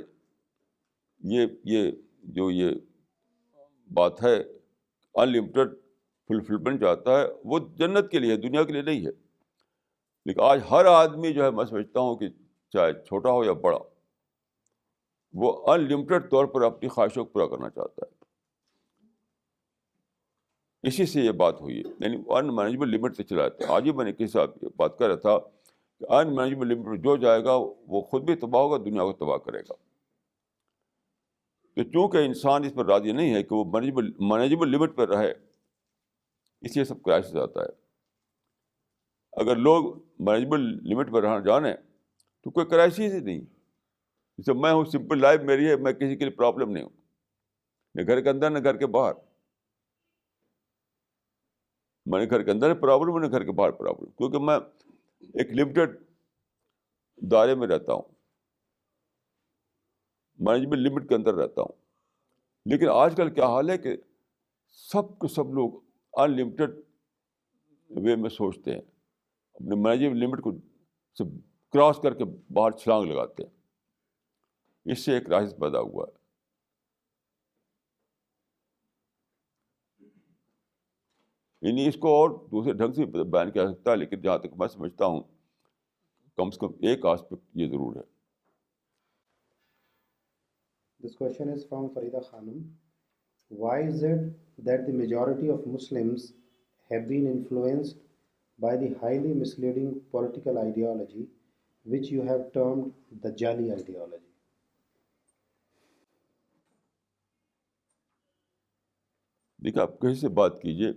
یہ بات ہے انلمیٹڈ فلفلمنٹ جو آتا ہے وہ جنت کے لیے ہے، دنیا کے لیے نہیں ہے. لیکن آج ہر آدمی جو ہے میں سمجھتا ہوں کہ چاہے چھوٹا ہو یا بڑا، وہ انلمیٹڈ طور پر اپنی خواہشوں کو پورا کرنا چاہتا ہے. اسی سے یہ بات ہوئی ہے، یعنی ان مینیجبل لمٹ سے چلاتے ہیں. آج ہی میں نے کسی صاحب بات کر رہا تھا کہ ان مینیجبل لمٹ میں جو جائے گا وہ خود بھی تباہ ہوگا، دنیا کو تباہ کرے گا. تو چونکہ انسان اس پر راضی نہیں ہے کہ وہ مینیجبل لمٹ پر رہے، اس لیے سب کرائسس آتا ہے. اگر لوگ مینیجبل لمٹ پر رہنا جانیں تو کوئی کرائسس ہی نہیں. جیسے میں ہوں، سمپل لائف میری ہے، میں کسی کے لیے پرابلم نہیں ہوں، نہ گھر کے اندر نہ گھر کے باہر. میں نے گھر کے اندر پرابلم، نہ گھر کے باہر پرابلم، کیونکہ میں ایک لمیٹڈ دائرے میں رہتا ہوں، مینیجبل لمٹ کے اندر رہتا ہوں. لیکن آج کل کیا حال ہے کہ سب کے سب لوگ انلمیٹڈ وے میں سوچتے ہیں، اپنے مینیجبل لمٹ کو سے کراس کر کے باہر چھلانگ لگاتے ہیں. اس سے ایک کرائسس پیدا ہوا ہے. یعنی اس کو اور دوسرے ڈھنگ سے بیان کیا جا سکتا ہے، لیکن جہاں تک میں سمجھتا ہوں کم سے کم ایک آسپیکٹ یہ ضرور ہے. This question is from Farida Khanum. Why is it that the majority of Muslims have been influenced by the highly misleading political ideology which you have termed the Jali ideology. دیکھیے آپ کسی سے بات کیجیے,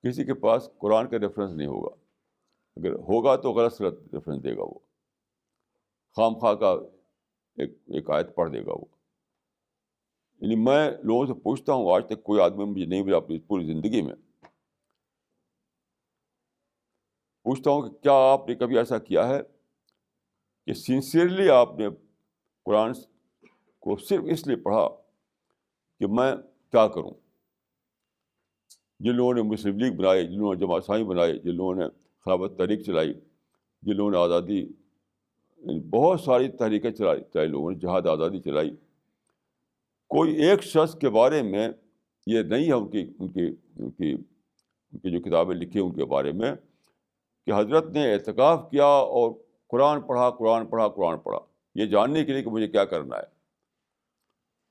کسی کے پاس قرآن کا ریفرنس نہیں ہوگا, اگر ہوگا تو غلط ریفرنس دے گا, وہ خام خواہ کا ایک آیت پڑھ دے گا وہ. یعنی میں لوگوں سے پوچھتا ہوں, آج تک کوئی آدمی مجھے نہیں ملا اپنی پوری زندگی میں, پوچھتا ہوں کہ کیا آپ نے کبھی ایسا کیا ہے کہ سنسیئرلی آپ نے قرآن کو صرف اس لیے پڑھا کہ میں کیا کروں. جن لوگوں نے مسلم لیگ بنائی, جن لوگوں نے جماعت اسلامی بنائی, جن لوگوں نے خلافت تحریک چلائی, جن لوگوں نے آزادی, بہت ساری تحریکیں چلائی لوگوں نے, جہاد آزادی چلائی, کوئی ایک شخص کے بارے میں یہ نہیں ہے ان کی جو کتابیں لکھی ہیں ان کے بارے میں کہ حضرت نے اعتکاف کیا اور قرآن پڑھا یہ جاننے کے لیے کہ مجھے کیا کرنا ہے.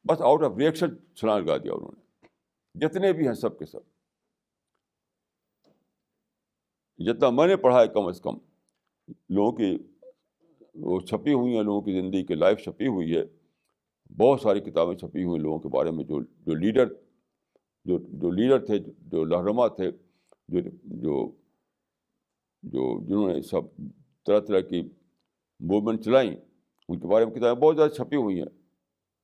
بس آؤٹ آف ریئیکشن چھلانگ لگا دیا انہوں نے, جتنے بھی ہیں سب کے سب. جتنا میں نے پڑھا ہے کم از کم, لوگوں کی وہ چھپی ہوئی ہیں, لوگوں کی زندگی کی لائف چھپی ہوئی ہے, بہت ساری کتابیں چھپی ہوئی ہیں لوگوں کے بارے میں جو لیڈر تھے, جو رہنما تھے, جنہوں نے سب طرح کی موومنٹ چلائیں, ان کے بارے میں کتابیں بہت زیادہ چھپی ہوئی ہیں.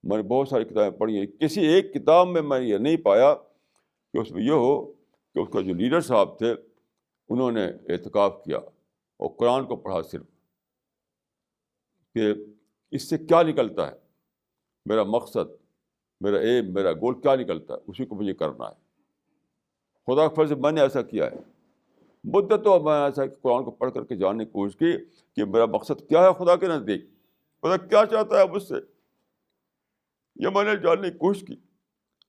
میں نے بہت ساری کتابیں پڑھی ہیں, کسی ایک کتاب میں میں نے یہ نہیں پایا کہ اس میں یہ ہو کہ اس کا جو لیڈر صاحب تھے انہوں نے اعتکاف کیا اور قرآن کو پڑھا صرف, کہ اس سے کیا نکلتا ہے, میرا مقصد, میرا ایم, میرا گول کیا نکلتا ہے, اسی کو مجھے کرنا ہے. خدا کے فضل سے میں نے ایسا کیا ہے, مدتوں میں ایسا قرآن کو پڑھ کر کے جاننے کی کوشش کی کہ میرا مقصد کیا ہے خدا کے نزدیک, خدا کیا چاہتا ہے مجھ سے, یہ میں نے جاننے کی کوشش کی.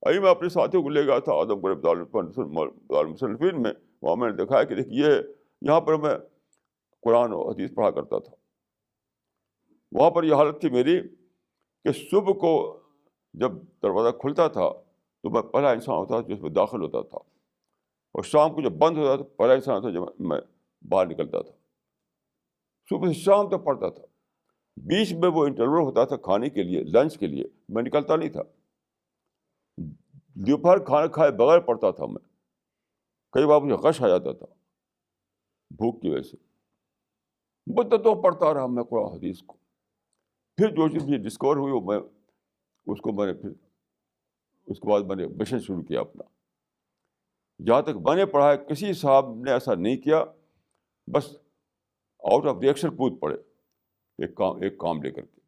ابھی میں اپنے ساتھیوں کو لے گیا تھا آدم گڑھ دارالمصنفین میں, وہاں میں نے دیکھا کہ دیکھیے یہاں پر میں قرآن و حدیث پڑھا کرتا تھا. وہاں پر یہ حالت تھی میری کہ صبح کو جب دروازہ کھلتا تھا تو میں پہلا انسان ہوتا تھا جو اس میں داخل ہوتا تھا, اور شام کو جب بند ہوتا تھا پہلا انسان ہوتا جب میں باہر نکلتا تھا. صبح سے شام تک پڑھتا تھا, بیچ میں وہ انٹرول ہوتا تھا کھانے کے لیے, لنچ کے لیے, میں نکلتا نہیں تھا. دوپہر کھانا کھائے بغیر پڑھتا تھا میں, کئی بار مجھے غش آ جاتا تھا بھوک کی وجہ سے. مدتوں پڑھتا رہا میں قرآن حدیث کو. پھر جو چیز مجھے ڈسکور ہوئی وہ میں نے پھر اس کے بعد میں نے مشن شروع کیا اپنا. جہاں تک میں نے پڑھا ہے کسی صاحب نے ایسا نہیں کیا, بس آؤٹ آف ریئیکشن کود پڑے ایک کام لے کر کے.